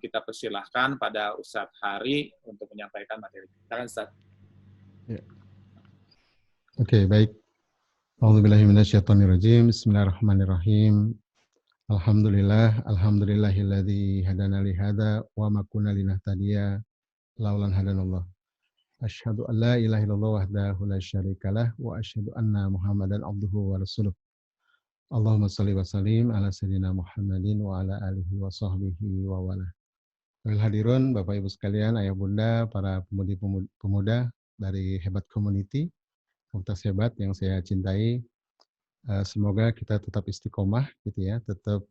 kita persilahkan pada Ustadz Hari untuk menyampaikan materi. Silakan Ustadz. Ya. Oke, baik. A'udzubillahiminasyaitonirrajim. Bismillahirrahmanirrahim. Alhamdulillahilladzi hadana li hadza wa ma kunna linahtadiya laulan hadanallah. Asyhadu an la ilaha illallah wahdahu la syarikalah wa asyhadu anna Muhammadan abduhu wa rasuluh. Allahumma shalli wa sallim ala sayyidina Muhammadin wa ala alihi wa sahbihi wa wala. Hadirun Bapak Ibu sekalian, ayah bunda, para pemuda dari Hebat Community, komunitas hebat yang saya cintai. Semoga kita tetap istiqomah gitu ya, tetap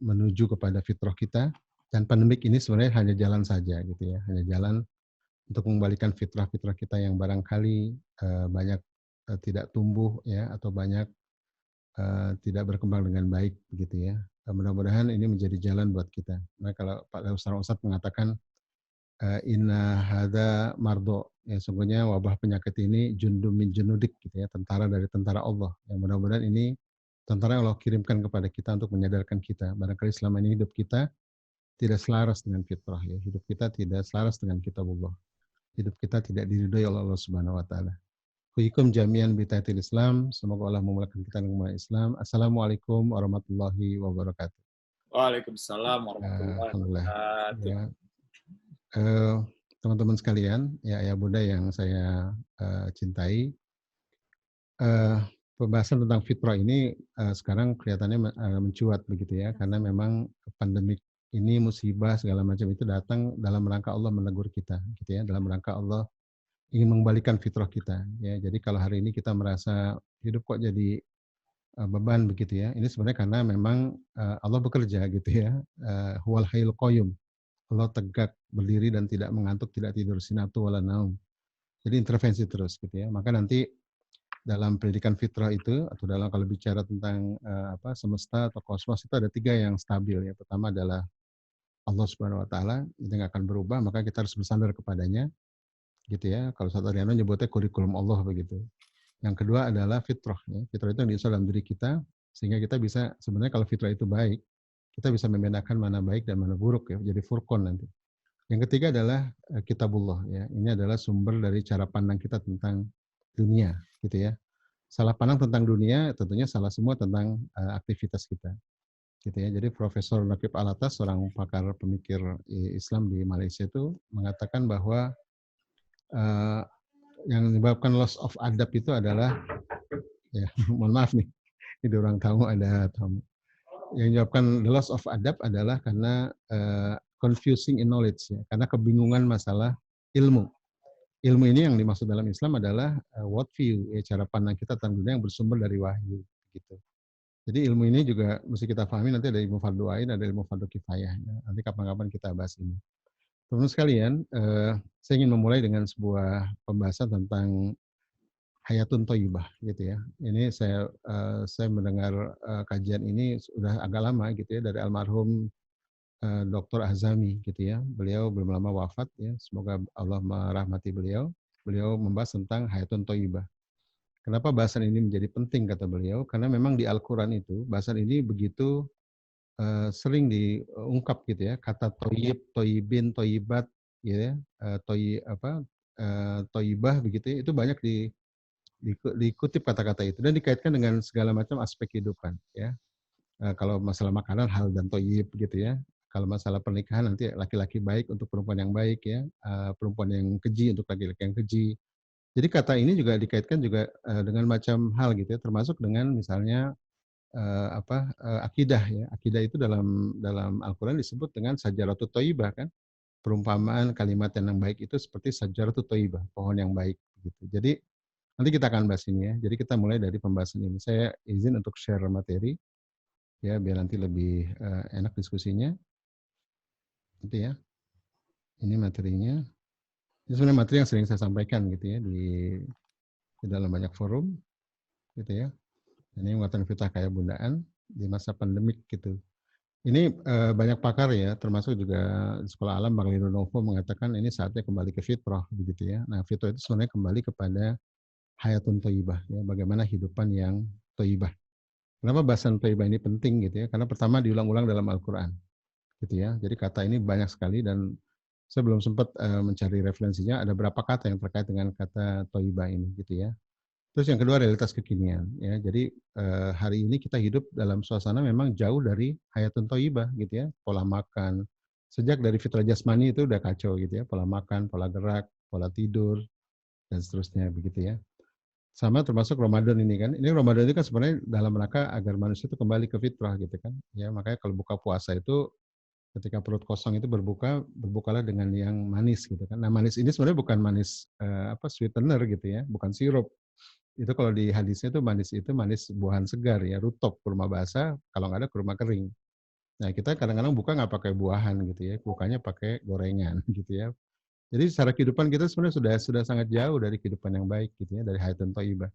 menuju kepada fitrah kita. Dan pandemik ini sebenarnya hanya jalan saja gitu ya, hanya jalan untuk mengembalikan fitrah-fitrah kita yang barangkali banyak tidak tumbuh ya, atau banyak tidak berkembang dengan baik begitu ya. Mudah-mudahan ini menjadi jalan buat kita. Nah, kalau Pak Ustadz mengatakan inna hadza mardo, ya sungguhnya wabah penyakit ini jundum min junudik gitu ya, tentara dari tentara Allah. Yang mudah-mudahan ini tentara yang Allah kirimkan kepada kita untuk menyadarkan kita. Barangkali selama ini hidup kita tidak selaras dengan fitrah ya. Hidup kita tidak selaras dengan kitabullah. Hidup kita tidak diridhoi oleh Allah Subhanahu wa taala. Hukum jami'an bitaitil Islam. Semoga Allah memulakan kita dengan Islam. Assalamualaikum warahmatullahi wabarakatuh. Waalaikumsalam warahmatullahi wabarakatuh. Ya. Teman-teman sekalian, ya ayah bunda yang saya cintai, pembahasan tentang fitrah ini sekarang kelihatannya mencuat begitu ya, karena memang pandemik ini musibah segala macam itu datang dalam rangka Allah menegur kita, gitu ya, dalam rangka Allah ingin mengembalikan fitrah kita ya. Jadi kalau hari ini kita merasa hidup kok jadi beban begitu ya, ini sebenarnya karena memang Allah bekerja gitu ya. Huwal hayyul qayyum, Allah tegak berdiri dan tidak mengantuk, tidak tidur, sinatu wala naum. Jadi intervensi terus gitu ya. Maka nanti dalam pendidikan fitrah itu, atau dalam kalau bicara tentang semesta atau kosmos, itu ada 3 yang stabil ya. Pertama adalah Allah Subhanahu wa taala, itu yang akan berubah, maka kita harus bersandar kepadanya. Gitu ya, kalau Ustaz Ariano nyebutnya kurikulum Allah begitu. Yang kedua adalah fitrah ya. Fitrah itu yang diinstal dalam diri kita, sehingga kita bisa, sebenarnya kalau fitrah itu baik, kita bisa membedakan mana baik dan mana buruk ya, jadi furqan nanti. Yang ketiga adalah kitabullah ya. Ini adalah sumber dari cara pandang kita tentang dunia gitu ya. Salah pandang tentang dunia tentunya salah semua tentang aktivitas kita. Gitu ya. Jadi Profesor Naqib Alatas, seorang pakar pemikir Islam di Malaysia itu mengatakan bahwa yang menyebabkan loss of adab itu adalah, ya mohon maaf nih, ini orang tamu, ada tamu. Yang menyebabkan the loss of adab adalah karena confusing in knowledge ya, karena kebingungan masalah ilmu. Ilmu ini yang dimaksud dalam Islam adalah what view ya, cara pandang kita tentang dunia yang bersumber dari wahyu gitu. Jadi ilmu ini juga mesti kita pahami, nanti ada ilmu fardu ain, ada ilmu fardu kifayah ya. Nanti kapan-kapan kita bahas ini. Teman-teman sekalian, saya ingin memulai dengan sebuah pembahasan tentang hayatun thayyibah gitu ya. Ini saya mendengar kajian ini sudah agak lama gitu ya, dari almarhum Dr. Azami gitu ya. Beliau belum lama wafat ya. Semoga Allah merahmati beliau. Beliau membahas tentang hayatun thayyibah. Kenapa bahasan ini menjadi penting kata beliau? Karena memang di Al-Qur'an itu bahasan ini begitu sering diungkap gitu ya, kata toyib, toyibin, toyibat, gitu ya, toyibah begitu ya, itu banyak dikutip kata-kata itu dan dikaitkan dengan segala macam aspek kehidupan ya. Kalau masalah makanan hal dan toyib gitu ya. Kalau masalah pernikahan nanti laki-laki baik untuk perempuan yang baik ya, perempuan yang keji untuk laki-laki yang keji. Jadi kata ini juga dikaitkan juga dengan macam hal gitu ya, termasuk dengan misalnya akidah ya. Akidah itu dalam Al-Qur'an disebut dengan sajaratut thayyibah kan. Perumpamaan kalimat yang baik itu seperti sajaratut thayyibah, pohon yang baik gitu. Jadi nanti kita akan bahas ini ya. Jadi kita mulai dari pembahasan ini. Saya izin untuk share materi ya, biar nanti lebih enak diskusinya. Nanti ya. Ini materinya. Ini sebenarnya materi yang sering saya sampaikan gitu ya di dalam banyak forum gitu ya. Ini muatan fitrah kaya bundaan di masa pandemik gitu. Ini banyak pakar ya, termasuk juga di Sekolah Alam Bang Lino Novo mengatakan ini saatnya kembali ke fitrah begitu ya. Nah, fitrah itu sebenarnya kembali kepada hayatun thayyibah ya, bagaimana hidupan yang thayyibah. Kenapa bahasan thayyibah ini penting gitu ya? Karena pertama diulang-ulang dalam Al-Qur'an. gitu ya. Jadi kata ini banyak sekali dan saya belum sempat mencari referensinya ada berapa kata yang terkait dengan kata thayyibah ini gitu ya. Terus yang kedua realitas kekinian ya. Jadi hari ini kita hidup dalam suasana memang jauh dari hayatun thayyibah gitu ya. Pola makan sejak dari fitrah jasmani itu udah kacau gitu ya. Pola makan, pola gerak, pola tidur dan seterusnya begitu ya. Sama termasuk Ramadan ini kan. Ini Ramadan ini kan sebenarnya dalam rangka agar manusia itu kembali ke fitrah gitu kan. Ya, makanya kalau buka puasa itu ketika perut kosong itu berbuka, berbukalah dengan yang manis gitu kan. Nah, manis ini sebenarnya bukan manis sweetener gitu ya, bukan sirup. Itu kalau di hadisnya itu manis buahan segar ya, rutop, kurma basah, kalau nggak ada kurma kering. Nah, kita kadang-kadang buka nggak pakai buahan gitu ya, bukanya pakai gorengan gitu ya. Jadi secara kehidupan kita sebenarnya sudah sangat jauh dari kehidupan yang baik gitu ya, dari hayatun thayyibah.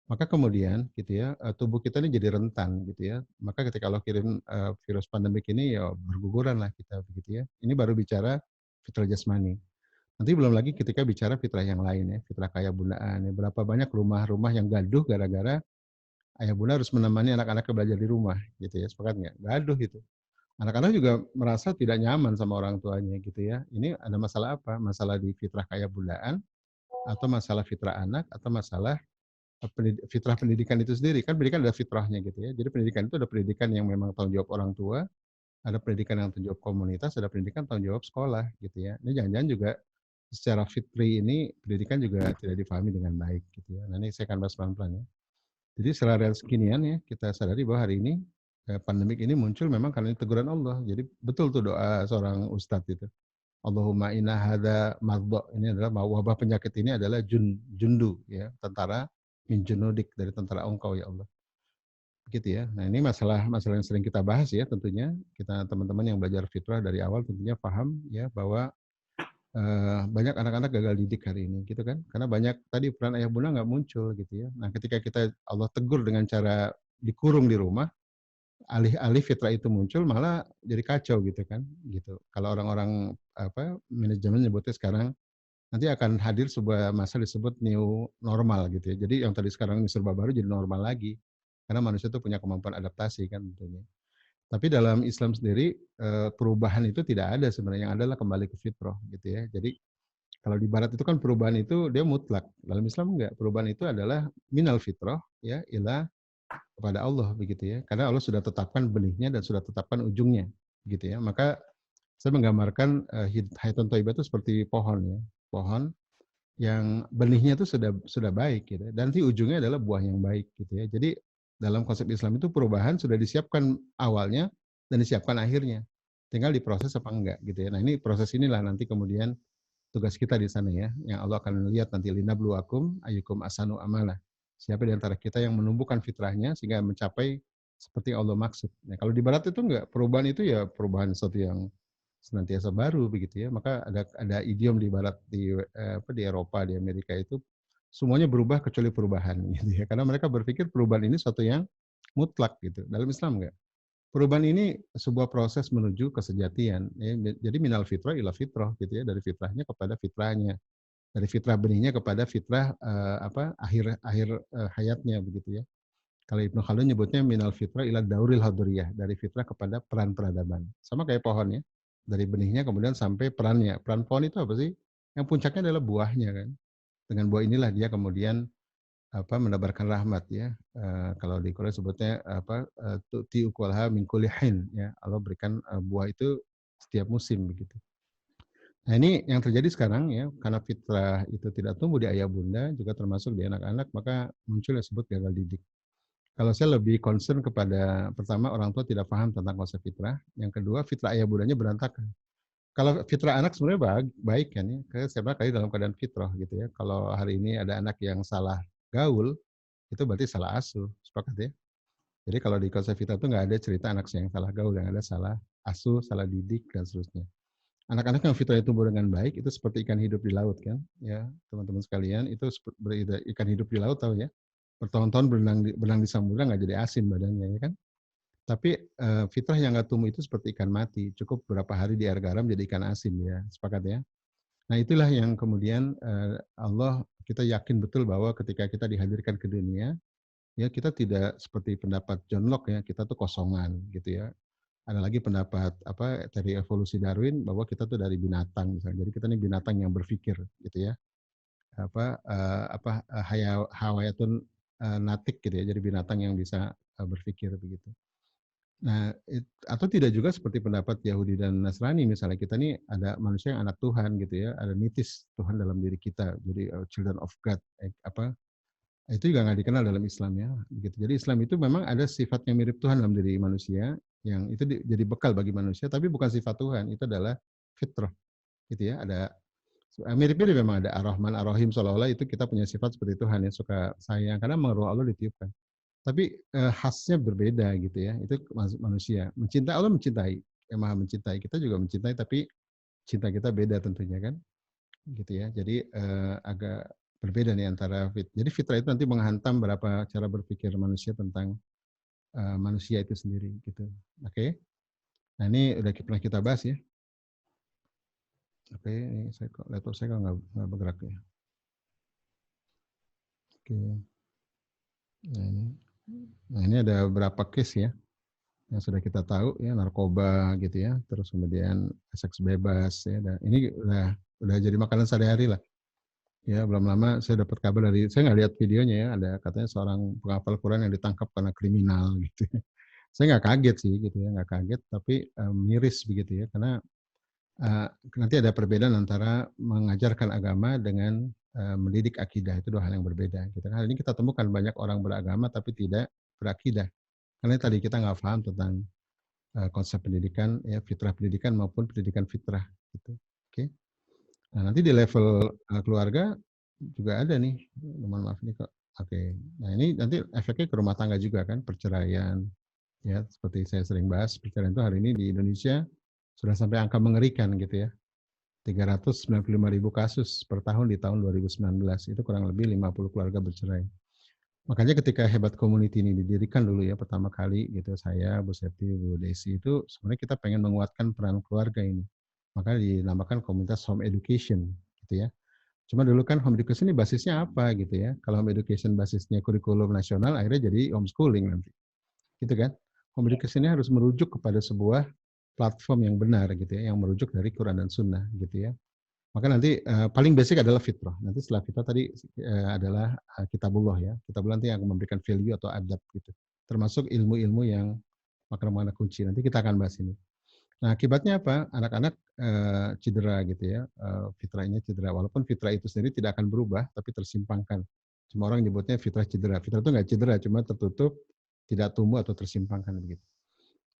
Maka kemudian gitu ya, tubuh kita ini jadi rentan gitu ya. Maka ketika Allah kirim, virus pandemik ini ya berguguranlah kita begitu ya. Ini baru bicara fitrah jasmani. Nanti belum lagi ketika bicara fitrah yang lain ya, fitrah kaya bundaan ya. Berapa banyak rumah-rumah yang gaduh gara-gara ayah bunda harus menemani anak-anaknya belajar di rumah gitu ya, sepakat nggak? Gaduh gitu. Anak-anak juga merasa tidak nyaman sama orang tuanya gitu ya. Ini ada masalah apa? Masalah di fitrah kaya bundaan, atau masalah fitrah anak, atau masalah fitrah pendidikan itu sendiri. Kan pendidikan ada fitrahnya gitu ya. Jadi pendidikan itu ada pendidikan yang memang tanggung jawab orang tua, ada pendidikan yang tanggung jawab komunitas, ada pendidikan tanggung jawab sekolah gitu ya. Ini jangan-jangan juga secara fitri ini pendidikan juga tidak difahami dengan baik gitu ya. Nah, ini saya akan bahas pelan-pelan ya. Jadi secara real kekinian ya, kita sadari bahwa hari ini pandemik ini muncul memang karena teguran Allah. Jadi betul tuh doa seorang ustadz itu. Allahumma inna hadza mardha, ini adalah wabah penyakit ini adalah jundu ya, tentara min junudik, dari tentara engkau ya Allah. Begitu ya. Nah, ini masalah masalah yang sering kita bahas ya tentunya. Kita teman-teman yang belajar fitrah dari awal tentunya paham ya bahwa banyak anak-anak gagal didik hari ini gitu kan. Karena banyak tadi peran ayah bunda nggak muncul gitu ya. Nah, ketika kita Allah tegur dengan cara dikurung di rumah, alih-alih fitrah itu muncul malah jadi kacau gitu kan, gitu. Kalau orang-orang manajemen nyebutnya sekarang nanti akan hadir sebuah masa disebut new normal gitu ya. Jadi yang tadi sekarang ini serba baru jadi normal lagi. Karena manusia itu punya kemampuan adaptasi kan tentunya. Tapi dalam Islam sendiri perubahan itu tidak ada sebenarnya, yang ada adalah kembali ke fitrah gitu ya. Jadi kalau di barat itu kan perubahan itu dia mutlak. Dalam Islam enggak. Perubahan itu adalah minal fitrah ya ila kepada Allah begitu ya. Karena Allah sudah tetapkan benihnya dan sudah tetapkan ujungnya gitu ya. Maka saya menggambarkan hayatun thayyibah itu seperti pohon ya. Pohon yang benihnya itu sudah baik gitu ya, dan nanti ujungnya adalah buah yang baik gitu ya. Jadi dalam konsep Islam itu perubahan sudah disiapkan awalnya dan disiapkan akhirnya. Tinggal diproses apa enggak gitu ya. Nah, ini proses inilah nanti kemudian tugas kita di sana ya, yang Allah akan lihat nanti linabluwakum ayyukum ahsanu amala. Siapa di antara kita yang menumbuhkan fitrahnya sehingga mencapai seperti yang Allah maksud. Nah, kalau di barat itu enggak, perubahan itu ya perubahan sesuatu yang senantiasa baru begitu ya. Maka ada idiom di barat di Eropa, di Amerika itu semuanya berubah kecuali perubahan gitu ya. Karena mereka berpikir perubahan ini suatu yang mutlak gitu. Dalam Islam enggak. Perubahan ini sebuah proses menuju kesejatian ya. Jadi minal fitrah ila fitrah gitu ya, dari fitrahnya kepada fitrahnya. Dari fitrah benihnya kepada fitrah akhir akhir hayatnya begitu ya. Kalau Ibnu Khaldun nyebutnya minal fitrah ila dauril hadriyah, dari fitrah kepada peran peradaban. Sama kayak pohon ya. Dari benihnya kemudian sampai perannya. Peran pohon itu apa sih? Yang puncaknya adalah buahnya kan. Dengan buah inilah dia kemudian menebarkan rahmat ya. Kalau di Quran sebutnya tu'ti ukulha min kulli hin ya. Allah berikan buah itu setiap musim begitu. Nah, ini yang terjadi sekarang ya, karena fitrah itu tidak tumbuh di ayah bunda, juga termasuk di anak-anak, maka muncul yang disebut gagal didik. Kalau saya lebih concern kepada pertama orang tua tidak paham tentang konsep fitrah, yang kedua fitrah ayah bundanya berantakan. Kalau fitrah anak sebenarnya baik kan ya, karena setiap kali dalam keadaan fitrah gitu ya. Kalau hari ini ada anak yang salah gaul, itu berarti salah asuh, sepakat ya. Jadi kalau di konsep fitrah itu nggak ada cerita anak yang salah gaul, yang ada salah asuh, salah didik dan seterusnya. Anak-anak yang fitrahnya tumbuh dengan baik itu seperti ikan hidup di laut kan, ya teman-teman sekalian, itu ikan hidup di laut tahu ya. Bertahun-tahun berenang di samudera nggak jadi asin badannya ya kan. Tapi fitrah yang nggak tumbuh itu seperti ikan mati, cukup beberapa hari di air garam jadi ikan asin ya, sepakat ya. Nah itulah yang kemudian Allah, kita yakin betul bahwa ketika kita dihadirkan ke dunia, ya kita tidak seperti pendapat John Locke ya, kita tuh kosongan gitu ya. ada lagi pendapat dari evolusi Darwin bahwa kita tuh dari binatang misalnya. Jadi kita ini binatang yang berpikir gitu ya. Hawayatun natik gitu ya. Jadi binatang yang bisa berpikir begitu. Nah, atau tidak juga seperti pendapat Yahudi dan Nasrani misalnya, kita nih ada manusia yang anak Tuhan gitu ya, ada nitis Tuhan dalam diri kita, jadi children of God, itu juga nggak dikenal dalam Islam ya, begitu. Jadi Islam itu memang ada sifatnya mirip Tuhan dalam diri manusia, yang itu jadi bekal bagi manusia, tapi bukan sifat Tuhan, itu adalah fitrah, gitu ya. Ada mirip-mirip memang, ada Ar-Rahman, Ar-Rahim, seolah-olah itu kita punya sifat seperti Tuhan yang suka sayang, karena roh Allah ditiupkan. Tapi khasnya berbeda gitu ya, itu manusia. Mencintai Allah, mencintai, yang maha mencintai. Kita juga mencintai, tapi cinta kita beda tentunya kan, gitu ya. Jadi agak berbeda nih antara jadi fitrah itu nanti menghantam berapa cara berpikir manusia tentang manusia itu sendiri gitu. Oke. Nah ini udah pernah kita bahas ya. Oke, ini laptop saya kok nggak bergerak ya. Oke. Nah ini ada beberapa case ya yang sudah kita tahu ya, narkoba gitu ya, terus kemudian seks bebas ya. Dan ini udah jadi makanan sehari-hari lah. Ya, belum lama saya dapat kabar saya nggak lihat videonya ya, ada katanya seorang penghafal Quran yang ditangkap karena kriminal gitu. Saya nggak kaget sih gitu ya, nggak kaget, tapi miris begitu ya, karena nanti ada perbedaan antara mengajarkan agama dengan mendidik akidah, itu dua hal yang berbeda. Gitu. Hal ini kita temukan banyak orang beragama tapi tidak berakidah, karena tadi kita nggak paham tentang konsep pendidikan, ya fitrah pendidikan maupun pendidikan fitrah. Gitu. Oke. Nah, nanti di level keluarga juga ada nih, mohon maaf nih kok. Oke. Nah ini nanti efeknya ke rumah tangga juga kan, perceraian. Ya, seperti saya sering bahas, perceraian itu hari ini di Indonesia sudah sampai angka mengerikan gitu ya. 395.000 kasus per tahun di tahun 2019. Itu kurang lebih 50 keluarga bercerai. Makanya ketika Hebat Community ini didirikan dulu ya pertama kali gitu, saya, Bu Septi, Bu Desi, itu sebenarnya kita pengen menguatkan peran keluarga ini. Maka dinamakan komunitas home education gitu ya. Cuma dulu kan home education ini basisnya apa gitu ya. Kalau home education basisnya kurikulum nasional, akhirnya jadi homeschooling nanti. Gitu kan. Home education ini harus merujuk kepada sebuah platform yang benar gitu ya, yang merujuk dari Quran dan Sunnah gitu ya. Maka nanti paling basic adalah fitrah. Nanti setelah fitrah tadi adalah kitabullah ya. Kitabullah nanti yang memberikan value atau adab gitu. Termasuk ilmu-ilmu yang makna-makna kunci. Nanti kita akan bahas ini. Nah, akibatnya apa? Anak-anak cedera gitu ya. Fitrahnya cedera. Walaupun fitrah itu sendiri tidak akan berubah, tapi tersimpangkan. Cuma orang nyebutnya fitrah cedera. Fitrah itu nggak cedera, cuma tertutup, tidak tumbuh atau tersimpangkan begitu.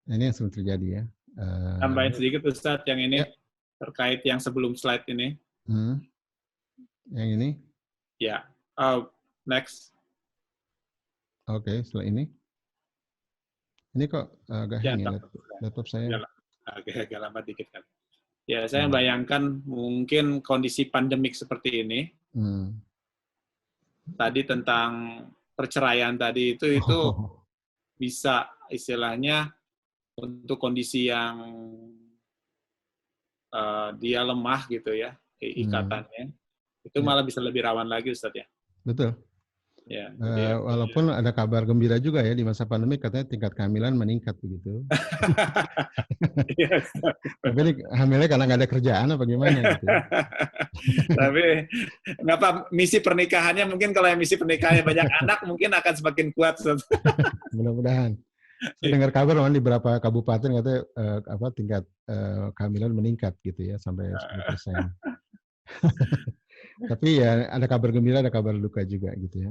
Nah, ini yang sering terjadi ya. Tambahin sedikit Ustadz yang ini. Ya. Terkait yang sebelum slide ini. Yang ini? Ya. Next. Oke, setelah ini. Ini kok agak hang ya laptop saya. Agak lambat dikit kan. Ya, saya bayangkan mungkin kondisi pandemik seperti ini. Tadi tentang perceraian tadi itu bisa istilahnya untuk kondisi yang dia lemah gitu ya, ikatannya, itu malah bisa lebih rawan lagi Ustadz ya. Betul. Ya, walaupun ada kabar gembira juga ya di masa pandemi, katanya tingkat kehamilan meningkat begitu. Tapi ini hamilnya karena nggak ada kerjaan apa gimana gitu. Tapi ngapa misi pernikahannya mungkin kalau yang misi pernikahannya banyak anak mungkin akan semakin kuat. Mudah-mudahan. Saya dengar kabar di beberapa kabupaten katanya tingkat kehamilan meningkat gitu ya sampai 10%. Tapi ya ada kabar gembira, ada kabar duka juga gitu ya.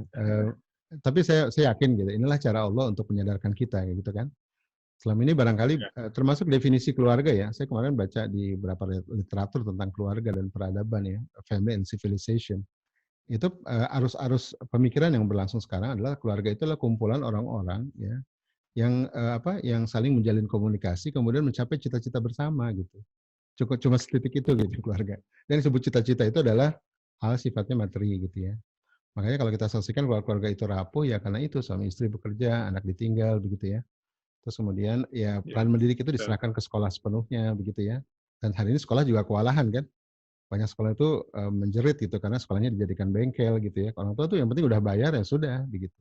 Tapi saya yakin gitu, inilah cara Allah untuk menyadarkan kita gitu kan. Selama ini barangkali termasuk definisi keluarga ya. Saya kemarin baca di beberapa literatur tentang keluarga dan peradaban ya, family and civilization. Itu arus pemikiran yang berlangsung sekarang adalah keluarga itu adalah kumpulan orang-orang ya yang saling menjalin komunikasi kemudian mencapai cita-cita bersama gitu. Cuma setitik itu gitu keluarga. Dan disebut cita-cita itu adalah hal sifatnya materi gitu ya. Makanya kalau kita saksikan keluarga itu rapuh ya karena itu suami istri bekerja, anak ditinggal begitu ya. Terus kemudian ya peran mendidik itu diserahkan ke sekolah sepenuhnya begitu ya. Dan hari ini sekolah juga kewalahan kan. Banyak sekolah itu menjerit gitu karena sekolahnya dijadikan bengkel gitu ya. Orang tua tuh yang penting udah bayar ya sudah begitu.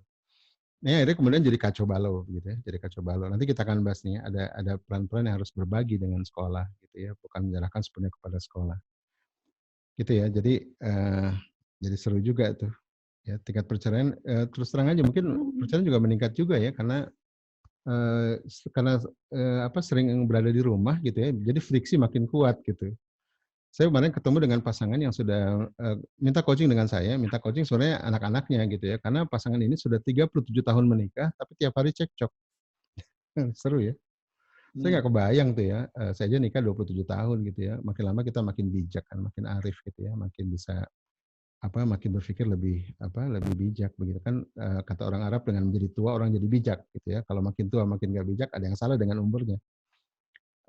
Ini akhirnya kemudian jadi kacau balau gitu ya, jadi kacau balau. Nanti kita akan bahas nih, ada peran-peran yang harus berbagi dengan sekolah gitu ya, bukan menyerahkan sepenuhnya kepada sekolah. Gitu ya. Jadi seru juga tuh. Ya, tingkat perceraian terus terang aja mungkin perceraian juga meningkat juga ya karena sering berada di rumah gitu ya, jadi friksi makin kuat gitu. Saya kemarin ketemu dengan pasangan yang sudah minta coaching dengan saya, minta coaching sebenarnya anak-anaknya gitu ya, karena pasangan ini sudah 37 tahun menikah, tapi tiap hari cekcok. Seru ya. Saya nggak Hmm. kebayang tuh ya, saya aja nikah 27 tahun gitu ya, makin lama kita makin bijak kan, makin arif gitu ya, makin bisa makin berpikir lebih bijak begitu kan, kata orang Arab dengan menjadi tua orang jadi bijak gitu ya, kalau makin tua makin nggak bijak ada yang salah dengan umurnya.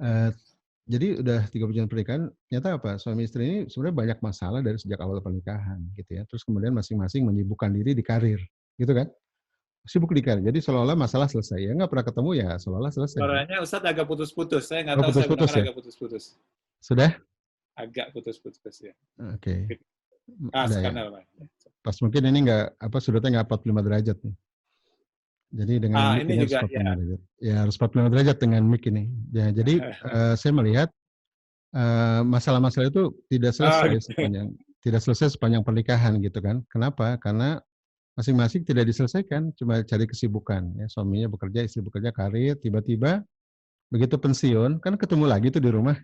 Eee, jadi udah 30 tahun pernikahan, ternyata apa, suami istri ini sebenarnya banyak masalah dari sejak awal pernikahan gitu ya, terus kemudian masing-masing menyibukkan diri di karir, gitu kan. Sibuk di karir, jadi seolah-olah masalah selesai, ya nggak pernah ketemu ya seolah-olah selesai kan. Suaranya Ustadz agak putus-putus. Saya nggak Oh tahu, saya putus-putus mendengar ya? agak putus-putus. Sudah? Agak putus-putus ya. Oke. Udah ya? Sekarang apa? Pas mungkin ini sudutnya nggak 45 derajat nih. Jadi dengan mic Ini ini harus juga 45 ya. derajat. Ya harus 45 derajat dengan mic ini. Ya jadi, saya melihat, masalah-masalah itu Oh, gitu. tidak selesai sepanjang pernikahan gitu kan. Kenapa? Karena masing-masing tidak diselesaikan, cuma cari kesibukan ya, suaminya bekerja, istri bekerja, karir, tiba-tiba begitu pensiun, kan ketemu lagi tuh di rumah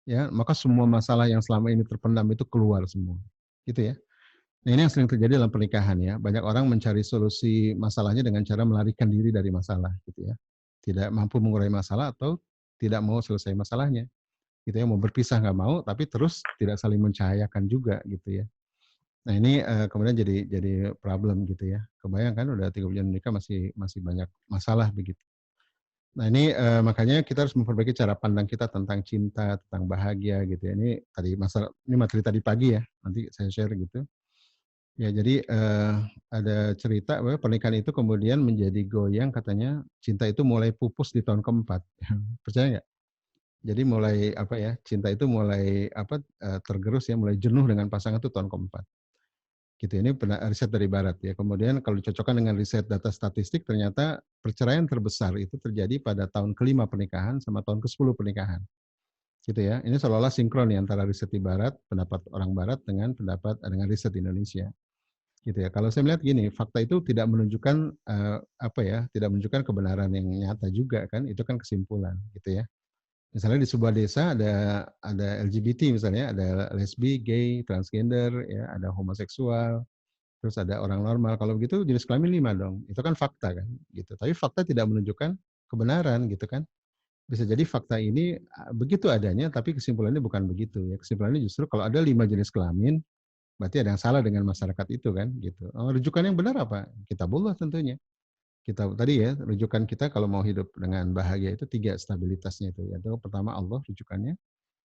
ya, maka semua masalah yang selama ini terpendam itu keluar semua, gitu ya. Nah, ini yang sering terjadi dalam pernikahan ya. Banyak orang mencari solusi masalahnya dengan cara melarikan diri dari masalah gitu ya. Tidak mampu mengurai masalah atau tidak mau selesai masalahnya. Gitu ya, mau berpisah nggak mau, tapi terus tidak saling mencahayakan juga gitu ya. Nah, ini kemudian jadi problem gitu ya. Kebayang kan udah 3 bulan menikah masih masih banyak masalah begitu. Nah, ini makanya kita harus memperbaiki cara pandang kita tentang cinta, tentang bahagia gitu ya. Ini materi tadi pagi ya, nanti saya share gitu. Ya, jadi, ada cerita bahwa pernikahan itu kemudian menjadi goyang katanya cinta itu mulai pupus di tahun keempat. Percaya nggak? Jadi mulai cinta itu mulai tergerus ya, mulai jenuh dengan pasangan itu tahun keempat. Gitu, ini riset dari barat ya. Kemudian kalau dicocokkan dengan riset data statistik ternyata perceraian terbesar itu terjadi pada tahun ke-5 pernikahan sama tahun ke-10 pernikahan. Gitu ya. Ini seolah-olah sinkron nih antara riset di barat, pendapat orang barat dengan riset di Indonesia. Gitu ya. Kalau saya melihat gini, fakta itu tidak menunjukkan tidak menunjukkan kebenaran yang nyata juga kan, itu kan kesimpulan gitu ya. Misalnya di sebuah desa ada LGBT misalnya, ada lesbi, gay, transgender ya, ada homoseksual, terus ada orang normal. Kalau begitu jenis kelamin 5 dong. Itu kan fakta kan gitu. Tapi fakta tidak menunjukkan kebenaran gitu kan. Bisa jadi fakta ini begitu adanya tapi kesimpulannya bukan begitu ya. Kesimpulannya justru kalau ada 5 jenis kelamin berarti ada yang salah dengan masyarakat itu kan gitu. Rujukan yang benar apa? Kitabullah tentunya. Kita tadi ya, rujukan kita kalau mau hidup dengan bahagia itu 3 stabilitasnya itu. Yaitu pertama Allah rujukannya,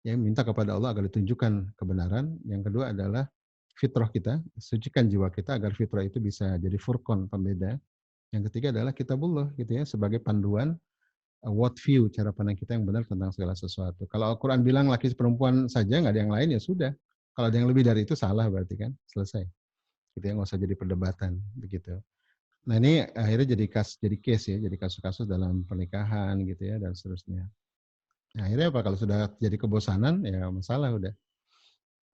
ya minta kepada Allah agar ditunjukkan kebenaran. Yang kedua adalah fitrah kita, sucikan jiwa kita agar fitrah itu bisa jadi furqan pembeda. Yang ketiga adalah kitabullah gitu ya sebagai panduan world view cara pandang kita yang benar tentang segala sesuatu. Kalau Al-Quran bilang laki perempuan saja nggak ada yang lain ya sudah. Kalau ada yang lebih dari itu salah berarti kan selesai. Gitu ya nggak usah jadi perdebatan begitu. Nah ini akhirnya jadi case ya, jadi kasus-kasus dalam pernikahan gitu ya dan seterusnya. Nah, akhirnya apa kalau sudah jadi kebosanan ya masalah udah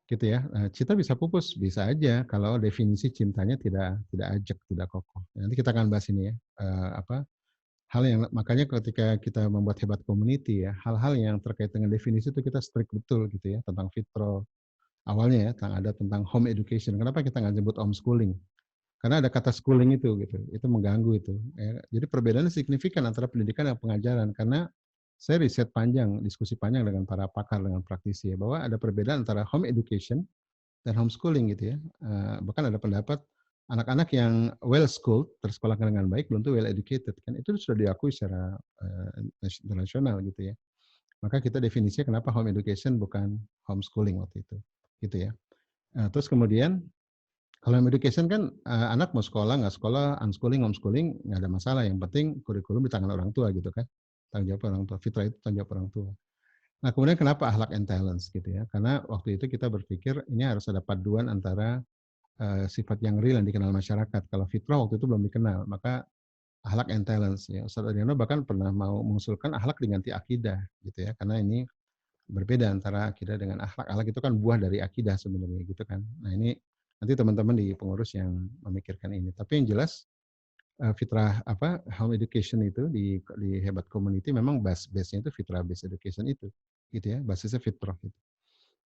gitu ya. Cinta bisa pupus, bisa aja kalau definisi cintanya tidak ajak, tidak kokoh. Nanti kita akan bahas ini ya, hal yang makanya ketika kita membuat Hebat Community ya, hal-hal yang terkait dengan definisi itu kita strict betul gitu ya, tentang fitrah. Awalnya ya, ada tentang home education. Kenapa kita nggak nyebut homeschooling? Karena ada kata schooling itu mengganggu itu. Ya. Jadi perbedaannya signifikan antara pendidikan dan pengajaran. Karena saya riset panjang, diskusi panjang dengan para pakar, dengan praktisi ya, bahwa ada perbedaan antara home education dan homeschooling gitu ya. Bahkan ada pendapat anak-anak yang well schooled, tersekolahkan dengan baik, belum tentu well educated kan. Itu sudah diakui secara internasional gitu ya. Maka kita definisinya kenapa home education bukan homeschooling waktu itu. Gitu ya. Terus kemudian kalau home education kan anak mau sekolah, nggak sekolah, unschooling, homeschooling, nggak ada masalah. Yang penting kurikulum di tangan orang tua gitu kan. Tanggung jawab orang tua. Fitrah itu tanggung jawab orang tua. Nah kemudian kenapa akhlak and talents gitu ya. Karena waktu itu kita berpikir ini harus ada paduan antara sifat yang real yang dikenal masyarakat. Kalau fitrah waktu itu belum dikenal. Maka akhlak and talents ya. Ustadz Adriano bahkan pernah mau mengusulkan akhlak diganti akidah gitu ya, karena ini berbeda antara akidah dengan akhlak. Akhlak itu kan buah dari akidah sebenarnya gitu kan. Nah ini nanti teman-teman di pengurus yang memikirkan ini. Tapi yang jelas fitrah apa home education itu di Hebat Community memang base-nya itu fitrah based education itu gitu ya, basisnya fitrah gitu.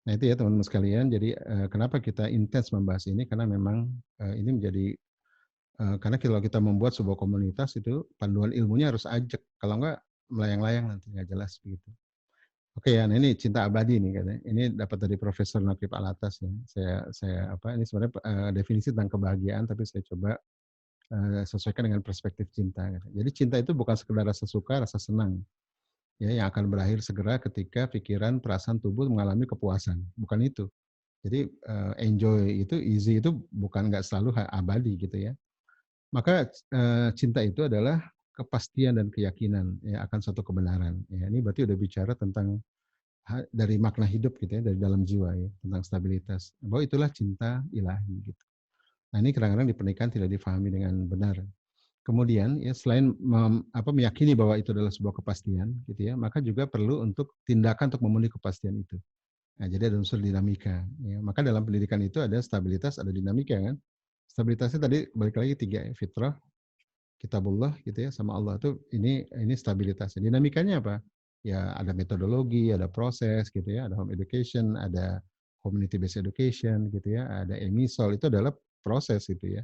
Nah itu ya teman-teman sekalian, jadi kenapa kita intens membahas ini karena memang ini menjadi karena kalau kita membuat sebuah komunitas itu panduan ilmunya harus ajak, kalau enggak melayang-layang nanti nggak jelas begitu. Oke ya, nah ini cinta abadi nih katanya. Ini dapat dari Profesor Naqib Alatas ya. Saya apa ini sebenarnya definisi tentang kebahagiaan tapi saya coba sesuaikan dengan perspektif cinta. Gitu. Jadi cinta itu bukan sekedar rasa suka, rasa senang, ya yang akan berakhir segera ketika pikiran, perasaan, tubuh mengalami kepuasan. Bukan itu. Jadi enjoy itu, easy itu bukan nggak selalu abadi gitu ya. Maka cinta itu adalah kepastian dan keyakinan ya akan suatu kebenaran. Ya, ini berarti udah bicara tentang dari makna hidup gitu ya, dari dalam jiwa ya, tentang stabilitas. Bahwa itulah cinta ilahi gitu. Nah ini kadang-kadang di pernikahan tidak difahami dengan benar. Kemudian ya selain meyakini bahwa itu adalah sebuah kepastian gitu ya, maka juga perlu untuk tindakan untuk memenuhi kepastian itu. Nah, jadi ada unsur dinamika ya. Maka dalam pendidikan itu ada stabilitas, ada dinamika kan. Stabilitasnya tadi balik lagi 3 ya, fitrah, kitabullah gitu ya, sama Allah tuh ini stabilitasnya. Dinamikanya apa? Ya ada metodologi, ada proses gitu ya, ada home education, ada community based education gitu ya, ada emisol, itu adalah proses gitu ya.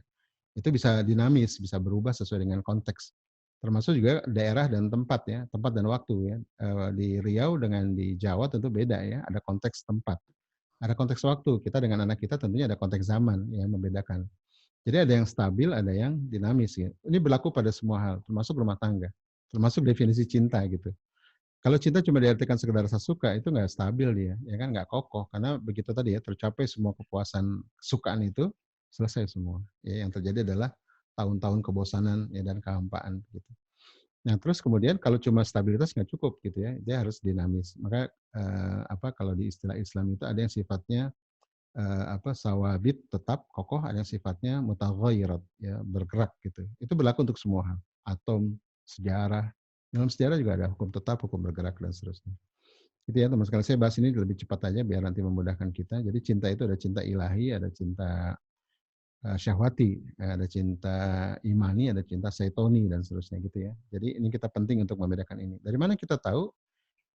Itu bisa dinamis, bisa berubah sesuai dengan konteks. Termasuk juga daerah dan tempat ya, tempat dan waktu ya. Di Riau dengan di Jawa tentu beda ya, ada konteks tempat. Ada konteks waktu, kita dengan anak kita tentunya ada konteks zaman yang membedakan. Jadi ada yang stabil, ada yang dinamis ya. Ini berlaku pada semua hal, termasuk rumah tangga, termasuk definisi cinta gitu. Kalau cinta cuma diartikan sekedar rasa suka, itu nggak stabil dia, ya kan nggak kokoh. Karena begitu tadi ya, tercapai semua kepuasan kesukaan itu, selesai semua. Ya, yang terjadi adalah tahun-tahun kebosanan ya, dan kehampaan gitu. Nah terus kemudian kalau cuma stabilitas nggak cukup gitu ya, dia harus dinamis. Maka kalau di istilah Islam itu ada yang sifatnya sawabit tetap kokoh, ada yang sifatnya mutaghayyirat ya bergerak gitu. Itu berlaku untuk semua hal. Atom, sejarah. Dalam sejarah juga ada hukum tetap, hukum bergerak dan seterusnya. Gitu ya teman sekalian, saya bahas ini lebih cepat aja biar nanti memudahkan kita. Jadi cinta itu ada cinta ilahi, ada cinta syahwati, ada cinta imani, ada cinta saitoni dan seterusnya gitu ya. Jadi ini kita penting untuk membedakan ini. Dari mana kita tahu?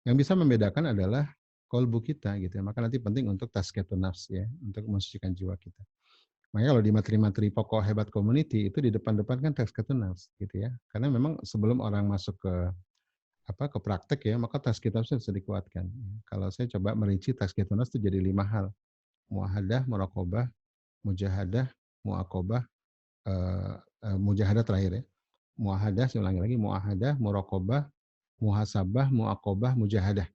Yang bisa membedakan adalah kolbu kita gitu ya. Maka nanti penting untuk tazkiyatun nafs ya, untuk mensucikan jiwa kita. Makanya kalau di materi-materi pokok Hebat Community itu di depan-depan kan tazkiyatun nafs gitu ya. Karena memang sebelum orang masuk ke praktek ya, maka tazkiyatun nafs harus dikuatkan. Kalau saya coba merinci tazkiyatun nafs itu jadi 5 hal. Muahadah, muraqabah, mujahadah, muaqabah, mujahadah terakhir ya. Muahadah, saya ulangi lagi, muahadah, muraqabah, muhasabah, muaqabah, mujahadah.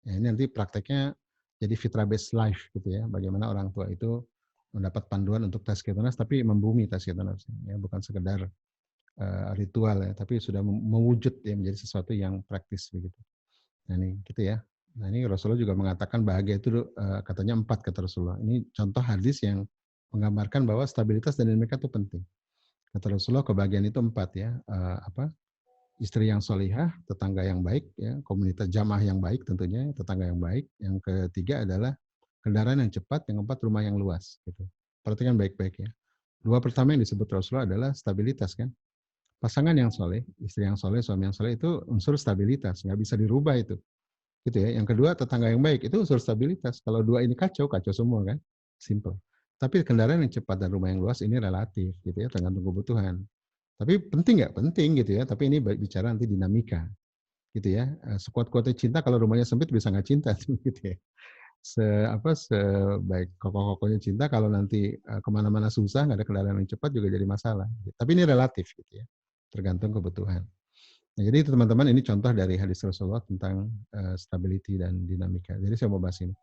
Ya, ini nanti prakteknya jadi fitrah based life gitu ya. Bagaimana orang tua itu mendapat panduan untuk tazkiyatun nafs tapi membumi tazkiyatun nafs ya, bukan sekedar ritual ya, tapi sudah mewujud ya menjadi sesuatu yang praktis begitu. Nah ini gitu ya. Nah ini Rasulullah juga mengatakan bahagia itu katanya 4 kata Rasulullah. Ini contoh hadis yang menggambarkan bahwa stabilitas dan dinamika itu penting. Kata Rasulullah kebahagiaan itu 4 ya. Istri yang solihah, tetangga yang baik, ya, komunitas jamaah yang baik tentunya, tetangga yang baik. Yang ketiga adalah kendaraan yang cepat, yang keempat rumah yang luas. Gitu. Perhatikan baik-baik ya. 2 pertama yang disebut Rasulullah adalah stabilitas kan. Pasangan yang soleh, istri yang soleh, suami yang soleh itu unsur stabilitas, nggak bisa dirubah itu. Gitu ya. Yang kedua tetangga yang baik itu unsur stabilitas. Kalau dua ini kacau, kacau semua kan. Simple. Tapi kendaraan yang cepat dan rumah yang luas ini relatif gitu ya, tergantung kebutuhan. Tapi penting nggak? Penting gitu ya. Tapi ini bicara nanti dinamika gitu ya. Sekuat-kuatnya cinta kalau rumahnya sempit bisa nggak cinta gitu ya. Sebaik kokoh-kokohnya cinta kalau nanti kemana-mana susah nggak ada kendaraan yang cepat juga jadi masalah. Tapi ini relatif gitu ya. Tergantung kebutuhan. Nah, jadi itu teman-teman ini contoh dari hadis Rasulullah tentang stability dan dinamika. Jadi saya mau bahas ini.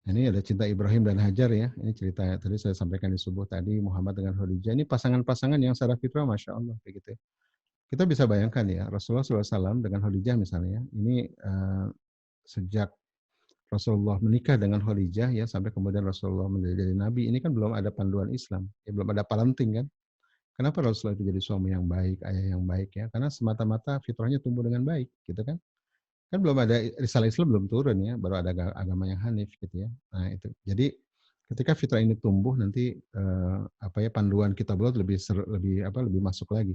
Nah, ini ada cinta Ibrahim dan Hajar ya. Ini cerita tadi saya sampaikan di subuh tadi Muhammad dengan Khadijah. Ini pasangan-pasangan yang secara fitrah masya Allah begitu. Kita bisa bayangkan ya Rasulullah SAW dengan Khadijah misalnya. Ini sejak Rasulullah menikah dengan Khadijah ya sampai kemudian Rasulullah menjadi nabi. Ini kan belum ada panduan Islam, ya belum ada parenting kan. Kenapa Rasulullah itu jadi suami yang baik, ayah yang baik ya? Karena semata-mata fitrahnya tumbuh dengan baik, gitu kan? Kan belum ada risalah Islam belum turun ya, baru ada agama yang hanif gitu ya. Nah itu. Jadi ketika fitrah ini tumbuh nanti apa ya panduan kitabullah lebih masuk lagi.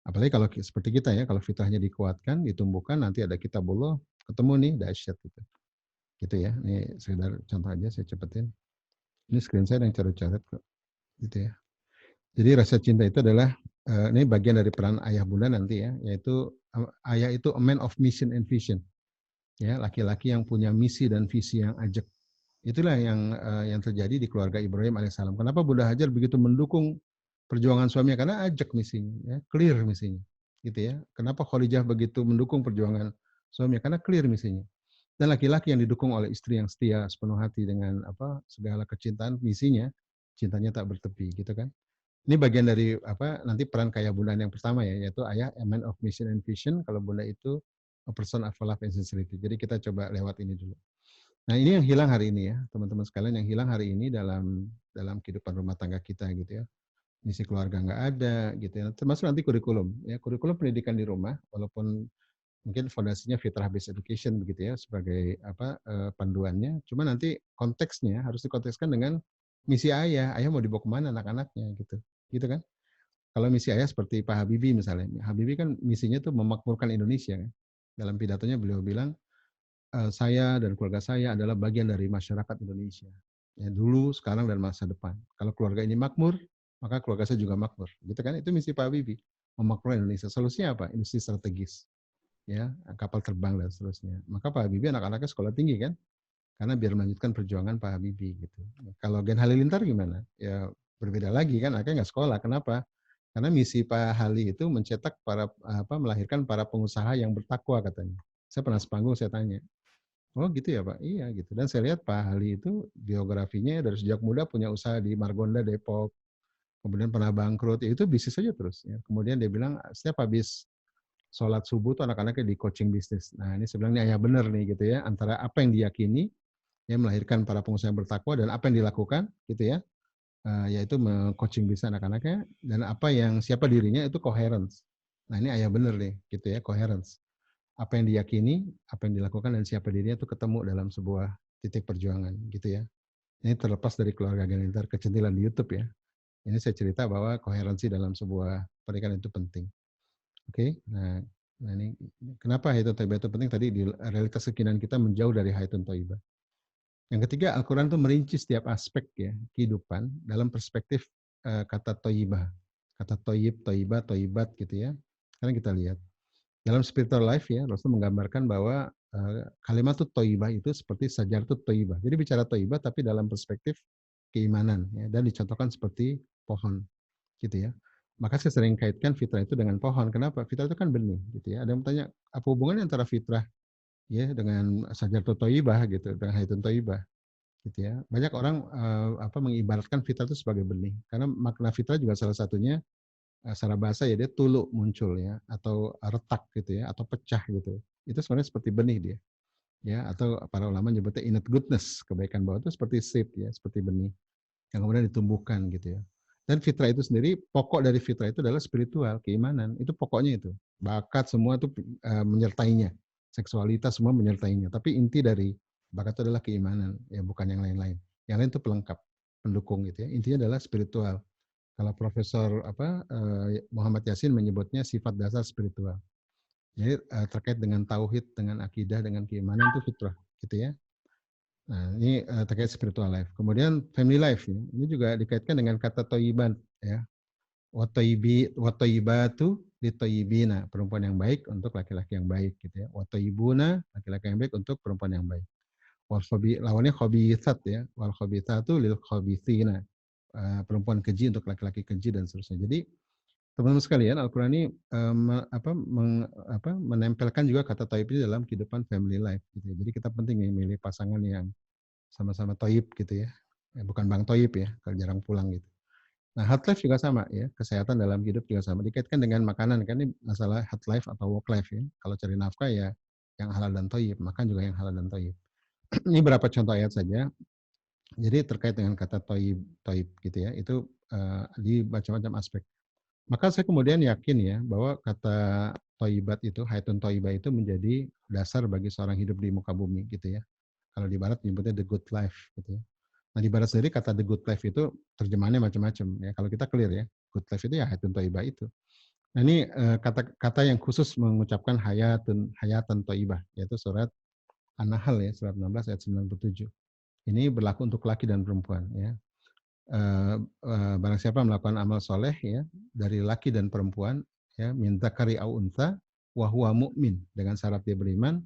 Apalagi kalau seperti kita ya, kalau fitrahnya dikuatkan, ditumbuhkan nanti ada kitabullah ketemu nih dahsyat gitu. Gitu ya. Ini sekedar contoh aja saya cepetin. Ini screen saya yang coret-coret kok. Gitu ya. Jadi rasa cinta itu adalah ini bagian dari peran ayah bunda nanti ya, yaitu ayah itu a man of mission and vision. Ya, laki-laki yang punya misi dan visi yang ajak. Itulah yang terjadi di keluarga Ibrahim alaihissalam. Kenapa Bunda Hajar begitu mendukung perjuangan suaminya? Karena ajak misinya, ya, clear misinya, gitu ya. Kenapa Khadijah begitu mendukung perjuangan suaminya? Karena clear misinya. Dan laki-laki yang didukung oleh istri yang setia sepenuh hati dengan segala kecintaan, misinya, cintanya tak bertepi, gitu kan? Ini bagian dari nanti peran kayak Bunda yang pertama ya, yaitu ayah a man of mission and vision. Kalau Bunda itu a person of love and sincerity. Jadi kita coba lewat ini dulu. Nah ini yang hilang hari ini ya, teman-teman sekalian, yang hilang hari ini dalam kehidupan rumah tangga kita gitu ya. Misi keluarga nggak ada gitu ya. Termasuk nanti kurikulum ya, kurikulum pendidikan di rumah, walaupun mungkin fondasinya fitrah based education begitu ya sebagai panduannya. Cuma nanti konteksnya harus dikontekskan dengan misi ayah. Ayah mau dibawa kemana anak-anaknya gitu, gitu kan? Kalau misi ayah seperti Pak Habibie misalnya, Habibie kan misinya tuh memakmurkan Indonesia. Kan? Dalam pidatonya beliau bilang, saya dan keluarga saya adalah bagian dari masyarakat Indonesia. Ya, dulu, sekarang, dan masa depan. Kalau keluarga ini makmur, maka keluarga saya juga makmur. Gitu kan? Itu misi Pak Habibie. Memakmurkan Indonesia. Solusinya apa? Industri strategis. Ya, kapal terbang dan seterusnya. Maka Pak Habibie anak-anaknya sekolah tinggi kan? Karena biar melanjutkan perjuangan Pak Habibie gitu. Kalau Gen Halilintar gimana? Ya berbeda lagi kan, anaknya nggak sekolah. Kenapa? Karena misi Pak Hali itu mencetak melahirkan para pengusaha yang bertakwa katanya. Saya pernah sepanggung, saya tanya, oh gitu ya Pak? Iya gitu. Dan saya lihat Pak Hali itu biografinya dari sejak muda punya usaha di Margonda, Depok. Kemudian pernah bangkrut, ya itu bisnis saja terus. Ya. Kemudian dia bilang setiap habis sholat subuh tuh anak-anaknya di coaching bisnis. Nah ini sebenarnya ayah benar nih gitu ya. Antara apa yang diyakini, ya melahirkan para pengusaha yang bertakwa, dan apa yang dilakukan gitu ya. Yaitu coaching bisnis anak-anaknya, dan apa yang siapa dirinya itu coherence. Nah ini ayah benar nih gitu ya, coherence. Apa yang diyakini, apa yang dilakukan, dan siapa dirinya itu ketemu dalam sebuah titik perjuangan gitu ya. Ini terlepas dari keluarga Halilintar kecentilan di YouTube ya. Ini saya cerita bahwa koherensi dalam sebuah pernikahan itu penting. Oke, nah ini kenapa Hayatun Thayyibah itu penting tadi, di realitas kekinian kita menjauh dari Hayatun Thayyibah. Yang ketiga, Al-Quran itu merinci setiap aspek ya kehidupan dalam perspektif kata Thayyibah. Kata Thayyib, Thayyibah, Thayyibat gitu ya. Sekarang kita lihat. Dalam spiritual life ya, Rasul menggambarkan bahwa kalimat thayyibah itu seperti sajaratut thayyibah. Jadi bicara thayyibah tapi dalam perspektif keimanan ya, dan dicontohkan seperti pohon gitu ya. Maka saya sering kaitkan fitrah itu dengan pohon. Kenapa? Fitrah itu kan benih gitu ya. Ada yang bertanya, apa hubungannya antara fitrah ya dengan sajaratut thayyibah gitu, dengan haitun thayyibah gitu ya. Banyak orang mengibaratkan fitrah itu sebagai benih. Karena makna fitrah juga salah satunya secara bahasa ya dia tulu muncul ya, atau retak gitu ya, atau pecah gitu. Itu sebenarnya seperti benih dia. Ya, atau para ulama nyebutnya innate goodness, kebaikan bawah itu seperti seed ya, seperti benih yang kemudian ditumbuhkan gitu ya. Dan fitrah itu sendiri, pokok dari fitrah itu adalah spiritual, keimanan. Itu pokoknya itu. Bakat semua itu menyertainya. Seksualitas semua menyertainya. Tapi inti dari bakat itu adalah keimanan, ya bukan yang lain-lain. Yang lain itu pelengkap, pendukung gitu ya. Intinya adalah spiritual. Kalau Profesor Muhammad Yasin menyebutnya sifat dasar spiritual. Jadi terkait dengan tauhid, dengan akidah, dengan keimanan itu fitrah, gitu ya. Nah, ini terkait spiritual life. Kemudian family life ya. Ini juga dikaitkan dengan kata toyiban ya. Watoyibatu ditoyibina, perempuan yang baik untuk laki-laki yang baik gitu ya. Watoyibuna, laki-laki yang baik untuk perempuan yang baik. Lawannya khobithat ya. Wal khobithatu lil khobithina. Perempuan keji untuk laki-laki keji dan seterusnya. Jadi teman-teman sekalian, Al-Quran ini menempelkan juga kata taib ini dalam kehidupan family life. Gitu ya. Jadi kita penting nih milih pasangan yang sama-sama toib gitu ya. Bukan bang toib ya, kalau jarang pulang gitu. Nah, health life juga sama ya, kesehatan dalam hidup juga sama. Dikaitkan dengan makanan, kan ini masalah health life atau work life ya. Kalau cari nafkah ya yang halal dan toib, makan juga yang halal dan toib. Ini beberapa contoh ayat saja. Jadi terkait dengan kata toib gitu ya, itu di macam-macam aspek. Maka saya kemudian yakin ya bahwa kata thayyibat itu, hayatun thayyibah itu menjadi dasar bagi seorang hidup di muka bumi gitu ya. Kalau di barat nyebutnya the good life gitu ya. Nah di barat sendiri kata the good life itu terjemahannya macam-macam ya. Kalau kita clear ya, good life itu ya hayatun thayyibah itu. Nah ini kata-kata yang khusus mengucapkan hayatan thayyibah yaitu surat An-Nahl ya, surat 16 ayat 97. Ini berlaku untuk laki dan perempuan ya. Barang siapa melakukan amal soleh ya dari laki dan perempuan ya min dzakari au untha wa huwa mu'min dengan syarat dia beriman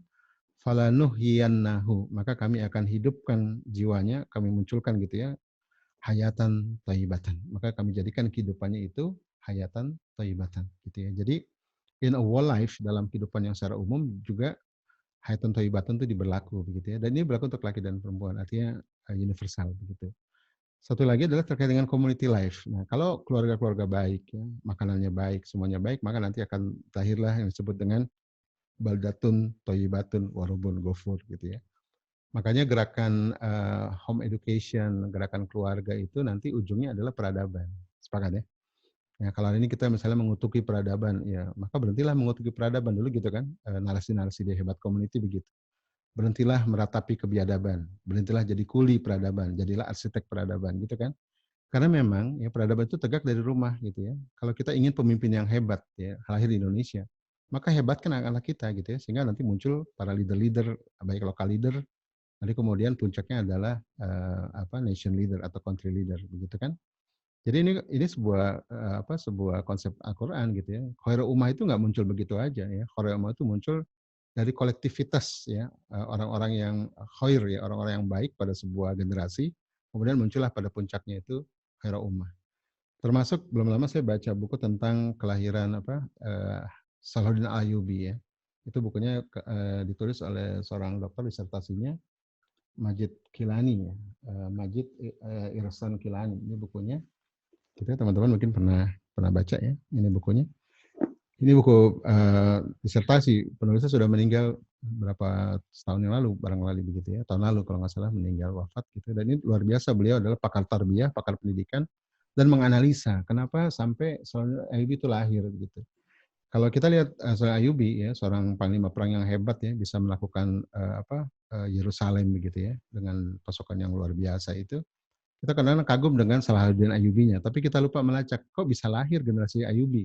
falanuhyiyannahu maka kami akan hidupkan jiwanya, kami munculkan gitu ya hayatan thayyibatan. Maka kami jadikan kehidupannya itu hayatan thayyibatan gitu ya. Jadi in a whole life dalam kehidupan yang secara umum juga hayatan thayyibatan itu diberlaku begitu ya. Dan ini berlaku untuk laki dan perempuan artinya universal begitu. Satu lagi adalah terkait dengan community life. Nah, kalau keluarga-keluarga baik, ya, makanannya baik, semuanya baik, maka nanti akan lahirlah yang disebut dengan baldatun, toyibatun, warubun, gofur, gitu ya. Makanya gerakan home education, gerakan keluarga itu nanti ujungnya adalah peradaban. Sepakat ya? Ya, kalau hari ini kita misalnya mengutuki peradaban, ya maka berhentilah mengutuki peradaban dulu gitu kan. Narasi-narasi di hebat community begitu. Berhentilah meratapi kebiadaban, berhentilah jadi kuli peradaban, jadilah arsitek peradaban gitu kan. Karena memang ya peradaban itu tegak dari rumah gitu ya. Kalau kita ingin pemimpin yang hebat ya, lahir di Indonesia, maka hebatkan anak-anak kita gitu ya, sehingga nanti muncul para leader-leader, baik lokal leader, nanti kemudian puncaknya adalah nation leader atau country leader begitu kan. Jadi ini sebuah sebuah konsep Al-Qur'an gitu ya. Khairul ummah itu nggak muncul begitu aja ya. Khairul ummah itu muncul dari kolektivitas ya, orang-orang yang khair ya, orang-orang yang baik pada sebuah generasi, kemudian muncullah pada puncaknya itu khairul ummah. Termasuk belum lama saya baca buku tentang kelahiran Salahuddin Ayyubi ya. Itu bukunya ditulis oleh seorang dokter disertasinya Majid Kilani ya. Majid Irsan Kilani. Ini bukunya. Kita teman-teman mungkin pernah baca ya. Ini bukunya. Ini buku disertasi, penulisnya sudah meninggal berapa tahun yang lalu, barangkali begitu ya, tahun lalu kalau nggak salah meninggal wafat gitu. Dan ini luar biasa, beliau adalah pakar tarbiyah, pakar pendidikan, dan menganalisa kenapa sampai Salahuddin Ayyubi itu lahir gitu. Kalau kita lihat Salahuddin Ayyubi ya, seorang panglima perang yang hebat ya, bisa melakukan Yerusalem begitu ya, dengan pasukan yang luar biasa itu. Kita kadang-kadang kagum dengan Salahuddin Ayyubinya, tapi kita lupa melacak kok bisa lahir generasi Ayyubi.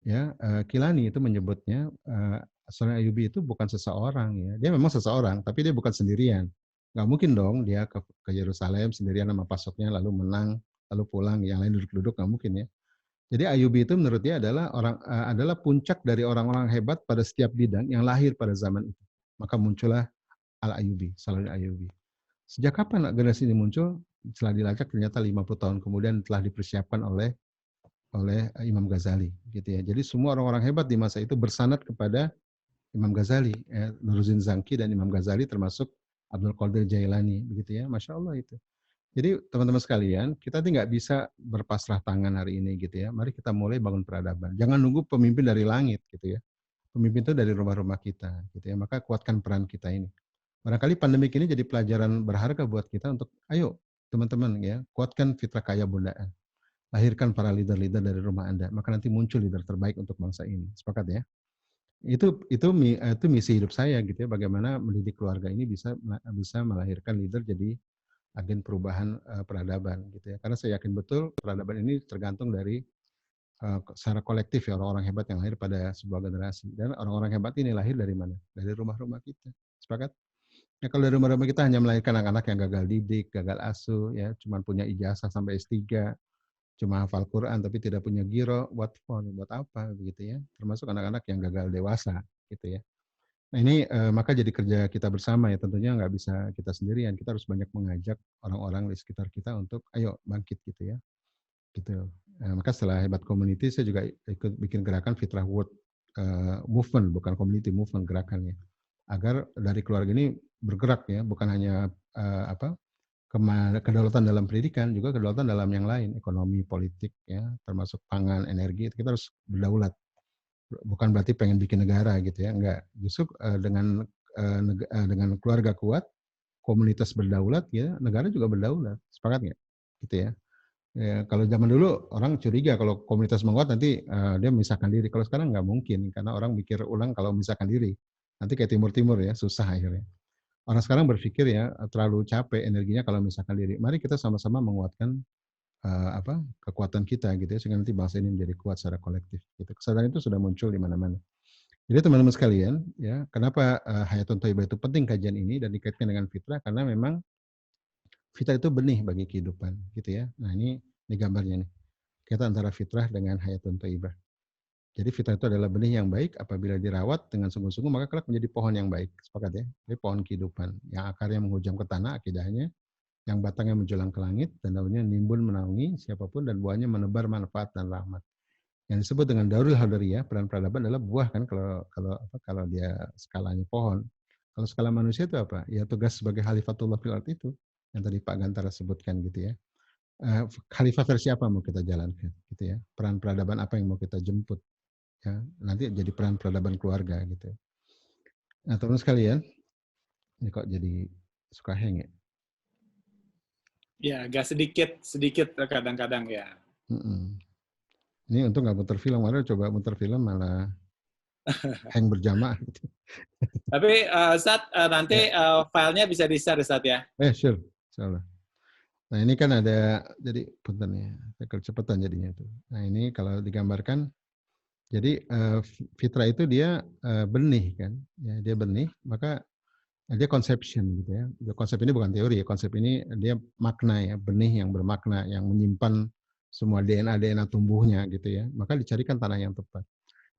Ya, Kilani itu menyebutnya, Salahuddin Ayyubi itu bukan seseorang ya, dia memang seseorang, tapi dia bukan sendirian. Nggak mungkin dong dia ke Yerusalem sendirian sama pasukannya lalu menang, lalu pulang, yang lain duduk-duduk, nggak mungkin ya. Jadi Ayyubi itu menurut dia adalah puncak dari orang-orang hebat pada setiap bidang yang lahir pada zaman itu. Maka muncullah Al-Ayyubi, Salahuddin Ayyubi. Sejak kapan generasi ini muncul? Setelah dilacak ternyata 50 tahun kemudian telah dipersiapkan oleh Imam Ghazali gitu ya. Jadi semua orang-orang hebat di masa itu bersanad kepada Imam Ghazali, Nuruddin Zanki dan Imam Ghazali termasuk Abdul Qadir Jailani begitu ya. Masya Allah itu. Jadi teman-teman sekalian, kita tidak bisa berpasrah tangan hari ini gitu ya. Mari kita mulai bangun peradaban. Jangan nunggu pemimpin dari langit gitu ya. Pemimpin itu dari rumah-rumah kita gitu ya. Maka kuatkan peran kita ini. Barangkali pandemi ini jadi pelajaran berharga buat kita untuk ayo teman-teman ya, kuatkan fitrah kaya bundaan. Lahirkan para leader-leader dari rumah Anda, maka nanti muncul leader terbaik untuk bangsa ini. Sepakat ya? Itu misi hidup saya gitu ya, bagaimana mendidik keluarga ini bisa melahirkan leader jadi agen perubahan peradaban gitu ya. Karena saya yakin betul peradaban ini tergantung dari secara kolektif ya, orang-orang hebat yang lahir pada sebuah generasi. Dan orang-orang hebat ini lahir dari mana? Dari rumah-rumah kita. Sepakat? Ya kalau dari rumah-rumah kita hanya melahirkan anak-anak yang gagal didik, gagal asuh, ya cuma punya ijazah sampai S3, cuma hafal Quran tapi tidak punya giro, what for, buat apa begitu ya. Termasuk anak-anak yang gagal dewasa gitu ya. Nah ini maka jadi kerja kita bersama ya, tentunya nggak bisa kita sendirian. Kita harus banyak mengajak orang-orang di sekitar kita untuk ayo bangkit gitu ya. Gitu. Maka setelah hebat community saya juga ikut bikin gerakan Fitrah World movement, bukan community movement gerakannya. Agar dari keluarga ini bergerak ya, bukan hanya kedaulatan dalam pendidikan, juga kedaulatan dalam yang lain, ekonomi, politik, ya, termasuk pangan, energi, kita harus berdaulat. Bukan berarti pengen bikin negara gitu ya, enggak. Justru dengan keluarga kuat, komunitas berdaulat, ya, negara juga berdaulat. Sepakat nggak? Gitu ya. Ya, kalau zaman dulu orang curiga kalau komunitas menguat nanti dia memisahkan diri. Kalau sekarang nggak mungkin karena orang mikir ulang kalau memisahkan diri. Nanti kayak timur-timur ya, susah akhirnya. Orang sekarang berpikir ya terlalu capek energinya kalau memisahkan diri. Mari kita sama-sama menguatkan kekuatan kita gitu ya sehingga nanti bangsa ini menjadi kuat secara kolektif gitu. Kesadaran itu sudah muncul di mana-mana. Jadi teman-teman sekalian ya, kenapa Hayatun Thayyibah itu penting kajian ini dan dikaitkan dengan fitrah karena memang fitrah itu benih bagi kehidupan gitu ya. Nah, ini gambarnya nih. Kita antara fitrah dengan Hayatun Thayyibah. Jadi fitrah itu adalah benih yang baik apabila dirawat dengan sungguh-sungguh maka kelak menjadi pohon yang baik. Sepakat ya? Jadi pohon kehidupan yang akarnya menghujam ke tanah akidahnya, yang batangnya menjulang ke langit dan daunnya nimbun menaungi siapapun dan buahnya menebar manfaat dan rahmat. Yang disebut dengan Darul Hadariyah, peran peradaban adalah buah kan kalau dia skalanya pohon. Kalau skala manusia itu apa? Ya tugas sebagai Khalifatullah fil ard itu yang tadi Pak Gantara sebutkan gitu ya. Khalifah versi apa mau kita jalankan gitu ya. Peran peradaban apa yang mau kita jemput ya. Nanti jadi peran peradaban keluarga gitu. Nah, teman sekalian, ini kok jadi suka hang ya. Ya, agak sedikit kadang-kadang ya. Ini untuk nggak muter film, malah coba muter film malah hang berjamaah gitu. Tapi Ustaz, Ya. nanti filenya bisa di-share Ustaz ya. Sure. Insyaallah. Nah, ini kan ada jadi punten ya, kecepatan jadinya itu. Nah, ini kalau digambarkan jadi fitrah itu dia benih kan. Ya, dia benih, maka dia conception gitu ya. Konsep ini bukan teori ya, konsep ini dia makna ya, benih yang bermakna yang menyimpan semua DNA tumbuhnya gitu ya. Maka dicarikan tanah yang tepat.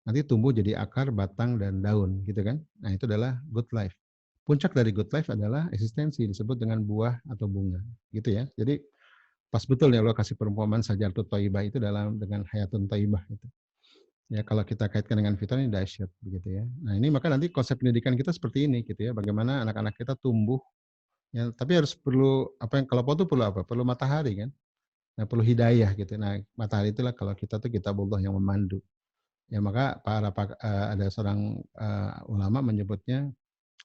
Nanti tumbuh jadi akar, batang, dan daun gitu kan. Nah, itu adalah good life. Puncak dari good life adalah eksistensi, disebut dengan buah atau bunga gitu ya. Jadi pas betul ya lo kasih perumpamaan Sajaratut Thayyibah itu dalam dengan Hayatun Thayyibah gitu. Ya kalau kita kaitkan dengan fitrah ini dahsyat begitu ya. Nah, ini maka nanti konsep pendidikan kita seperti ini gitu ya. Bagaimana anak-anak kita tumbuh ya, tapi harus perlu apa yang kalau pohon itu perlu apa? Perlu matahari kan. Nah, perlu hidayah gitu. Nah, matahari itulah kalau kita tuh kitabullah yang memandu. Ya maka ada seorang ulama menyebutnya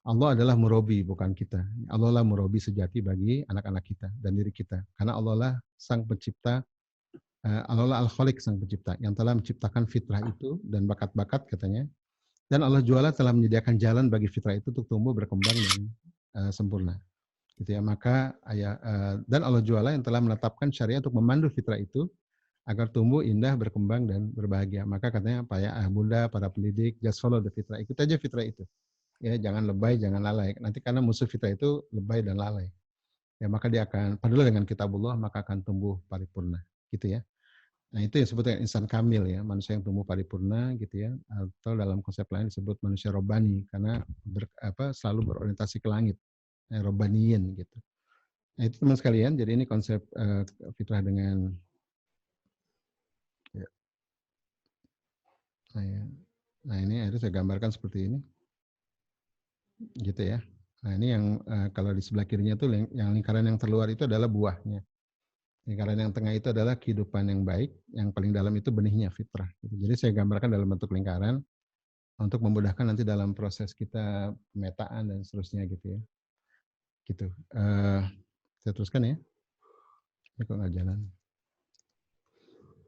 Allah adalah murabi bukan kita. Allah lah murabi sejati bagi anak-anak kita dan diri kita. Karena Allah lah sang pencipta, Allah lah al-khaliq sang pencipta yang telah menciptakan fitrah itu dan bakat-bakat katanya. Dan Allah Jualla telah menyediakan jalan bagi fitrah itu untuk tumbuh berkembang dan sempurna. Gitu ya. Maka dan Allah Jualla yang telah menetapkan syariat untuk memandu fitrah itu agar tumbuh indah, berkembang dan berbahagia. Maka katanya Pak ya, Bunda, para pendidik, just follow the fitrah. Ikut aja fitrah itu. Ya, jangan lebay, jangan lalai. Nanti karena musuh fitrah itu lebay dan lalai. Ya, maka dia akan padahal dengan kitabullah maka akan tumbuh paripurna, gitu ya. Nah, itu yang disebut dengan insan kamil ya, manusia yang tumbuh paripurna gitu ya. Atau dalam konsep lain disebut manusia robani karena selalu berorientasi ke langit. Robaniyin gitu. Nah, itu teman sekalian, jadi ini konsep fitrah dengan ya. Nah, ini harus saya gambarkan seperti ini. Gitu ya. Nah, ini yang kalau di sebelah kirinya itu yang lingkaran yang terluar itu adalah buahnya. Lingkaran yang tengah itu adalah kehidupan yang baik, yang paling dalam itu benihnya fitrah. Gitu. Jadi saya gambarkan dalam bentuk lingkaran untuk memudahkan nanti dalam proses kita pemetaan dan seterusnya gitu ya. Gitu. Saya teruskan ya. Ini kok nggak jalan.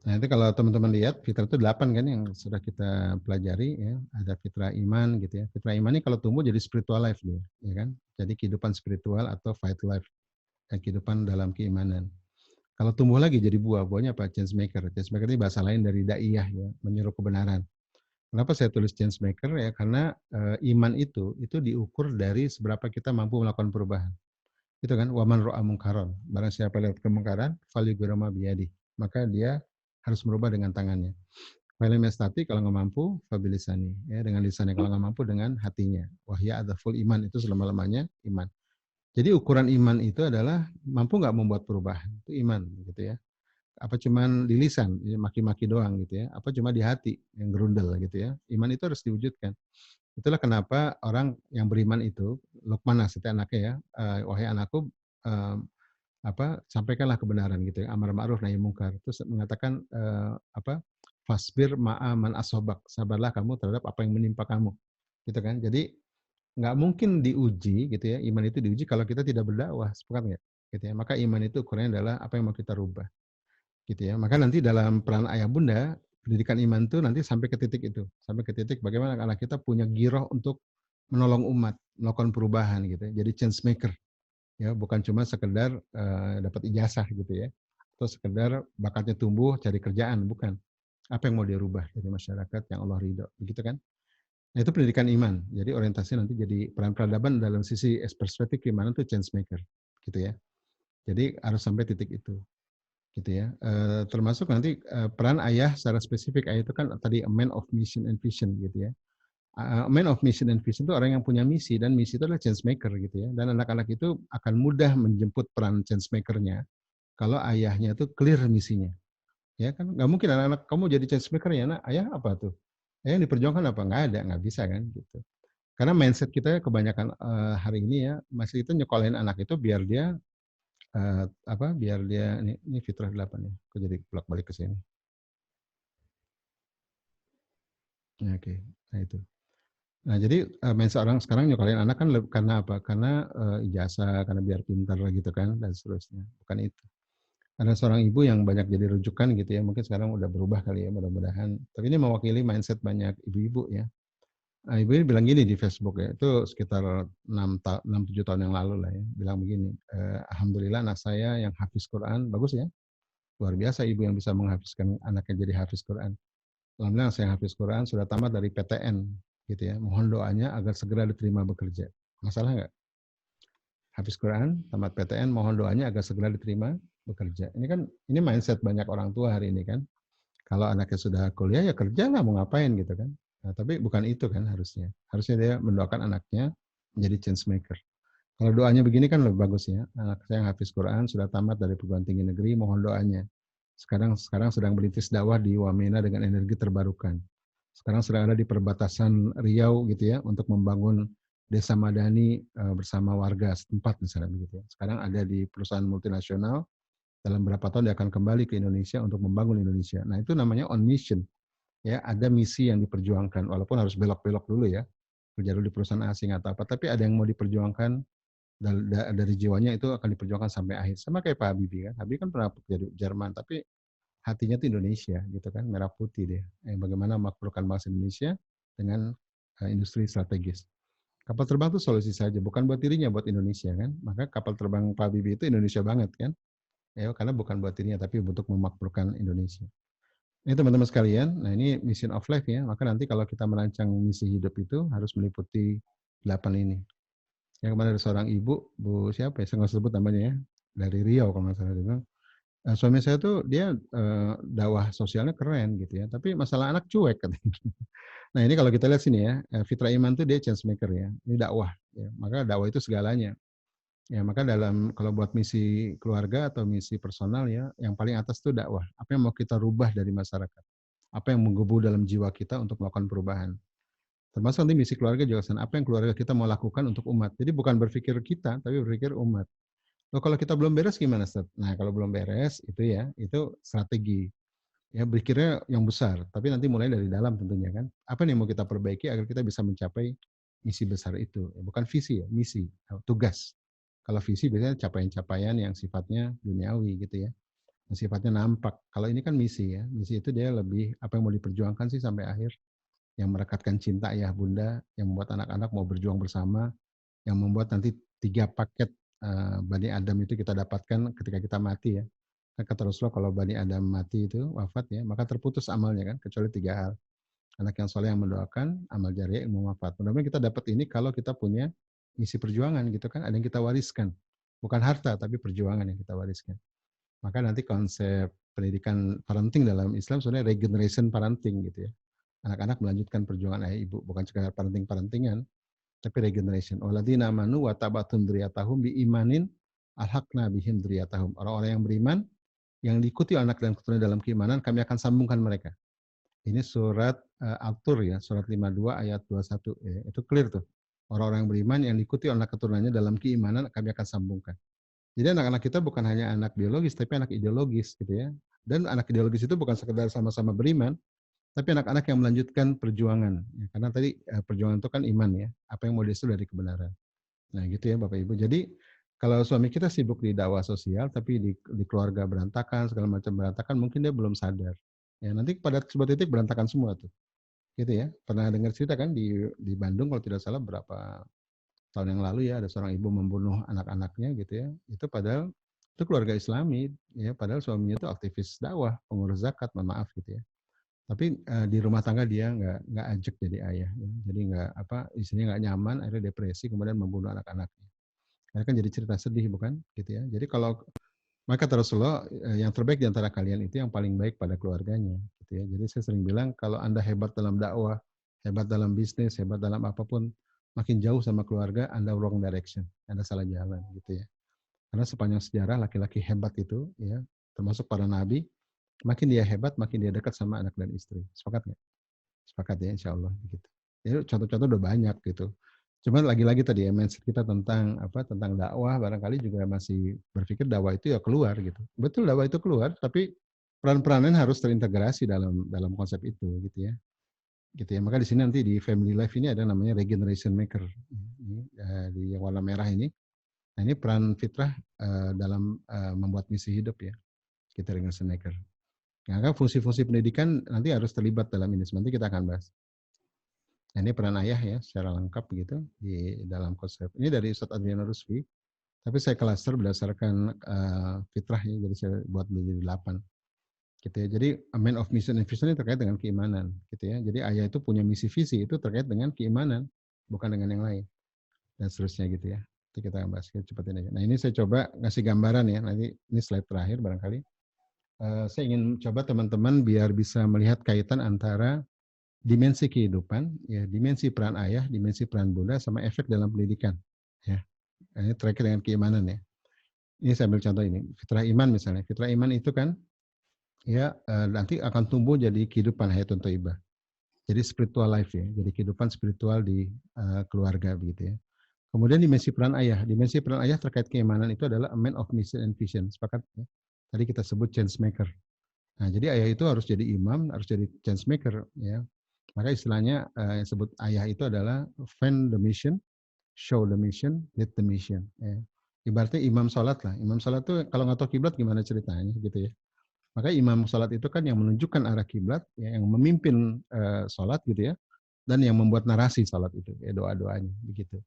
Nah, itu kalau teman-teman lihat, fitrah itu 8 kan yang sudah kita pelajari ya. Ada fitrah iman gitu ya. Fitrah iman ini kalau tumbuh jadi spiritual life dia, ya kan? Jadi kehidupan spiritual atau fight life, kehidupan dalam keimanan. Kalau tumbuh lagi jadi buah, buahnya apa? Change maker. Change maker ini bahasa lain dari daiyah ya, menyeru kebenaran. Kenapa saya tulis change maker ya? Karena iman itu diukur dari seberapa kita mampu melakukan perubahan. Itu kan waman ro'a mungkaron. Barang siapa lihat kemungkaran, falyughayyirhu biyadihi. Maka dia harus merubah dengan tangannya. Falam yastati kalau nggak mampu, fabilisani. Ya, dengan lisannya kalau nggak mampu dengan hatinya. Wahya ada full iman itu selama-lamanya iman. Jadi ukuran iman itu adalah mampu nggak membuat perubahan. Itu iman gitu ya. Apa cuman di lisan, ya, maki-maki doang gitu ya. Apa cuma di hati yang gerundel gitu ya. Iman itu harus diwujudkan. Itulah kenapa orang yang beriman itu, Luqman nasihati anaknya ya, wahai anakku, sampaikanlah kebenaran gitu ya, amar ma'ruf nahi mungkar. Terus mengatakan fasbir ma'a man asobak, sabarlah kamu terhadap apa yang menimpa kamu. Gitu kan. Jadi nggak mungkin diuji gitu ya, iman itu diuji kalau kita tidak berdakwah, sepakat nggak? Gitu ya. Maka iman itu ukurannya adalah apa yang mau kita rubah. gitu ya. Maka nanti dalam peran ayah bunda, pendidikan iman itu nanti sampai ke titik itu, sampai ke titik bagaimana anak kita punya giroh untuk menolong umat, melakukan perubahan gitu ya, jadi change maker ya, bukan cuma sekedar dapat ijazah gitu ya, atau sekedar bakatnya tumbuh cari kerjaan, bukan. Apa yang mau dia rubah dari masyarakat yang Allah ridho, begitu kan? Nah itu pendidikan iman, jadi orientasinya nanti jadi peran peradaban dalam sisi perspektif keimanan itu change maker, gitu ya. Jadi harus sampai titik itu, gitu ya. Termasuk nanti peran ayah secara spesifik, ayah itu kan tadi a man of mission and vision gitu ya. A man of mission and vision itu orang yang punya misi, dan misi itu adalah change maker gitu ya. Dan anak-anak itu akan mudah menjemput peran change maker-nya kalau ayahnya itu clear misinya. Ya kan nggak mungkin anak-anak kamu jadi change maker ya, nak ayah apa tuh? Ayah yang diperjuangkan apa? Nggak ada, nggak bisa kan gitu. Karena mindset kita kebanyakan hari ini ya masih itu nyekolahin anak itu biar dia biar dia ini Fitrah 8 ya. Kok jadi bolak-balik ke sini. Ya, oke. Nah itu. Nah jadi mindset orang sekarang nyekolahin anak kan karena apa? Karena ijazah, karena biar pintar gitu kan dan seterusnya. Bukan itu. Ada seorang ibu yang banyak jadi rujukan gitu ya. Mungkin sekarang udah berubah kali ya, mudah-mudahan. Tapi ini mewakili mindset banyak ibu-ibu ya. Ibu ini bilang gini di Facebook ya, itu sekitar 6-7 tahun yang lalu lah ya, bilang begini, alhamdulillah anak saya yang hafiz Quran, bagus ya, luar biasa ibu yang bisa menghafizkan anaknya jadi hafiz Quran. Alhamdulillah saya hafiz Quran, sudah tamat dari PTN, gitu ya, mohon doanya agar segera diterima bekerja. Masalah nggak? Hafiz Quran, tamat PTN, mohon doanya agar segera diterima bekerja. Ini kan, ini mindset banyak orang tua hari ini kan. Kalau anaknya sudah kuliah ya kerja lah, mau ngapain gitu kan. Nah, tapi bukan itu kan harusnya. Harusnya dia mendoakan anaknya menjadi change maker. Kalau doanya begini kan lebih bagus ya. Anak saya yang hafiz Quran sudah tamat dari perguruan tinggi negeri, mohon doanya. Sekarang sedang merintis dakwah di Wamena dengan energi terbarukan. Sekarang sedang ada di perbatasan Riau gitu ya untuk membangun desa madani bersama warga setempat misalnya begitu ya. Sekarang ada di perusahaan multinasional, dalam berapa tahun dia akan kembali ke Indonesia untuk membangun Indonesia. Nah itu namanya on mission. Ya, ada misi yang diperjuangkan, walaupun harus belok-belok dulu ya, kerja dulu di perusahaan asing atau apa, tapi ada yang mau diperjuangkan dari jiwanya itu akan diperjuangkan sampai akhir. Sama kayak Pak Habibie kan, Habibie kan pernah kerja di Jerman, tapi hatinya itu Indonesia gitu kan, merah putih dia. Bagaimana memakmurkan bangsa Indonesia dengan industri strategis. Kapal terbang itu solusi saja, bukan buat dirinya, buat Indonesia kan. Maka kapal terbang Pak Habibie itu Indonesia banget kan, ya karena bukan buat dirinya, tapi untuk memakmurkan Indonesia. Ini teman-teman sekalian, nah ini mission of life ya, maka nanti kalau kita merancang misi hidup itu harus meliputi 8 ini. Yang kemarin ada seorang ibu, Bu siapa ya, saya nggak sebut namanya ya, dari Riau kalau nggak salah, dia bilang, suami saya tuh dia dakwah sosialnya keren gitu ya, tapi masalah anak cuek katanya. Nah ini kalau kita lihat sini ya, Fitra Iman tuh dia change maker ya, ini dakwah, ya. Maka dakwah itu segalanya. Ya maka dalam kalau buat misi keluarga atau misi personal ya, yang paling atas tuh dakwah. Apa yang mau kita rubah dari masyarakat? Apa yang menggebu dalam jiwa kita untuk melakukan perubahan? Termasuk nanti misi keluarga juga, apa yang keluarga kita mau lakukan untuk umat. Jadi bukan berpikir kita, tapi berpikir umat. Loh kalau kita belum beres gimana, Ustaz? Nah kalau belum beres itu ya, itu strategi. Ya berpikirnya yang besar, tapi nanti mulai dari dalam tentunya kan. Apa yang mau kita perbaiki agar kita bisa mencapai misi besar itu. Bukan visi ya, misi, tugas. Kalau visi biasanya capaian-capaian yang sifatnya duniawi gitu ya, yang sifatnya nampak. Kalau ini kan misi ya, misi itu dia lebih apa yang mau diperjuangkan sih sampai akhir, yang merekatkan cinta ayah bunda, yang membuat anak-anak mau berjuang bersama, yang membuat nanti 3 paket Bani Adam itu kita dapatkan ketika kita mati ya. Kan kata Rasulullah kalau Bani Adam mati itu wafat ya, maka terputus amalnya kan, kecuali 3 hal. Anak yang soleh yang mendoakan, amal jariah, ilmu manfaat. Mudah-mudahan kita dapat ini kalau kita punya misi perjuangan gitu kan, ada yang kita wariskan. Bukan harta, tapi perjuangan yang kita wariskan. Maka nanti konsep pendidikan parenting dalam Islam sebenarnya regeneration parenting gitu ya. Anak-anak melanjutkan perjuangan ayah ibu, bukan sekadar parenting-parentingan, tapi regeneration. Waladina amanu wa tabatun dzurriyyatahum bi imanin alhaqna bihim dzurriyyatahum. Orang-orang yang beriman yang diikuti anak dan keturunan dalam keimanan, kami akan sambungkan mereka. Ini surat At-Tur ya, surat 52 ayat 21. Ya, itu clear tuh. Orang-orang yang beriman yang diikuti anak keturunannya dalam keimanan, kami akan sambungkan. Jadi anak-anak kita bukan hanya anak biologis, tapi anak ideologis gitu ya. Dan anak ideologis itu bukan sekedar sama-sama beriman, tapi anak-anak yang melanjutkan perjuangan. Ya, karena tadi perjuangan itu kan iman ya, apa yang mau disuruh dari kebenaran. Nah gitu ya Bapak Ibu. Jadi kalau suami kita sibuk di dakwah sosial, tapi di keluarga berantakan, segala macam berantakan, mungkin dia belum sadar. Ya, nanti pada sebuah titik berantakan semua tuh, gitu ya. Pernah dengar cerita kan di Bandung kalau tidak salah berapa tahun yang lalu ya, ada seorang ibu membunuh anak-anaknya gitu ya. Itu padahal itu keluarga Islami, ya, padahal suaminya itu aktivis dakwah, pengurus zakat, mohon maaf gitu ya. Tapi di rumah tangga dia nggak ajak jadi ayah, ya. Jadi nggak apa, istrinya nggak nyaman, akhirnya depresi, kemudian membunuh anak-anaknya. Karena kan jadi cerita sedih bukan, gitu ya. Jadi kalau maka Rasulullah yang terbaik di antara kalian itu yang paling baik pada keluarganya, gitu ya. Jadi saya sering bilang kalau Anda hebat dalam dakwah, hebat dalam bisnis, hebat dalam apapun, makin jauh sama keluarga, Anda wrong direction, Anda salah jalan, gitu ya. Karena sepanjang sejarah laki-laki hebat itu, ya, termasuk para nabi, makin dia hebat, makin dia dekat sama anak dan istri. Sepakat nggak? Sepakat ya, insya Allah. Gitu. Jadi contoh-contoh udah banyak gitu. Cuman lagi-lagi tadi ya, mindset kita tentang apa, tentang dakwah barangkali juga masih berpikir dakwah itu ya keluar gitu. Betul dakwah itu keluar, tapi peran-peranan harus terintegrasi dalam konsep itu gitu ya. Gitu ya. Maka di sini nanti di Family Life ini ada namanya Regeneration Maker. Ini, di yang warna merah ini. Nah, ini peran fitrah dalam membuat misi hidup ya. Kita Regeneration Maker. Nah, kan fungsi-fungsi pendidikan nanti harus terlibat dalam ini. Nanti kita akan bahas. Nah, ini peran ayah ya secara lengkap begitu di dalam konsep. Ini dari Ustadz Adriano Rusfi, tapi saya cluster berdasarkan fitrah ya, jadi saya buat menjadi 8. Gitu ya. Jadi main of mission and vision ini terkait dengan keimanan, gitu ya. Jadi ayah itu punya misi visi itu terkait dengan keimanan, bukan dengan yang lain dan seterusnya gitu ya. Itu kita bahas cepat ini aja. Nah, ini saya coba ngasih gambaran ya. Nanti ini slide terakhir barangkali. Saya ingin coba teman-teman biar bisa melihat kaitan antara dimensi kehidupan, ya, dimensi peran ayah, dimensi peran bunda, sama efek dalam pendidikan. Ya, ini terkait dengan keimanan ya. Ini saya ambil contoh ini, fitrah iman misalnya. Fitrah iman itu kan, ya nanti akan tumbuh jadi kehidupan hayatun thayyibah. Jadi spiritual life ya, jadi kehidupan spiritual di keluarga begitu ya. Kemudian dimensi peran ayah terkait keimanan itu adalah a man of mission and vision. Sepakat ya? Tadi kita sebut change maker. Nah, jadi ayah itu harus jadi imam, harus jadi change maker ya. Maka istilahnya yang disebut ayah itu adalah fan the mission, show the mission, lead the mission. Ya. Ibaratnya imam sholat lah. Imam sholat itu kalau nggak tahu kiblat gimana ceritanya gitu ya. Maka imam sholat itu kan yang menunjukkan arah kiblat, ya, yang memimpin sholat gitu ya, dan yang membuat narasi sholat itu, ya, doa-doanya begitu.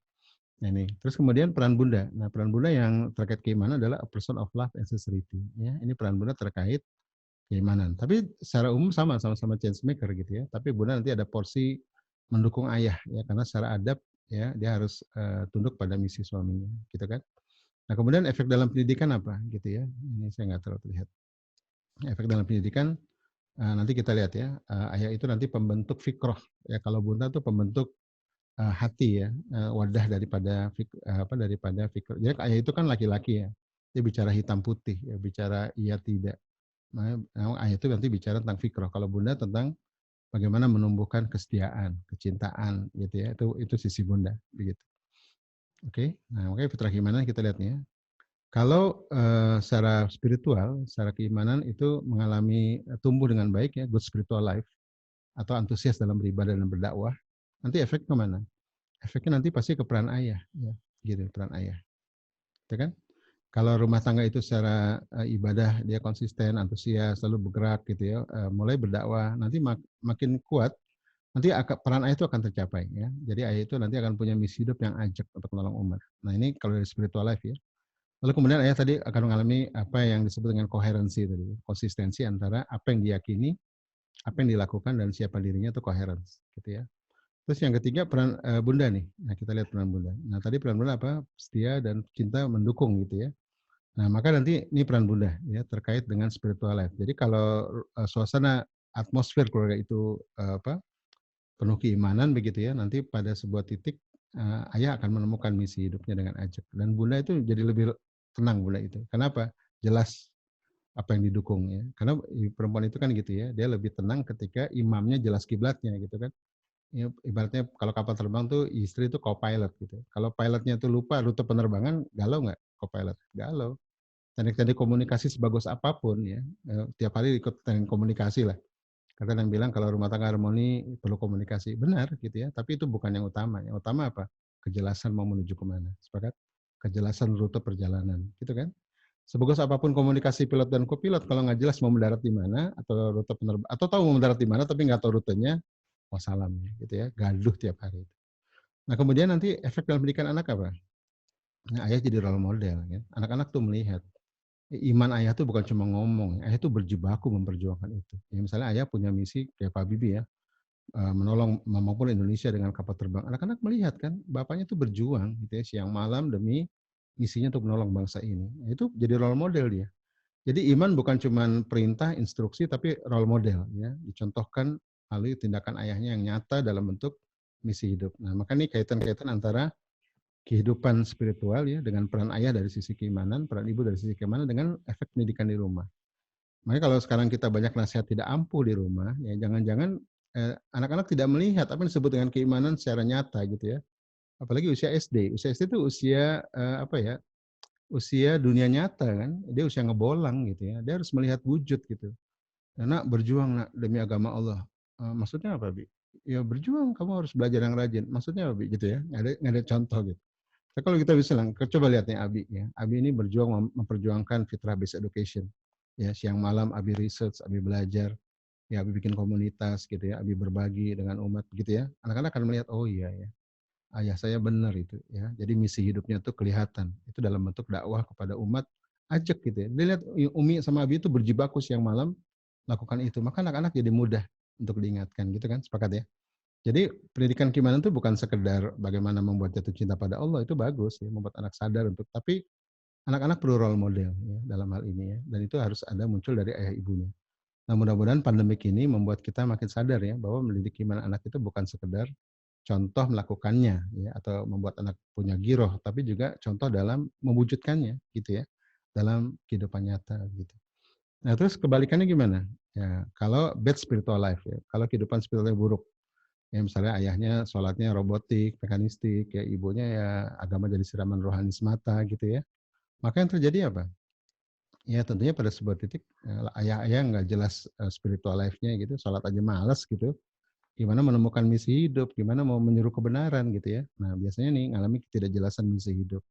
Nah, ini. Terus kemudian peran bunda. Nah, peran bunda yang terkait keimanan adalah a person of love and sincerity. Ya, ini peran bunda terkait keimanan. Tapi secara umum sama-sama change maker gitu ya. Tapi bunda nanti ada porsi mendukung ayah ya, karena secara adab ya dia harus tunduk pada misi suaminya, gitu kan. Nah, kemudian efek dalam pendidikan apa gitu ya. Ini saya nggak terlalu terlihat. Efek dalam pendidikan nanti kita lihat ya. Ayah itu nanti pembentuk fikroh ya. Kalau bunda tuh pembentuk hati ya, wadah daripada daripada fikroh. Jadi ayah itu kan laki-laki ya. Dia bicara hitam putih ya, bicara iya tidak. Nah, ayat itu nanti bicara tentang fikroh. Kalau bunda tentang bagaimana menumbuhkan kesetiaan, kecintaan, gitu ya. Itu sisi bunda, begitu. Oke. Nah, makanya fitrah keimanan kita lihat ya. Kalau secara spiritual, secara keimanan itu mengalami tumbuh dengan baik ya, good spiritual life atau antusias dalam beribadah dan berdakwah, nanti efek kemana? Efeknya nanti pasti ke peran ayah, ya, gitu, peran ayah, itu kan? Kalau rumah tangga itu secara ibadah dia konsisten, antusias, lalu bergerak gitu ya, mulai berdakwah, nanti makin kuat, nanti peran ayah itu akan tercapai ya. Jadi ayah itu nanti akan punya misi hidup yang ajak untuk menolong umat. Nah, ini kalau dari spiritual life ya. Lalu kemudian ayah tadi akan mengalami apa yang disebut dengan koherensi tadi, konsistensi antara apa yang diyakini, apa yang dilakukan dan siapa dirinya itu koherens gitu ya. Terus yang ketiga peran bunda nih. Nah, kita lihat peran bunda. Nah, tadi peran bunda apa? Setia dan cinta mendukung gitu ya. Nah, maka nanti ini peran bunda ya terkait dengan spiritual life. Jadi kalau suasana atmosfer keluarga itu penuh keimanan begitu ya, nanti pada sebuah titik ayah akan menemukan misi hidupnya dengan ajak. Dan bunda itu jadi lebih tenang bunda itu. Kenapa? Jelas apa yang didukung ya. Karena perempuan itu kan gitu ya, dia lebih tenang ketika imamnya jelas kiblatnya gitu kan. Ya, ibaratnya kalau kapal terbang tuh istri itu co-pilot gitu. Kalau pilotnya tuh lupa rute penerbangan, galau nggak co-pilot? Galau. Teknik-teknik komunikasi sebagus apapun ya, tiap hari ikut teknik komunikasi lah. Kadang yang bilang kalau rumah tangga harmoni perlu komunikasi, benar gitu ya. Tapi itu bukan yang utama. Yang utama apa? Kejelasan mau menuju kemana. Sepakat? kejelasan rute perjalanan, gitu kan? Sebagus apapun komunikasi pilot dan kopilot, kalau nggak jelas mau mendarat di mana atau rute penerbangan atau tahu mau mendarat di mana tapi nggak tahu rutenya, wassalam ya, gitu ya, gaduh tiap hari. Nah kemudian nanti efek dalam pendidikan anak apa? Nah, ayah jadi role model, ya. Anak-anak tuh melihat iman ayah tuh bukan cuma ngomong, ayah tuh berjibaku memperjuangkan itu. Ya, misalnya ayah punya misi kayak Pak Bibi ya, menolong membangun Indonesia dengan kapal terbang. Anak-anak melihat kan, bapaknya tuh berjuang gitu ya, siang malam demi misinya untuk menolong bangsa ini. Itu jadi role model dia. Jadi iman bukan cuma perintah, instruksi, tapi role model ya, dicontohkan melalui tindakan ayahnya yang nyata dalam bentuk misi hidup. Nah, maka ini kaitan-kaitan antara kehidupan spiritual ya dengan peran ayah dari sisi keimanan, peran ibu dari sisi keimanan dengan efek pendidikan di rumah. Makanya kalau sekarang kita banyak nasihat tidak ampuh di rumah, ya jangan-jangan anak-anak tidak melihat apa yang disebut dengan keimanan secara nyata gitu ya. Apalagi usia SD. Usia SD itu usia apa ya? Usia dunia nyata kan. Dia usia ngebolang gitu ya. Dia harus melihat wujud gitu. Nak berjuang nak demi agama Allah. Maksudnya apa, Bi? Ya berjuang, kamu harus belajar yang rajin. Maksudnya apa, Bi? Gitu ya. Nggak ada contoh gitu. Nah, kalau kita bisa bilang, coba lihat nih Abi ya. Abi ini berjuang memperjuangkan fitrah based education. Ya, siang malam Abi research, Abi belajar, ya Abi bikin komunitas gitu ya, Abi berbagi dengan umat gitu ya. Anak-anak akan melihat, oh iya ya, ayah saya benar itu ya. Jadi misi hidupnya tuh kelihatan. Itu dalam bentuk dakwah kepada umat, ajak gitu ya. Dia lihat Umi sama Abi itu berjibaku siang malam lakukan itu. Maka anak-anak jadi mudah untuk diingatkan gitu kan, sepakat ya. Jadi pendidikan keimanan itu bukan sekedar bagaimana membuat jatuh cinta pada Allah, itu bagus ya, membuat anak sadar untuk, tapi anak-anak perlu role model ya dalam hal ini ya, dan itu harus ada muncul dari ayah ibunya. Nah mudah-mudahan pandemik ini membuat kita makin sadar ya bahwa mendidik iman anak itu bukan sekedar contoh melakukannya ya atau membuat anak punya giroh, tapi juga contoh dalam mewujudkannya gitu ya dalam kehidupan nyata gitu. Nah terus kebalikannya gimana? Ya kalau bad spiritual life ya, kalau kehidupan spiritualnya buruk. Ya misalnya ayahnya sholatnya robotik, mekanistik, ya ibunya ya agama jadi siraman rohani semata gitu ya. Maka yang terjadi apa? Ya tentunya pada sebuah titik ayah-ayah nggak jelas spiritual life-nya gitu, sholat aja males gitu. Gimana menemukan misi hidup, gimana mau menyuruh kebenaran gitu ya. Nah biasanya nih ngalami ketidakjelasan misi hidup.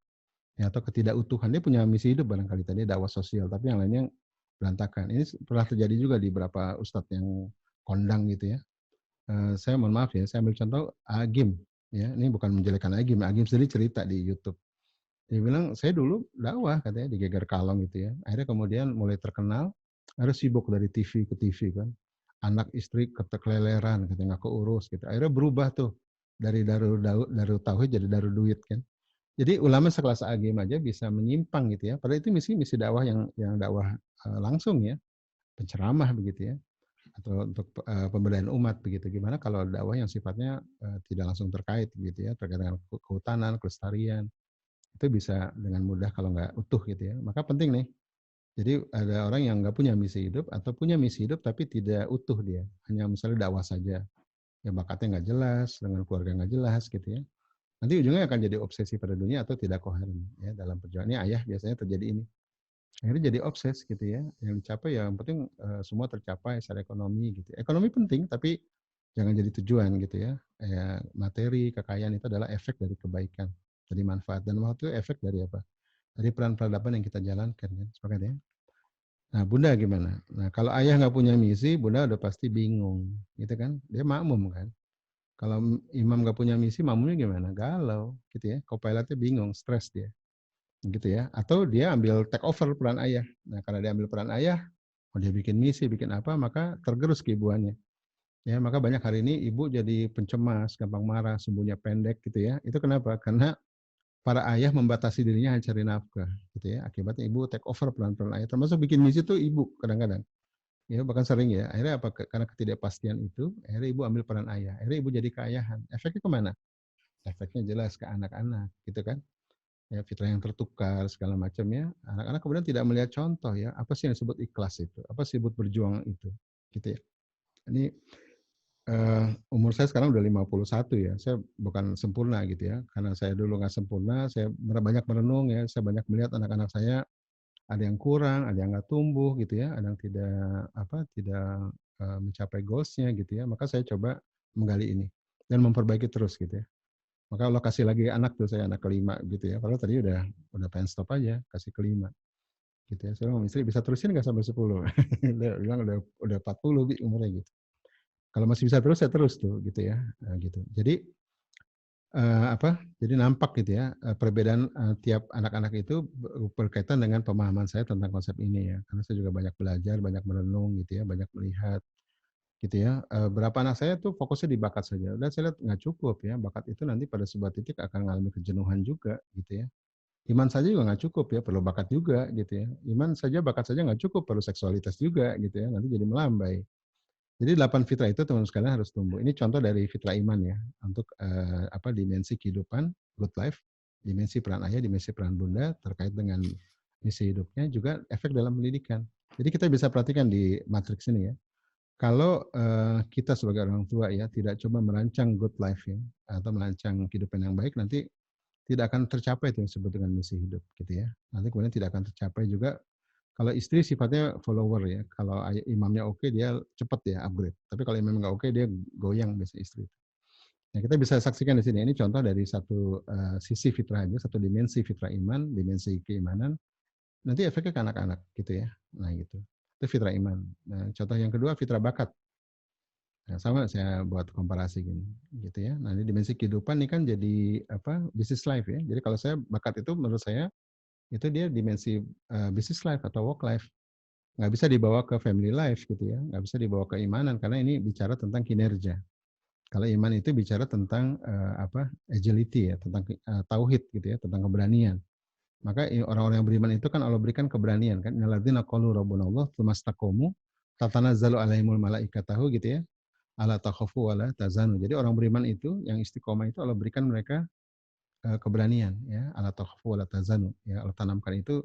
Ya, atau ketidakutuhan. Dia punya misi hidup barangkali tadi dakwah sosial, tapi yang lainnya berantakan. Ini pernah terjadi juga di beberapa ustadz yang kondang gitu ya. Saya mohon maaf ya, saya ambil contoh Agim, ya. Ini bukan menjelekkan Agim, Agim sendiri cerita di YouTube. Dia bilang, saya dulu dakwah katanya di Geger Kalong gitu ya. Akhirnya kemudian mulai terkenal, harus sibuk dari TV ke TV kan. Anak istri keteleleran, katanya nggak keurus gitu. Akhirnya berubah tuh dari Darul Tauhid jadi Darul Duit kan. Jadi ulama sekelas Agim aja bisa menyimpang gitu ya. Padahal itu misi dakwah yang dakwah langsung ya, penceramah begitu ya atau untuk pemberdayaan umat begitu. Gimana kalau dakwah yang sifatnya tidak langsung terkait gitu ya, terkait dengan kehutanan, kelestarian, itu bisa dengan mudah kalau nggak utuh gitu ya. Maka penting nih, jadi ada orang yang nggak punya misi hidup atau punya misi hidup tapi tidak utuh dia, hanya misalnya dakwah saja, ya bakatnya nggak jelas, dengan keluarga nggak jelas gitu ya. Nanti ujungnya akan jadi obsesi pada dunia atau tidak koheren ya dalam perjuangan. Ini ayah biasanya terjadi ini. Akhirnya jadi obses gitu ya, yang dicapai ya yang penting semua tercapai secara ekonomi gitu. Ekonomi penting tapi jangan jadi tujuan gitu ya. Materi, kekayaan itu adalah efek dari kebaikan, dari manfaat dan waktu itu efek dari apa? Dari peran peradaban yang kita jalankan kan, sepakat ya. Nah Bunda gimana? Nah kalau ayah nggak punya misi, Bunda udah pasti bingung gitu kan. Dia makmum kan. Kalau imam nggak punya misi, makmumnya gimana? Galau gitu ya. Kopilotnya bingung, stres dia gitu ya, atau dia ambil take over peran ayah. Nah karena dia ambil peran ayah, oh dia bikin misi, bikin apa, maka tergerus keibuannya. Ya maka banyak hari ini ibu jadi pencemas, gampang marah, sumbunya pendek gitu ya. Itu kenapa? Karena para ayah membatasi dirinya hanya cari nafkah gitu ya. Akibatnya ibu take over peran-peran ayah, termasuk bikin misi itu ibu kadang-kadang. Ya bahkan sering ya. Akhirnya apa? Karena ketidakpastian itu, akhirnya ibu ambil peran ayah. Akhirnya ibu jadi keayahan. Efeknya kemana? Efeknya jelas ke anak-anak gitu kan. Ya fitrah yang tertukar segala macam ya, anak-anak kemudian tidak melihat contoh ya, apa sih yang disebut ikhlas itu, apa sih disebut berjuang itu, gitu ya. Ini umur saya sekarang udah 51 ya, saya bukan sempurna gitu ya, karena saya dulu nggak sempurna, saya banyak merenung ya, saya banyak melihat anak-anak saya ada yang kurang, ada yang nggak tumbuh gitu ya, ada yang tidak mencapai goals-nya gitu ya, maka saya coba menggali ini dan memperbaiki terus gitu ya. Maka Allah kasih lagi anak tuh, saya anak kelima gitu ya. Padahal tadi udah pengen stop aja, kasih kelima gitu ya. Saya ngomong istri, bisa terusin nggak sampai 10? Dia bilang udah 40 Bi, umurnya gitu. Kalau masih bisa terus, saya terus tuh gitu ya. Gitu. Jadi apa? Jadi nampak gitu ya, perbedaan tiap anak-anak itu berkaitan dengan pemahaman saya tentang konsep ini ya. Karena saya juga banyak belajar, banyak merenung gitu ya, banyak melihat gitu ya. Berapa anak saya tuh fokusnya di bakat saja. Dan saya lihat nggak cukup ya, bakat itu nanti pada sebuah titik akan mengalami kejenuhan juga gitu ya. Iman saja juga nggak cukup ya, perlu bakat juga gitu ya. Iman saja, bakat saja nggak cukup, perlu seksualitas juga gitu ya. Nanti jadi melambai. Jadi 8 fitrah itu teman sekalian harus tumbuh. Ini contoh dari fitrah iman ya, untuk apa, dimensi kehidupan, good life, dimensi peran ayah, dimensi peran bunda terkait dengan misi hidupnya, juga efek dalam pendidikan. Jadi kita bisa perhatikan di matriks ini ya. Kalau kita sebagai orang tua ya tidak coba merancang good life ya, atau merancang kehidupan yang baik, nanti tidak akan tercapai itu yang disebut dengan misi hidup gitu ya. Nanti kemudian tidak akan tercapai juga. Kalau istri sifatnya follower ya, kalau imamnya oke dia cepat ya upgrade. Tapi kalau imam nggak oke dia goyang biasa istri. Nah kita bisa saksikan di sini. Ini contoh dari satu sisi fitrah aja, satu dimensi fitrah iman, dimensi keimanan. Nanti efeknya ke anak-anak gitu ya. Nah gitu. Itu fitrah iman. Nah, contoh yang kedua fitrah bakat. Nah, sama saya buat komparasi gini, gitu ya. Nah, ini dimensi kehidupan nih kan jadi apa? Business life ya. Jadi kalau saya bakat itu menurut saya itu dia dimensi business life atau work life. Nggak bisa dibawa ke family life gitu ya, nggak bisa dibawa ke imanan karena ini bicara tentang kinerja. Kalau iman itu bicara tentang apa? Agility ya, tentang tauhid gitu ya, tentang keberanian. Maka orang-orang yang beriman itu kan Allah berikan keberanian kan. Innalladzina qalu rabbunallah tsumastaqamu tatanazzalu alaihimul malaikatahu gitu ya. Ala takhafu wala tazanu. Jadi orang beriman itu yang istiqomah itu Allah berikan mereka keberanian ya. Ala takhafu wala tazanu. Ya Allah tanamkan itu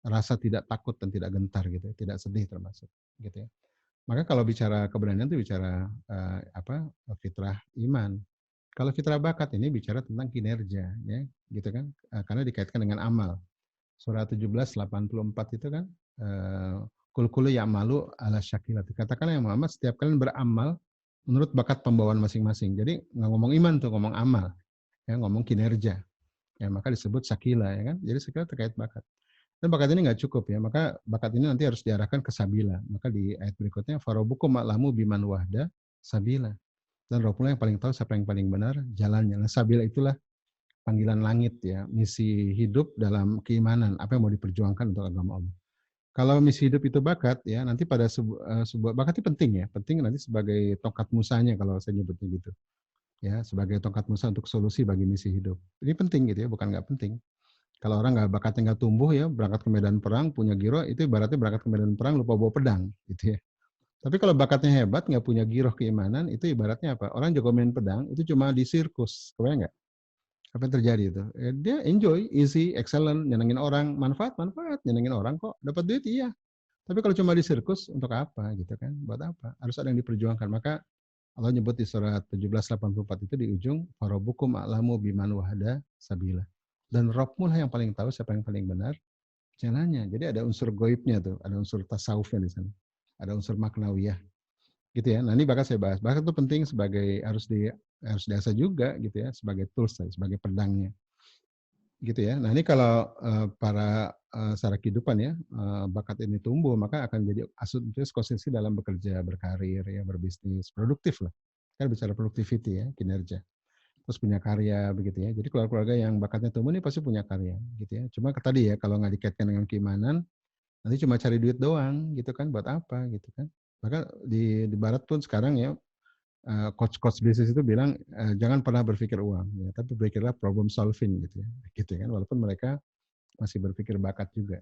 rasa tidak takut dan tidak gentar gitu, tidak sedih termasuk gitu ya. Maka kalau bicara keberanian itu bicara apa? Fitrah iman. Kalau fitrah bakat ini bicara tentang kinerja ya, gitu kan. Karena dikaitkan dengan amal. Surah 17:84 itu kan kul kullu ya'malu ala syakilati. Katakanlah yang Muhammad setiap kalian beramal menurut bakat pembawaan masing-masing. Jadi nggak ngomong iman tuh, ngomong amal, ya ngomong kinerja. Ya maka disebut sakila ya kan. Jadi sakila terkait bakat. Dan bakat ini nggak cukup ya, maka bakat ini nanti harus diarahkan ke sabila. Maka di ayat berikutnya farobukum ma'lamu biman wahda sabila. Dan Roh pula yang paling tahu siapa yang paling benar jalannya. Nah, sabila itulah panggilan langit ya, misi hidup dalam keimanan, apa yang mau diperjuangkan untuk agama Allah. Kalau misi hidup itu bakat ya, nanti pada sebuah bakat itu penting ya, penting nanti sebagai tongkat musanya kalau saya nyebutnya gitu. Ya, sebagai tongkat musa untuk solusi bagi misi hidup. Ini penting gitu ya, bukan nggak penting. Kalau orang nggak bakatnya nggak tumbuh ya, berangkat ke medan perang, punya giro, itu ibaratnya berangkat ke medan perang lupa bawa pedang gitu ya. Tapi kalau bakatnya hebat, nggak punya giroh keimanan, itu ibaratnya apa? Orang jago main pedang, itu cuma di sirkus, kebayang nggak? Apa yang terjadi itu? Dia enjoy, easy, excellent, nyenengin orang, manfaat, manfaat, nyenengin orang kok, dapat duit iya. Tapi kalau cuma di sirkus, untuk apa gitu kan? Buat apa? Harus ada yang diperjuangkan. Maka Allah nyebut di surat 17:84 itu di ujung, Farabukum a'lamu biman wahada sabila. Dan Rabbmu lah yang paling tahu siapa yang paling benar jalannya. Jadi ada unsur goibnya tuh, ada unsur tasawufnya di sana. Ada unsur maknawiyah. Gitu ya. Nah, ini bakat saya bahas. Bakat itu penting sebagai harus diasah juga gitu ya, sebagai tools, sebagai pedangnya. Gitu ya. Nah, ini kalau para secara kehidupan ya, bakat ini tumbuh, maka akan jadi asumsi konsisten dalam bekerja, berkarir ya, berbisnis, produktif lah. Kan bicara productivity ya, kinerja. Terus punya karya begitu ya. Jadi keluarga-keluarga yang bakatnya tumbuh ini pasti punya karya gitu ya. Cuma tadi ya kalau nggak dikaitkan dengan keimanan, nanti cuma cari duit doang gitu kan, buat apa gitu kan. Maka di barat pun sekarang ya coach-coach bisnis itu bilang jangan pernah berpikir uang ya, tapi berpikirlah problem solving gitu ya. Gitu kan walaupun mereka masih berpikir bakat juga.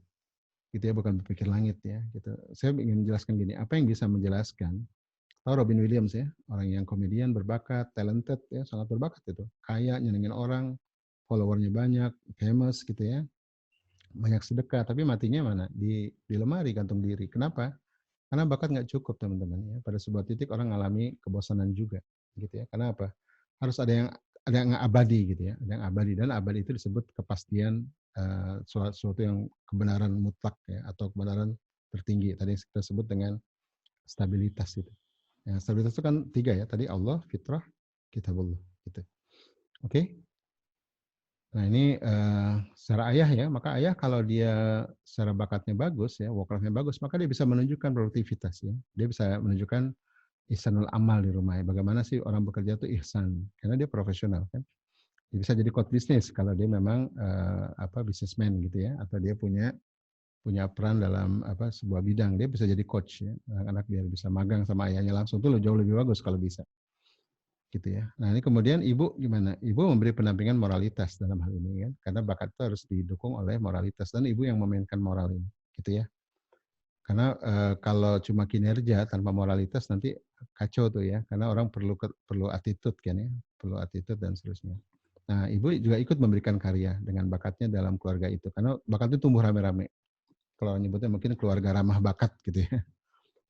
Gitu ya, bukan berpikir langit ya gitu. Saya ingin menjelaskan gini, apa yang bisa menjelaskan. Tahu Robin Williams ya, orang yang komedian berbakat, talented ya, sangat berbakat itu. Kaya, nyenengin orang, followernya banyak, famous gitu ya. Banyak sedekah, tapi matinya mana? Di lemari, gantung diri. Kenapa? Karena bakat nggak cukup teman-teman ya. Pada sebuah titik orang mengalami kebosanan juga gitu ya. Karena apa? Harus ada yang abadi gitu ya. Ada yang abadi dan abadi itu disebut kepastian suatu yang kebenaran mutlak ya atau kebenaran tertinggi. Tadi kita sebut dengan stabilitas itu. Ya, stabilitas itu kan tiga ya. Tadi Allah, fitrah, kitabullah gitu. Oke? Nah ini secara ayah ya, maka ayah kalau dia secara bakatnya bagus ya, work life-nya bagus, maka dia bisa menunjukkan produktivitas ya. Dia bisa menunjukkan ihsanul amal di rumah ya. Bagaimana sih orang bekerja itu ihsan? Karena dia profesional kan. Dia bisa jadi coach bisnis kalau dia memang businessman gitu ya, atau dia punya punya peran dalam sebuah bidang. Dia bisa jadi coach ya. Anak-anak biar bisa magang sama ayahnya langsung itu jauh lebih bagus kalau bisa. Gitu ya. Nah ini kemudian ibu gimana? Ibu memberi pendampingan moralitas dalam hal ini kan, karena bakat itu harus didukung oleh moralitas dan ibu yang memainkan moral ini, gitu ya. Karena kalau cuma kinerja tanpa moralitas nanti kacau tuh ya, karena orang perlu attitude kan ya, perlu attitude dan seterusnya. Nah ibu juga ikut memberikan karya dengan bakatnya dalam keluarga itu, karena bakat itu tumbuh rame-rame. Kalau nyebutnya mungkin keluarga ramah bakat gitu ya.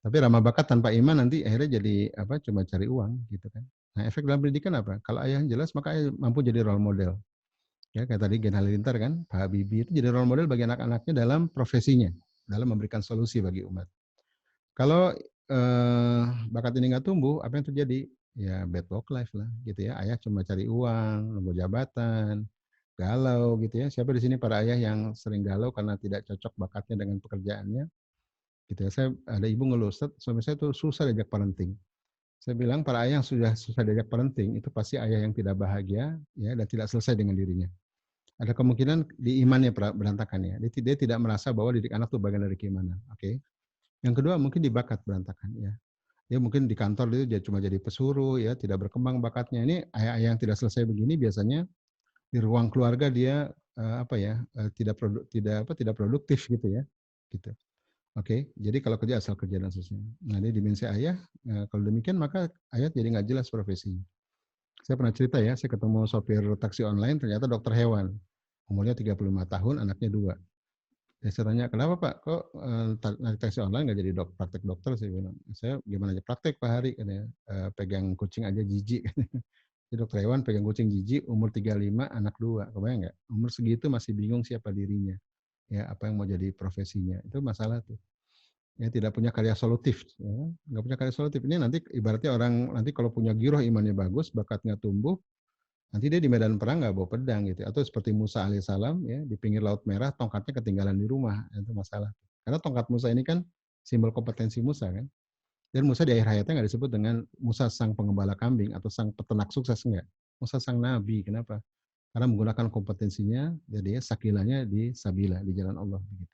Tapi ramah bakat tanpa iman nanti akhirnya jadi cuma cari uang gitu kan. Nah, efek dalam pendidikan apa? Kalau ayah yang jelas maka ayah mampu jadi role model. Ya kayak tadi Gen Halilintar kan, Pak Habibie itu jadi role model bagi anak-anaknya dalam profesinya, dalam memberikan solusi bagi umat. Kalau bakat ini nggak tumbuh, apa yang terjadi? Ya bad work life lah gitu ya. Ayah cuma cari uang, nunggu jabatan, galau gitu ya. Siapa di sini para ayah yang sering galau karena tidak cocok bakatnya dengan pekerjaannya? Gitu ya. Saya ada ibu ngeluh, suami saya tuh susah diajak parenting. Saya bilang para ayah yang sudah susah diajak parenting itu pasti ayah yang tidak bahagia ya dan tidak selesai dengan dirinya. Ada kemungkinan di imannya berantakan ya. Dia tidak merasa bahwa didik anak itu bagian dari keimanan. Oke. Yang kedua mungkin di bakat berantakan ya. Dia mungkin di kantor dia cuma jadi pesuruh ya, tidak berkembang bakatnya. Ini ayah-ayah yang tidak selesai begini biasanya di ruang keluarga dia tidak produktif gitu ya. Gitu. Oke, jadi kalau kerja asal kerja dan seterusnya. Nah, ini dimensi ayah, kalau demikian maka ayah jadi nggak jelas profesinya. Saya pernah cerita ya, saya ketemu sopir taksi online, ternyata dokter hewan. Umurnya 35 tahun, anaknya 2. Dan saya tanya, kenapa Pak, kok naik taksi online nggak jadi praktek dokter? Saya bilang, saya gimana aja praktek Pak Hari, katanya, pegang kucing aja jijik. Jadi dokter hewan pegang kucing jijik, umur 35, anak 2. Kebayang nggak? Umur segitu masih bingung siapa dirinya. Ya, apa yang mau jadi profesinya. Itu masalah tuh. Ya tidak punya karya solutif, ya, nggak punya karya solutif. Ini nanti ibaratnya orang nanti kalau punya giroh imannya bagus, bakatnya tumbuh, nanti dia di medan perang nggak bawa pedang gitu. Atau seperti Musa alaihissalam ya di pinggir Laut Merah, tongkatnya ketinggalan di rumah, itu masalah. Karena tongkat Musa ini kan simbol kompetensi Musa kan. Dan Musa di akhir hayatnya nggak disebut dengan Musa sang pengembala kambing atau sang peternak sukses enggak. Musa sang nabi, kenapa? Karena menggunakan kompetensinya, jadi sakilanya di sabila, di jalan Allah begitu.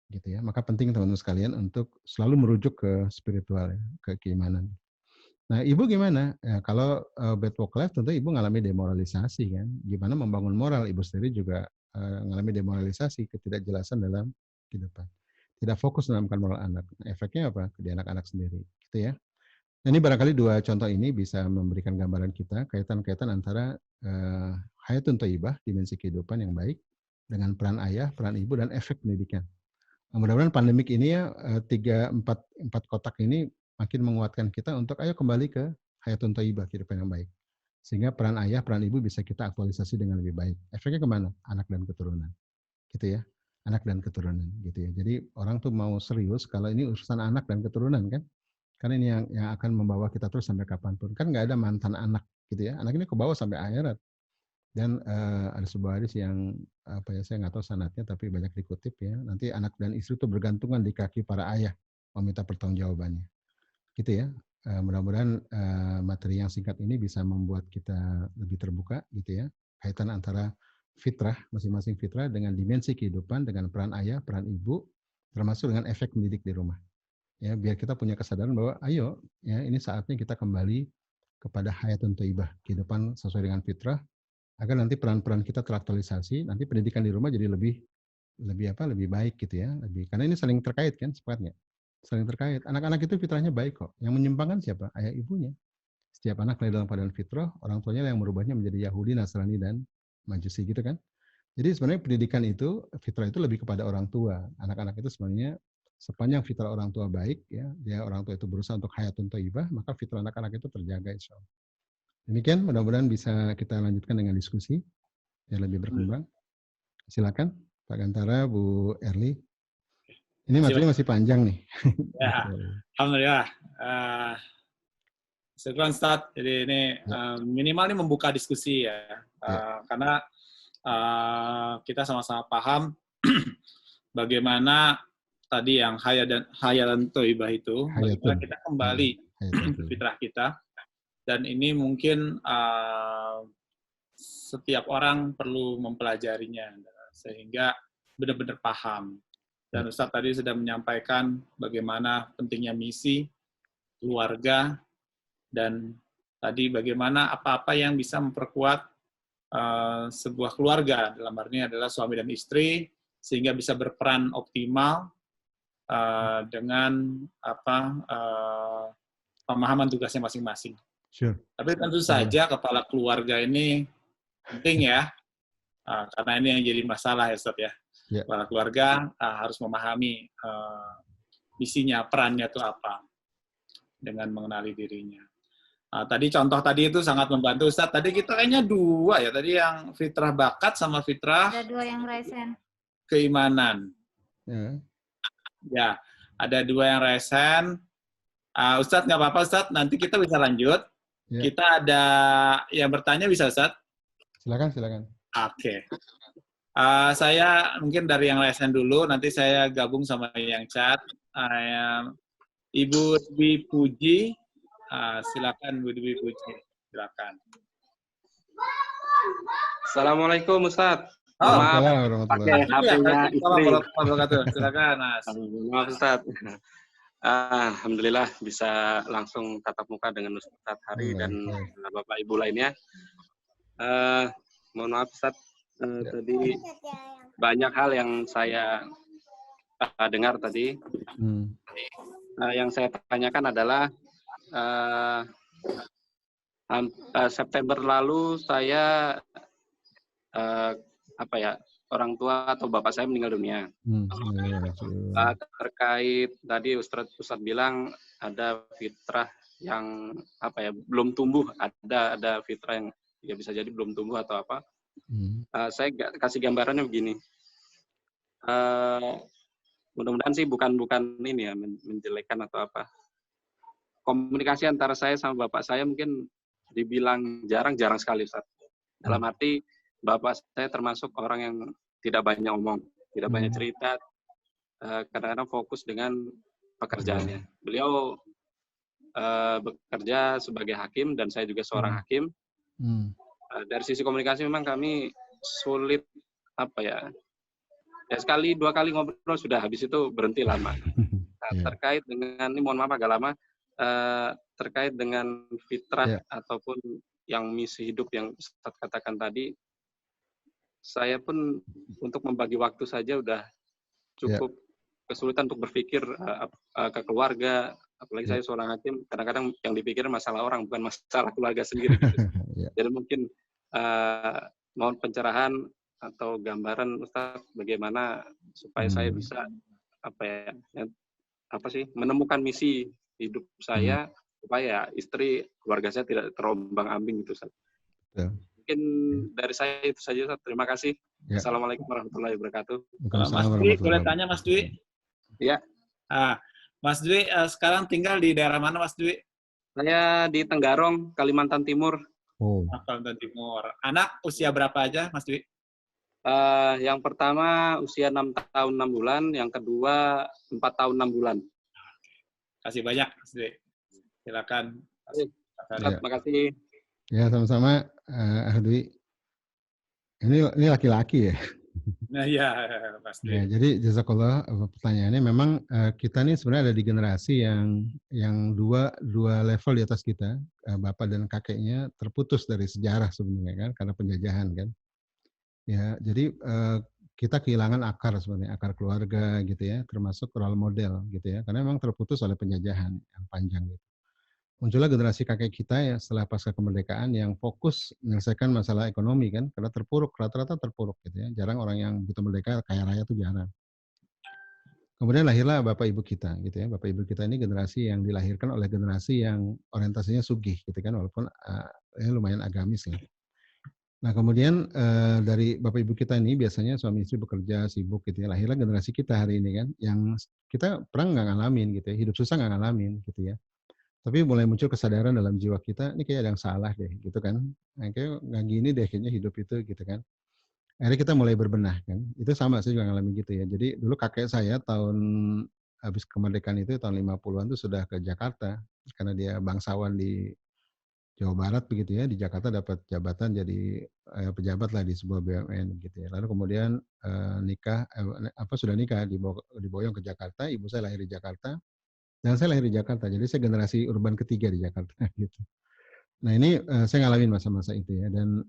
Gitu ya. Maka penting teman-teman sekalian untuk selalu merujuk ke spiritual ya, ke keimanan. Nah, Ibu gimana? Ya, kalau bad work life tentu Ibu ngalami demoralisasi kan. Gimana membangun moral? Ibu sendiri juga ngalami demoralisasi, ketidakjelasan dalam kehidupan. Tidak fokus menanamkan moral anak. Nah, efeknya apa? Di anak-anak sendiri, gitu ya. Nah, ini barangkali 2 contoh ini bisa memberikan gambaran kita kaitan-kaitan antara hayatun thayyibah, dimensi kehidupan yang baik, dengan peran ayah, peran ibu, dan efek pendidikan. Nah, mudah-mudahan pandemik ini ya, 4 kotak ini makin menguatkan kita untuk ayo kembali ke hayatun thayyibah, kehidupan yang baik. Sehingga peran ayah, peran ibu bisa kita aktualisasi dengan lebih baik. Efeknya kemana? Anak dan keturunan. Gitu ya. Anak dan keturunan gitu ya. Jadi orang tuh mau serius kalau ini urusan anak dan keturunan kan. Karena ini yang akan membawa kita terus sampai kapanpun. Kan nggak ada mantan anak gitu ya. Anak ini kebawa sampai akhirat. Dan ada sebuah hadis yang saya nggak tahu sanadnya tapi banyak dikutip ya. Nanti anak dan istri itu bergantungan di kaki para ayah meminta pertanggungjawabannya. Gitu ya. Mudah-mudahan materi yang singkat ini bisa membuat kita lebih terbuka gitu ya. Kaitan antara fitrah, masing-masing fitrah dengan dimensi kehidupan, dengan peran ayah, peran ibu, termasuk dengan efek mendidik di rumah. Ya, biar kita punya kesadaran bahwa ayo ya ini saatnya kita kembali kepada hayatun thayyibah, kehidupan sesuai dengan fitrah, agar nanti peran-peran kita teraktualisasi, nanti pendidikan di rumah jadi lebih lebih baik gitu ya, karena ini saling terkait kan sifatnya. Saling terkait. Anak-anak itu fitrahnya baik kok. Yang menyimpang kan siapa? Ayah ibunya. Setiap anak lahir dalam keadaan fitrah, orang tuanya yang merubahnya menjadi Yahudi, Nasrani, dan Majusi gitu kan. Jadi sebenarnya pendidikan itu, fitrah itu lebih kepada orang tua. Anak-anak itu sebenarnya sepanjang fitrah orang tua baik, ya, dia orang tua itu berusaha untuk hayatun thayyibah, maka fitrah anak-anak itu terjaga insya Allah. Demikian, mudah-mudahan bisa kita lanjutkan dengan diskusi yang lebih berkembang. Silakan Pak Gantara, Bu Erli. Ini materi masih panjang nih. Ya, alhamdulillah. Syukran Ustaz. Jadi ini minimal ini membuka diskusi ya. Karena kita sama-sama paham bagaimana tadi yang hayalan toibah itu, bagaimana kita kembali ke fitrah kita, dan ini mungkin setiap orang perlu mempelajarinya sehingga benar-benar paham. Dan Ustadz tadi sudah menyampaikan bagaimana pentingnya misi, keluarga, dan tadi bagaimana apa-apa yang bisa memperkuat sebuah keluarga, dalam arti adalah suami dan istri, sehingga bisa berperan optimal dengan pemahaman tugasnya masing-masing. Sure. Tapi tentu saja kepala keluarga ini penting ya, karena ini yang jadi masalah ya Ustaz ya. Yeah. Kepala keluarga harus memahami misinya, perannya itu apa, dengan mengenali dirinya. Tadi contoh tadi itu sangat membantu Ustaz. Tadi kita kayaknya 2 ya, tadi yang fitrah bakat sama fitrah. Ada 2 yang resen. Keimanan. Yeah. Ya, ada 2 yang resen. Ustadz nggak apa-apa Ustadz, nanti kita bisa lanjut. Yeah. Kita ada yang bertanya bisa Ustadz? Silakan. Oke. Saya mungkin dari yang resen dulu, nanti saya gabung sama yang chat. Ibu Dwi Puji. Silakan Bu Dwi Puji, silakan. Assalamualaikum Ustadz. Maaf, pakai HP-nya istri. Silakan Mas. Maaf Ustadz. Alhamdulillah bisa langsung tatap muka dengan Ustadz Hari dan Bapak Ibu lainnya. Mohon maaf Ustadz, tadi banyak hal yang saya dengar tadi. Yang saya tanyakan adalah September lalu saya orang tua atau bapak saya meninggal dunia. Terkait tadi Ustadz bilang ada fitrah yang belum tumbuh, ada fitrah yang ya bisa jadi belum tumbuh atau apa. Saya kasih gambarannya begini. Mudah-mudahan sih bukan ini ya menjelekkan atau apa. Komunikasi antara saya sama bapak saya mungkin dibilang jarang sekali Ustaz. Dalam arti bapak saya termasuk orang yang tidak banyak omong, tidak banyak cerita, kadang-kadang fokus dengan pekerjaannya. Beliau bekerja sebagai hakim dan saya juga seorang hakim. Dari sisi komunikasi memang kami sulit sekali 2 kali ngobrol sudah, habis itu berhenti lama. Terkait dengan ini mohon maaf agak lama. Terkait dengan fitrah ataupun yang misi hidup yang Ustaz katakan tadi, saya pun untuk membagi waktu saja udah cukup kesulitan untuk berpikir ke keluarga, apalagi saya seorang hakim, kadang-kadang yang dipikir masalah orang bukan masalah keluarga sendiri. Jadi mungkin mohon pencerahan atau gambaran Ustaz bagaimana supaya saya bisa menemukan misi hidup saya supaya istri keluarga saya tidak terombang-ambing gitu Ustaz. Mungkin dari saya itu saja Ustaz. Terima kasih. Assalamualaikum warahmatullahi wabarakatuh. Mas Dwi, boleh tanya Mas Dwi? Iya. Mas Dwi sekarang tinggal di daerah mana Mas Dwi? Saya di Tenggarong, Kalimantan Timur. Kalimantan Timur. Anak usia berapa aja Mas Dwi? Yang pertama usia 6 tahun 6 bulan, yang kedua 4 tahun 6 bulan. Kasih banyak, Mas Dwi. Silakan. Terima kasih. Ya, sama-sama, Dwi. Ini laki-laki ya? Nah, ya, Mas Dwi. Ya, jadi jazakallah, pertanyaannya memang kita ini sebenarnya ada di generasi yang dua level di atas kita, bapak dan kakeknya terputus dari sejarah sebenarnya kan, karena penjajahan kan. Ya, jadi kita kehilangan akar sebenarnya, akar keluarga gitu ya, termasuk role model gitu ya, karena memang terputus oleh penjajahan yang panjang gitu. Muncullah generasi kakek kita ya setelah pasca kemerdekaan yang fokus menyelesaikan masalah ekonomi kan, karena terpuruk, rata-rata terpuruk gitu ya, jarang orang yang begitu merdeka kaya raya itu jarang. Kemudian lahirlah bapak ibu kita gitu ya, bapak ibu kita ini generasi yang dilahirkan oleh generasi yang orientasinya sugih gitu kan, walaupun lumayan agamis lah. Nah kemudian dari bapak ibu kita ini biasanya suami istri bekerja sibuk gitu ya, lahirlah generasi kita hari ini kan, yang kita perang nggak ngalamin gitu ya, hidup susah nggak ngalamin gitu ya. Tapi mulai muncul kesadaran dalam jiwa kita, ini kayak ada yang salah deh gitu kan, kayak nggak gini deh kayaknya hidup itu gitu kan. akhirnya kita mulai berbenah kan. Itu sama, saya juga ngalamin gitu ya. Jadi dulu kakek saya tahun habis kemerdekaan itu tahun 50-an tuh sudah ke Jakarta karena dia bangsawan di Jawa Barat begitu ya, di Jakarta dapat jabatan jadi pejabat lah di sebuah BUMN gitu ya. Lalu kemudian nikah sudah nikah diboyong ke Jakarta, ibu saya lahir di Jakarta dan saya lahir di Jakarta. Jadi saya generasi urban ketiga di Jakarta gitu. Nah ini saya ngalamin masa-masa itu ya dan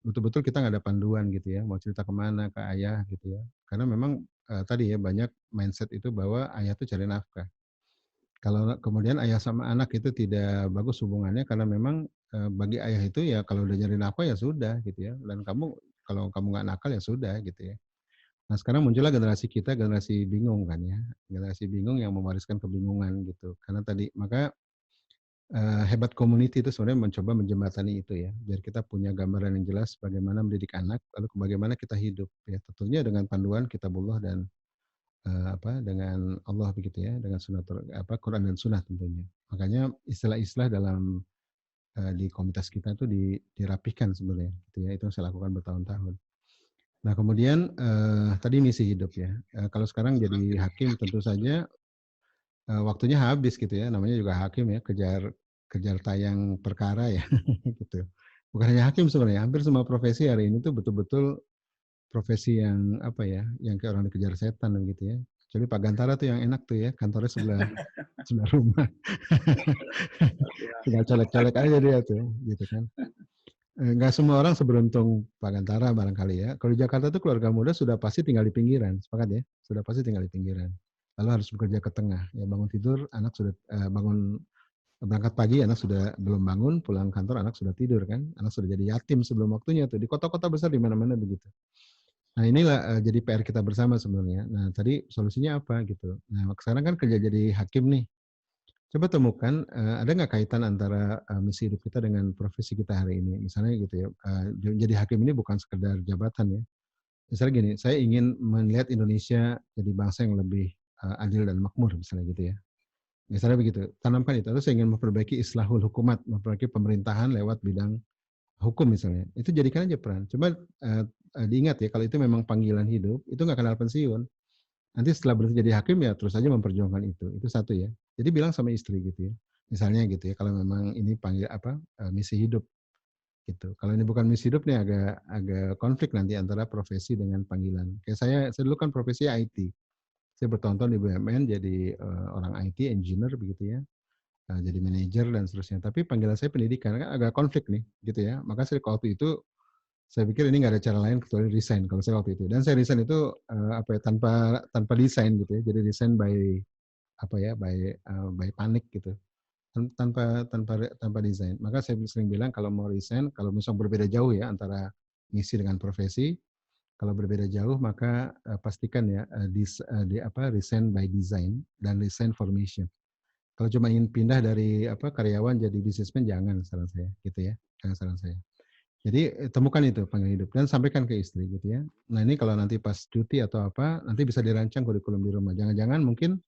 betul-betul kita nggak ada panduan gitu ya, mau cerita kemana ke ayah gitu ya. Karena memang tadi ya banyak mindset itu bahwa ayah itu cari nafkah. Kalau kemudian ayah sama anak itu tidak bagus hubungannya karena memang bagi ayah itu ya kalau udah nyari nafkah ya sudah gitu ya. Dan kalau kamu nggak nakal ya sudah gitu ya. Nah sekarang muncullah generasi kita, generasi bingung kan ya. Generasi bingung yang mewariskan kebingungan gitu. Karena tadi maka hebat community itu sebenarnya mencoba menjembatani itu ya, biar kita punya gambaran yang jelas bagaimana mendidik anak, lalu bagaimana kita hidup ya, tentunya dengan panduan kitabullah dan dengan Allah begitu ya, dengan Quran dan Sunnah tentunya. Makanya istilah-istilah dalam di komunitas kita itu dirapihkan sebenarnya, gitu ya, itu yang saya lakukan bertahun-tahun. Nah kemudian tadi misi hidup ya, kalau sekarang jadi hakim tentu saja waktunya habis gitu ya, namanya juga hakim ya, kejar tayang perkara ya, gitu. Bukan hanya hakim sebenarnya, hampir semua profesi hari ini tuh betul-betul profesi yang yang kayak orang dikejar setan gitu ya. Kecuali Pak Gantara tuh yang enak tuh ya, kantornya sebelah rumah. Tinggal colek-colek aja dia tuh, gitu kan. Nggak semua orang seberuntung Pak Gantara barangkali ya. Kalau di Jakarta tuh keluarga muda sudah pasti tinggal di pinggiran, sepakat ya? Sudah pasti tinggal di pinggiran. Lalu harus bekerja ke tengah. Ya bangun tidur, anak sudah berangkat pagi, anak sudah belum bangun, pulang kantor anak sudah tidur kan. Anak sudah jadi yatim sebelum waktunya tuh. Di kota-kota besar di mana-mana begitu. Nah inilah jadi PR kita bersama sebenarnya. Nah tadi solusinya apa gitu. Nah sekarang kan kerja jadi hakim nih. Coba temukan ada nggak kaitan antara misi hidup kita dengan profesi kita hari ini. Misalnya gitu ya, jadi hakim ini bukan sekedar jabatan ya. Misalnya gini, saya ingin melihat Indonesia jadi bangsa yang lebih adil dan makmur misalnya gitu ya. Misalnya begitu, tanamkan itu. Atau saya ingin memperbaiki islahul hukumat, memperbaiki pemerintahan lewat bidang hukum misalnya. Itu jadikan aja peran. Coba diingat ya, kalau itu memang panggilan hidup, itu nggak kenal pensiun. Nanti setelah berhenti jadi hakim ya terus saja memperjuangkan itu. Itu satu ya. Jadi bilang sama istri gitu ya. Misalnya gitu ya, kalau memang ini misi hidup gitu. Kalau ini bukan misi hidup nih agak konflik nanti antara profesi dengan panggilan. Kayak saya dulu kan profesi IT. Saya bertonton di BUMN jadi orang IT, engineer begitu ya. Jadi manajer dan seterusnya. Tapi panggilan saya pendidikan kan agak konflik nih gitu ya. Maka saya waktu itu saya pikir ini nggak ada cara lain kecuali resign kalau saya waktu itu. Dan saya resign itu tanpa desain gitu ya. Jadi resign by panik gitu. Tanpa desain. Maka saya sering bilang kalau mau resign, kalau misalnya berbeda jauh ya antara misi dengan profesi, kalau berbeda jauh maka pastikan ya resign by design dan resign for mission. Kalau cuma ingin pindah dari karyawan jadi businessman jangan saran saya gitu ya. Jangan saran saya. Jadi temukan itu panggilan hidup dan sampaikan ke istri gitu ya. Nah ini kalau nanti pas cuti atau apa, nanti bisa dirancang kurikulum di rumah. Jangan-jangan mungkin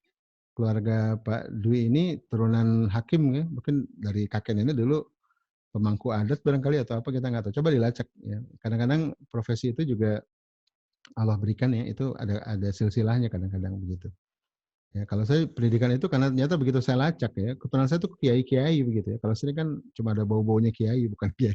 keluarga Pak Dwi ini turunan hakim ya, mungkin dari kakek nenek dulu pemangku adat barangkali atau apa kita nggak tahu. Coba dilacak ya. Kadang-kadang profesi itu juga Allah berikan ya, itu ada silsilahnya kadang-kadang begitu. Ya, kalau saya pendidikan itu karena ternyata begitu saya lacak ya, keturunan saya tuh kiai-kiai begitu ya. Kalau sini kan cuma ada bau-baunya kiai bukan kiai.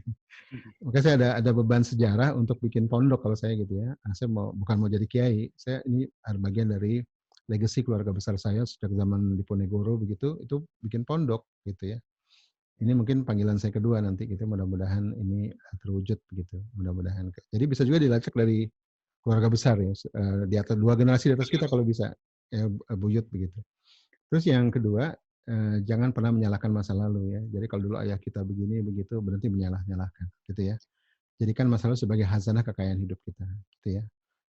Maka saya ada beban sejarah untuk bikin pondok kalau saya gitu ya. Nah, saya bukan mau jadi kiai, saya ini ada bagian dari legacy keluarga besar saya sejak zaman Diponegoro begitu, itu bikin pondok gitu ya. Ini mungkin panggilan saya kedua nanti gitu, mudah-mudahan ini terwujud begitu, mudah-mudahan. Jadi bisa juga dilacak dari keluarga besar ya, di atas 2 generasi di atas kita kalau bisa ya buyut begitu. Terus yang kedua, jangan pernah menyalahkan masa lalu ya. Jadi kalau dulu ayah kita begini begitu berhenti menyalahkan gitu ya. Jadikan masa lalu sebagai hazanah kekayaan hidup kita gitu ya.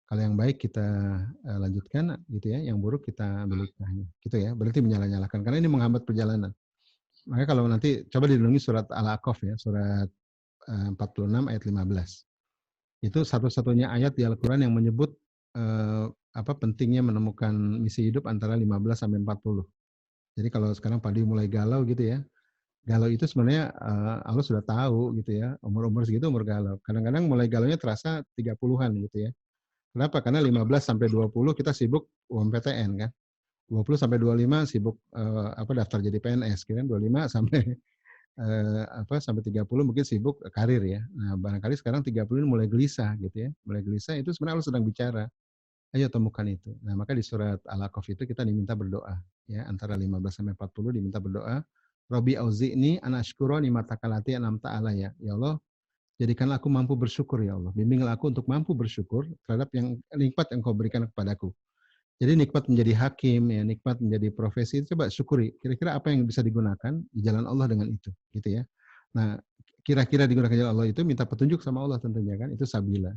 Kalau yang baik kita lanjutkan gitu ya, yang buruk kita ambil hikmahnya gitu ya. Berarti menyalah-nyalahkan karena ini menghambat perjalanan. Makanya kalau nanti coba direnungi surat Al-A'qaf ya, surat 46 ayat 15. Itu satu-satunya ayat di Al-Quran yang menyebut pentingnya menemukan misi hidup antara 15 sampai 40. Jadi kalau sekarang Padi mulai galau gitu ya, galau itu sebenarnya Allah sudah tahu gitu ya, umur-umur segitu umur galau. Kadang-kadang mulai galaunya terasa 30-an gitu ya. Kenapa? Karena 15 sampai 20 kita sibuk UMPTN kan. 20 sampai 25 sibuk daftar jadi PNS kan. 25 sampai sampai 30 mungkin sibuk karir ya. Nah, barangkali sekarang 30 ini mulai gelisah gitu ya. Mulai gelisah itu sebenarnya Allah sedang bicara. Ayo temukan itu. Nah, maka di surat Al-A'qaf itu kita diminta berdoa ya, antara 15 sampai 40 diminta berdoa. Robbi auzi'ni an asykura ni'mataka allati an'amta alayya. Ya Allah, jadikanlah aku mampu bersyukur ya Allah. Bimbinglah aku untuk mampu bersyukur terhadap yang nikmat yang Kau berikan kepadaku. Jadi nikmat menjadi hakim, ya, nikmat menjadi profesi, coba syukuri. Kira-kira apa yang bisa digunakan di jalan Allah dengan itu, gitu ya. Nah, kira-kira digunakan jalan Allah itu minta petunjuk sama Allah tentunya kan, itu sabila.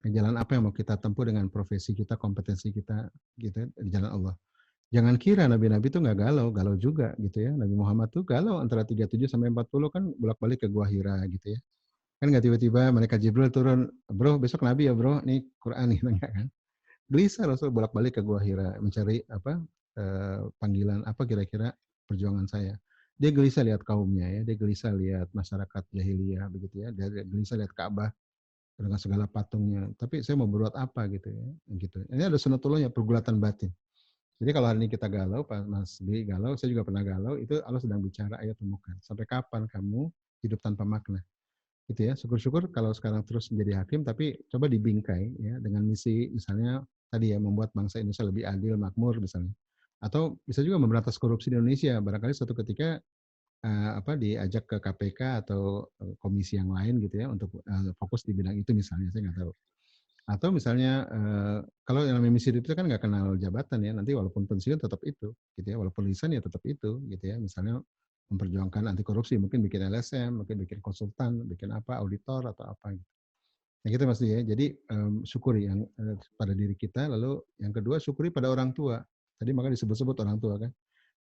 Jalan apa yang mau kita tempuh dengan profesi kita, kompetensi kita, gitu di jalan Allah. Jangan kira nabi-nabi itu nggak galau, galau juga gitu ya. Nabi Muhammad tuh galau antara 37 sampai 40 kan bolak-balik ke Gua Hira gitu ya. Kan nggak tiba-tiba malaikat Jibril turun, bro besok Nabi ya bro, nih Quran nih, enggak kan. Gelisah Rasul bolak-balik ke Gua Hira mencari panggilan apa kira-kira perjuangan saya. Dia gelisah lihat kaumnya ya, dia gelisah lihat masyarakat jahiliyah begitu ya, dia gelisah lihat Ka'bah dengan segala patungnya. Tapi saya mau berbuat apa gitu ya, gitu. Ini ada sunatullahnya pergulatan batin. Jadi kalau hari ini kita galau, Pak Mas Bi galau, saya juga pernah galau, itu Allah sedang bicara, ayo temukan. Sampai kapan kamu hidup tanpa makna? Gitu ya. Syukur-syukur kalau sekarang terus menjadi hakim, tapi coba dibingkai ya dengan misi misalnya tadi ya membuat bangsa Indonesia lebih adil, makmur misalnya. Atau bisa juga memberantas korupsi di Indonesia. Barangkali suatu ketika diajak ke KPK atau komisi yang lain gitu ya untuk fokus di bidang itu misalnya, saya nggak tahu. Atau misalnya kalau yang namanya misi itu kan nggak kenal jabatan ya, nanti walaupun pensiun tetap itu, gitu ya, walaupun lisan ya tetap itu, gitu ya. Misalnya memperjuangkan anti korupsi, mungkin bikin LSM, mungkin bikin konsultan, bikin apa, auditor atau apa gitu. Nah gitu Mas ya. Jadi syukuri yang pada diri kita, lalu yang kedua syukuri pada orang tua. Tadi maka disebut-sebut orang tua kan.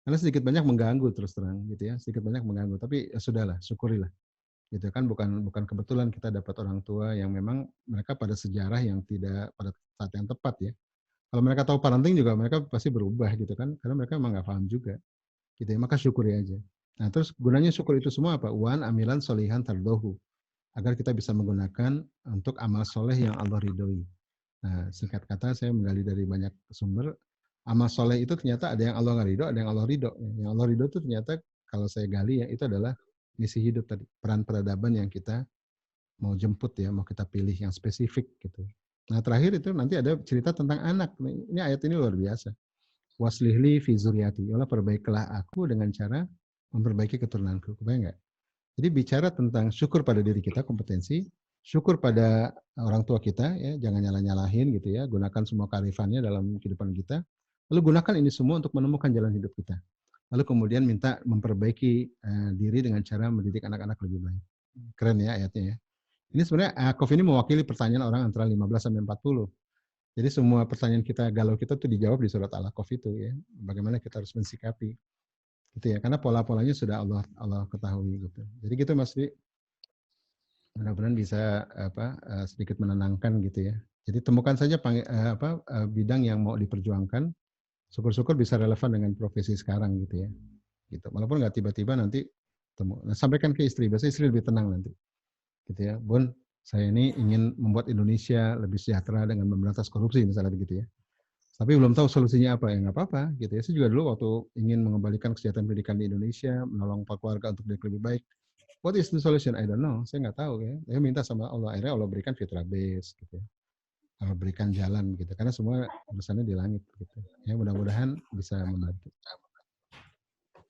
Karena sedikit banyak mengganggu terus terang gitu ya, sedikit banyak mengganggu. Tapi ya sudahlah, syukurilah. Gitu kan bukan kebetulan kita dapat orang tua yang memang mereka pada sejarah yang tidak pada saat yang tepat ya. Kalau mereka tahu parenting juga mereka pasti berubah gitu kan, karena mereka memang nggak paham juga. Gitu ya, maka syukuri aja. Nah terus gunanya syukur itu semua apa? Wan amilan solihan tardohu. Agar kita bisa menggunakan untuk amal soleh yang Allah ridhoi. Nah singkat kata saya menggali dari banyak sumber, amal soleh itu ternyata ada yang Allah nggak ridho, ada yang Allah ridho. Yang Allah ridho itu ternyata kalau saya gali ya itu adalah misi hidup tadi, peran peradaban yang kita mau jemput ya, mau kita pilih yang spesifik gitu. Nah terakhir itu nanti ada cerita tentang anak. Ini ayat ini luar biasa. Waslihli fi zuriati. Ya Allah perbaikilah aku dengan cara memperbaiki keturunanku. Kebayang nggak? Jadi bicara tentang syukur pada diri kita, kompetensi, syukur pada orang tua kita, ya jangan nyalah-nyalahin gitu ya, gunakan semua kearifannya dalam kehidupan kita, lalu gunakan ini semua untuk menemukan jalan hidup kita. Lalu kemudian minta memperbaiki diri dengan cara mendidik anak-anak lebih baik. Keren ya ayatnya ya. Ini sebenarnya A'qaf ini mewakili pertanyaan orang antara 15 sampai 40. Jadi semua pertanyaan kita, galau kita tuh dijawab di surat Al-A'qaf itu ya. Bagaimana kita harus mensikapi. Gitu ya. Karena pola-polanya sudah Allah ketahui gitu. Jadi gitu Mas Ri. Mudah-mudahan bisa sedikit menenangkan gitu ya. Jadi temukan saja bidang yang mau diperjuangkan. Syukur-syukur bisa relevan dengan profesi sekarang gitu ya. Gitu. Walaupun nggak tiba-tiba nanti temu. Nah, sampaikan ke istri, biasanya istri lebih tenang nanti. Gitu ya. Bun, saya ini ingin membuat Indonesia lebih sejahtera dengan memberantas korupsi misalnya begitu ya. Tapi belum tahu solusinya apa, ya nggak apa-apa gitu ya. Saya juga dulu waktu ingin mengembalikan kesejahteraan pendidikan di Indonesia, menolong keluarga untuk lebih baik. What is the solution? I don't know. Saya nggak tahu ya. Saya minta sama Allah. Akhirnya Allah berikan fitrah base gitu ya. Allah berikan jalan gitu. Karena semua urusannya di langit gitu. Ya mudah-mudahan bisa membantu.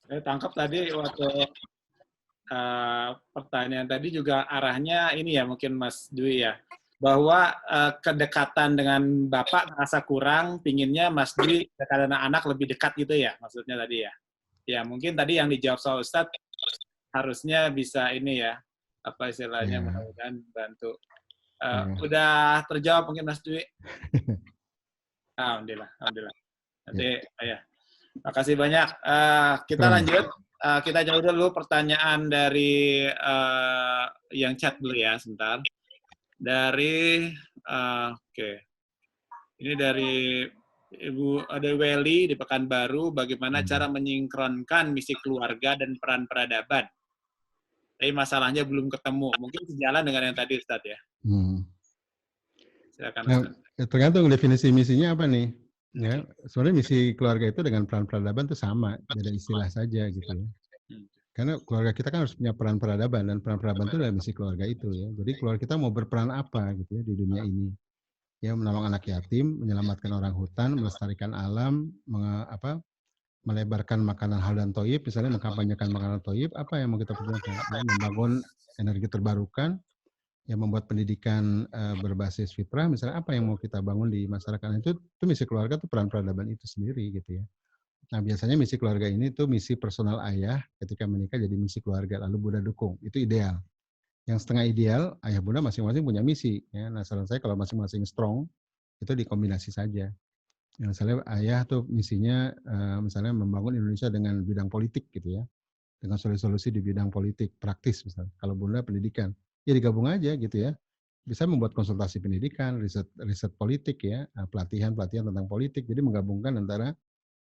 Saya tangkap tadi waktu pertanyaan tadi juga arahnya ini ya mungkin Mas Dwi ya, bahwa kedekatan dengan Bapak merasa kurang, pinginnya Mas Dwi dekat anak-anak lebih dekat gitu ya maksudnya tadi ya. Ya mungkin tadi yang dijawab soal Ustadz harusnya bisa ini ya, apa istilahnya mudah-mudahan bantu. Udah terjawab mungkin Mas Dwi? Alhamdulillah. Nanti ya. Makasih banyak. Kita lanjut. Kita jauh dulu pertanyaan dari yang chat dulu ya, sebentar. Dari, ini dari Ibu ada Welly di Pekanbaru, bagaimana cara menyinkronkan misi keluarga dan peran peradaban tapi masalahnya belum ketemu. Mungkin sejalan dengan yang tadi Ustadz ya. Silakan Nah, Ustadz. tergantung definisi misinya apa nih. Ya, sebenarnya misi keluarga itu dengan peran peradaban itu sama, beda istilah saja gitu ya. Karena keluarga kita kan harus punya peran peradaban, dan peran peradaban itu adalah misi keluarga itu ya. Jadi keluarga kita mau berperan apa gitu ya di dunia ini. Ya, menolong anak yatim, menyelamatkan orang hutan, melestarikan alam, melebarkan makanan halal dan toyib, misalnya mengkampanyekan makanan toyib, apa yang mau kita perjuangkan? Ya, membangun energi terbarukan, yang membuat pendidikan berbasis fitrah, misalnya apa yang mau kita bangun di masyarakat. Itu misi keluarga, itu peran peradaban itu sendiri gitu ya. Nah, biasanya misi keluarga ini tuh misi personal ayah ketika menikah jadi misi keluarga, lalu Bunda dukung. Itu ideal. Yang setengah ideal, ayah Bunda masing-masing punya misi. Ya. Nah, saran saya kalau masing-masing strong, itu dikombinasi saja. Misalnya ayah tuh misinya misalnya membangun Indonesia dengan bidang politik gitu ya, dengan solusi-solusi di bidang politik praktis misalnya. Kalau Bunda pendidikan, ya digabung aja gitu ya. Bisa membuat konsultasi pendidikan, riset politik ya, pelatihan tentang politik. Jadi menggabungkan antara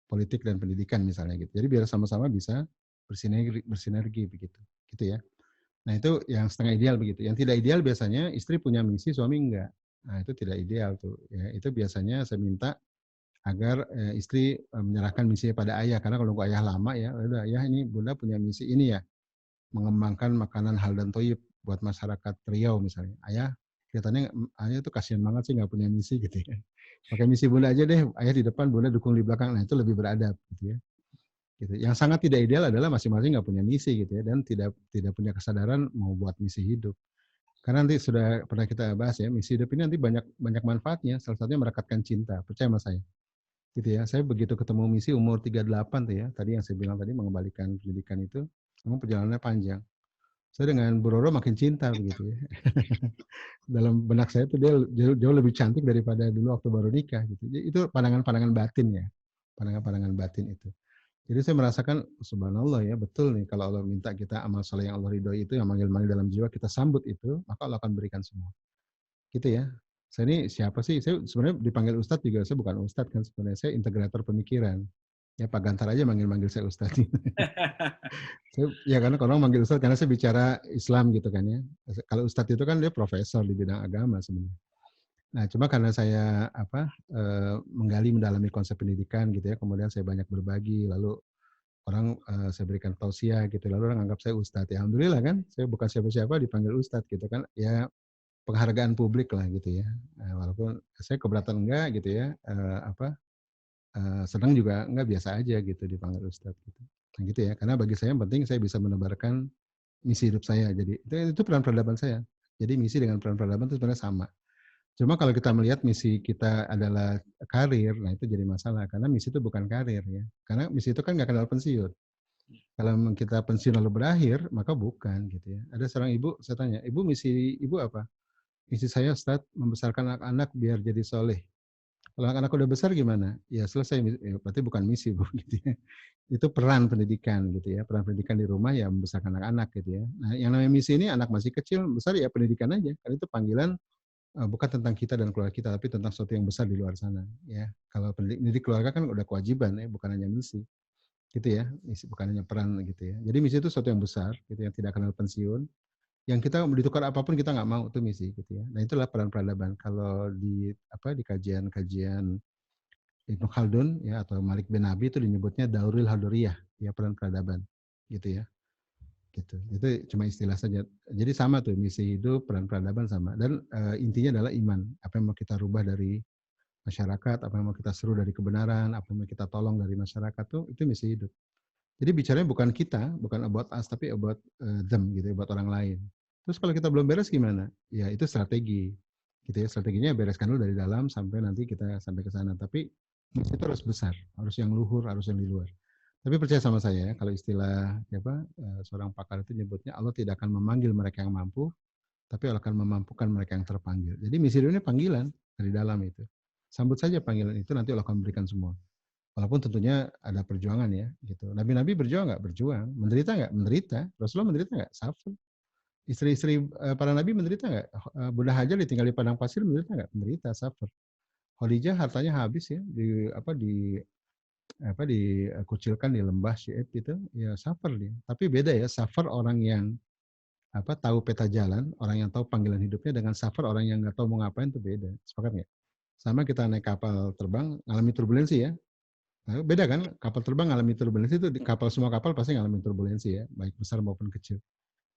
politik dan pendidikan misalnya gitu. Jadi biar sama-sama bisa bersinergi begitu, gitu ya. Nah itu yang setengah ideal begitu. Yang tidak ideal biasanya istri punya misi, suami enggak. Nah itu tidak ideal tuh. Ya, itu biasanya saya minta agar istri menyerahkan misinya pada ayah, karena kalau ayah lama ya, udah ayah ini Bunda punya misi ini ya, mengembangkan makanan halal dan toyib buat masyarakat Riau misalnya. Ayah kelihatannya ayah tuh kasihan banget sih nggak punya misi gitu ya. Pakai misi Bunda aja deh, ayah di depan, Bunda dukung di belakang. Nah itu lebih beradab gitu ya. Gitu. Yang sangat tidak ideal adalah masing-masing nggak punya misi gitu ya, dan tidak punya kesadaran mau buat misi hidup. Karena nanti sudah pernah kita bahas ya, misi hidup ini nanti banyak manfaatnya. Salah satunya merekatkan cinta. Percaya sama saya. Gitu ya. Saya begitu ketemu misi umur 38 tuh ya. Tadi yang saya bilang tadi mengembalikan pendidikan itu, memang perjalanannya panjang. Saya dengan Bu Roro makin cinta begitu ya. Dalam benak saya tuh dia jauh lebih cantik daripada dulu waktu baru nikah gitu. Jadi itu pandangan-pandangan batin ya. Pandangan-pandangan batin itu. Jadi saya merasakan subhanallah ya, betul nih kalau Allah minta kita amal soleh yang Allah ridhoi itu, yang manggil-manggil dalam jiwa, kita sambut itu, maka Allah akan berikan semua. Gitu ya. Saya ini siapa sih? Saya sebenarnya dipanggil Ustadz juga, saya bukan Ustadz kan sebenarnya, saya integrator pemikiran. Ya Pak Gantar aja manggil-manggil saya Ustadz. Ya karena kalau orang manggil Ustadz karena saya bicara Islam gitu kan ya. Kalau Ustadz itu kan dia profesor di bidang agama sebenarnya. Nah, cuma karena saya menggali mendalami konsep pendidikan gitu ya, kemudian saya banyak berbagi, lalu orang saya berikan tausiah gitu, lalu orang anggap saya Ustadz. Ya alhamdulillah kan, saya bukan siapa-siapa dipanggil Ustadz gitu kan. Ya penghargaan publik lah gitu ya. Walaupun saya keberatan enggak gitu ya, senang juga enggak, biasa aja gitu dipanggil Ustadz gitu. Nah gitu ya, karena bagi saya yang penting saya bisa menebarkan misi hidup saya. Jadi itu peran peradaban saya. Jadi misi dengan peran peradaban itu sebenarnya sama. Cuma kalau kita melihat misi kita adalah karir, nah itu jadi masalah. Karena misi itu bukan karir ya. Karena misi itu kan nggak kenal pensiun. Kalau kita pensiun lalu berakhir, maka bukan gitu ya. Ada seorang ibu, saya tanya, ibu misi ibu apa? Misi saya Ustaz, membesarkan anak-anak biar jadi soleh. Kalau anak-anak udah besar gimana? Ya selesai, ya, berarti bukan misi Bu. Gitu ya. Itu peran pendidikan gitu ya. Peran pendidikan di rumah ya membesarkan anak-anak gitu ya. Nah yang namanya misi ini anak masih kecil, besar ya pendidikan aja. Karena itu panggilan bukan tentang kita dan keluarga kita, tapi tentang sesuatu yang besar di luar sana. Ya, kalau pendidik keluarga kan udah kewajiban ya, bukan hanya misi, gitu ya. Misi bukan hanya peran gitu ya. Jadi misi itu sesuatu yang besar, gitu yang tidak kenal pensiun. Yang kita ditukar apapun kita nggak mau, itu misi, gitu ya. Nah itulah peran peradaban. Kalau di kajian-kajian Ibnu Khaldun ya atau Malik bin Nabi itu dinyebutnya Dauril Hadoriyah, ya peran peradaban, gitu ya. Gitu. Itu cuma istilah saja. Jadi sama tuh misi hidup, peran peradaban sama. Dan intinya adalah iman. Apa yang mau kita rubah dari masyarakat, apa yang mau kita seru dari kebenaran, apa yang mau kita tolong dari masyarakat tuh itu misi hidup. Jadi bicaranya bukan kita, bukan about us, tapi about them gitu, about orang lain. Terus kalau kita belum beres gimana? Ya itu strategi. Gitu ya, strateginya bereskan dulu dari dalam sampai nanti kita sampai ke sana. Tapi itu harus besar, harus yang luhur, harus yang di luar. Tapi percaya sama saya, kalau istilah seorang pakar itu nyebutnya Allah tidak akan memanggil mereka yang mampu, tapi Allah akan memampukan mereka yang terpanggil. Jadi misi ini panggilan dari dalam itu. Sambut saja panggilan itu, nanti Allah akan berikan semua. Walaupun tentunya ada perjuangan ya, gitu. Nabi-nabi berjuang nggak? Berjuang. Menderita nggak? Menderita. Rasulullah menderita nggak? Suffer. Istri-istri para nabi menderita nggak? Bunda Hajar ditinggal di padang pasir menderita nggak? Menderita, suffer. Khadijah hartanya habis ya, dikucilkan di lembah Syi'ib itu, ya suffer dia. Tapi beda ya, suffer orang yang tahu peta jalan, orang yang tahu panggilan hidupnya dengan safar orang yang nggak tahu mau ngapain itu beda. Sepakat nggak? Sama kita naik kapal terbang, ngalami turbulensi ya. Nah, beda kan? Kapal terbang ngalami turbulensi itu, semua kapal pasti ngalami turbulensi ya, baik besar maupun kecil.